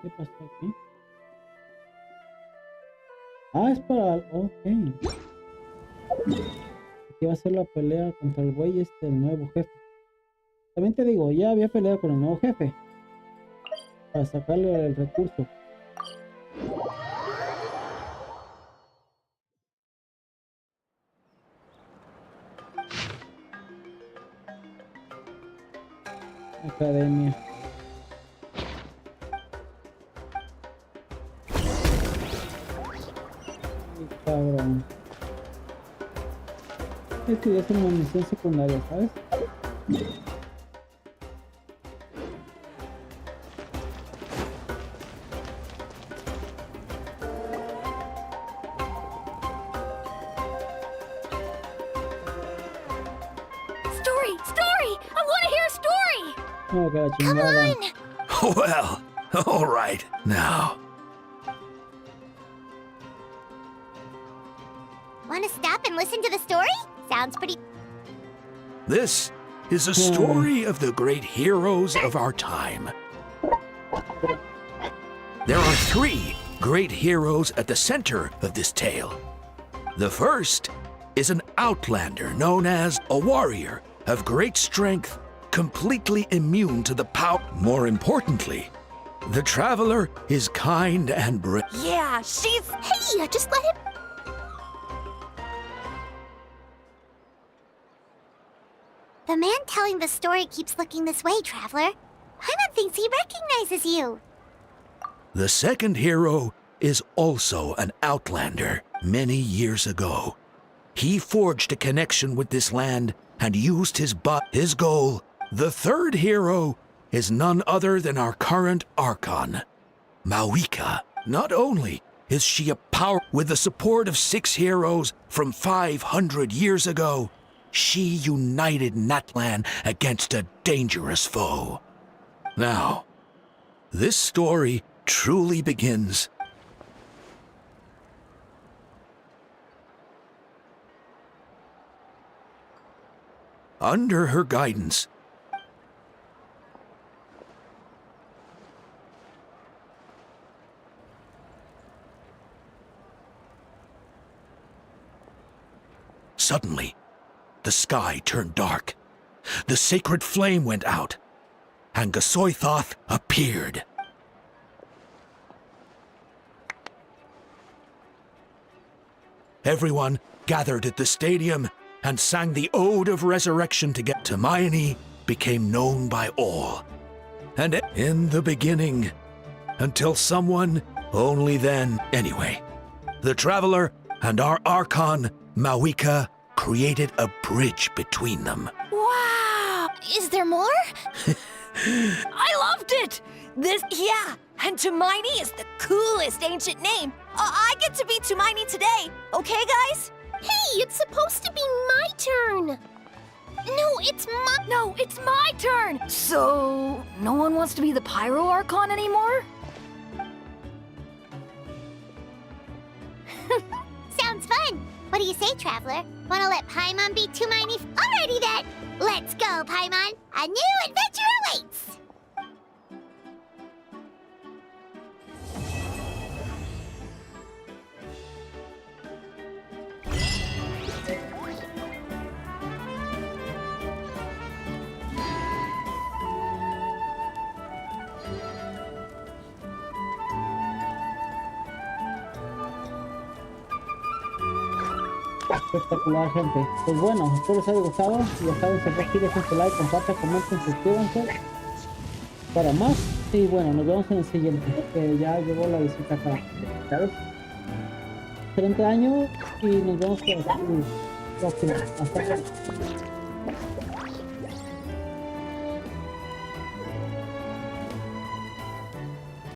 ¿Qué pasó aquí? Ah, es para... Ok. Aquí va a ser la pelea contra el güey el nuevo jefe. También te digo, ya había peleado con el nuevo jefe. Para sacarle el recurso. Academia. Cabrón. Esto ya es una misión secundaria, ¿sabes? Story! I want to hear a story! No, que la Come chingada. on! Well, all right. Now, Want to stop and listen to the story? Sounds pretty... this is a story of the great heroes of our time. There are 3 great heroes at the center of this tale. The first is an outlander known as a warrior of great strength, completely immune to the power. More importantly, the traveler is kind and brave. Yeah, she's... Hey, just let him... The man telling the story keeps looking this way, Traveler. Paimon thinks he recognizes you. The second hero is also an outlander many years ago. He forged a connection with this land and used his goal. The third hero is none other than our current Archon, Mawika. Not only is she a power with the support of 6 heroes from 500 years ago, she united Natlan against a dangerous foe. Now, this story truly begins. Under her guidance, suddenly, the sky turned dark. The sacred flame went out, and Gasoithoth appeared. Everyone gathered at the stadium and sang the Ode of Resurrection to get Hermione became known by all. And in the beginning, until someone, only then, anyway, the Traveler and our Archon, Mawika, created a bridge between them. Wow! Is there more? I loved it! Yeah, and Hermione is the coolest ancient name. I get to be Hermione today, okay, guys? Hey, it's supposed to be my turn. No, it's my turn! So, no one wants to be the Pyro Archon anymore? Sounds fun. What do you say, Traveler? Wanna let Paimon be Hermione? Alrighty then! Let's go, Paimon! A new adventure awaits! Espectacular, gente. Pues bueno, espero les haya gustado. Ya saben, si aquí dejen su like, compartan, comenten, suscríbanse para más. Y bueno, nos vemos en el siguiente, que ya llegó la visita acá, ¿sabes? 30 años y nos vemos por aquí próximo. Hasta luego.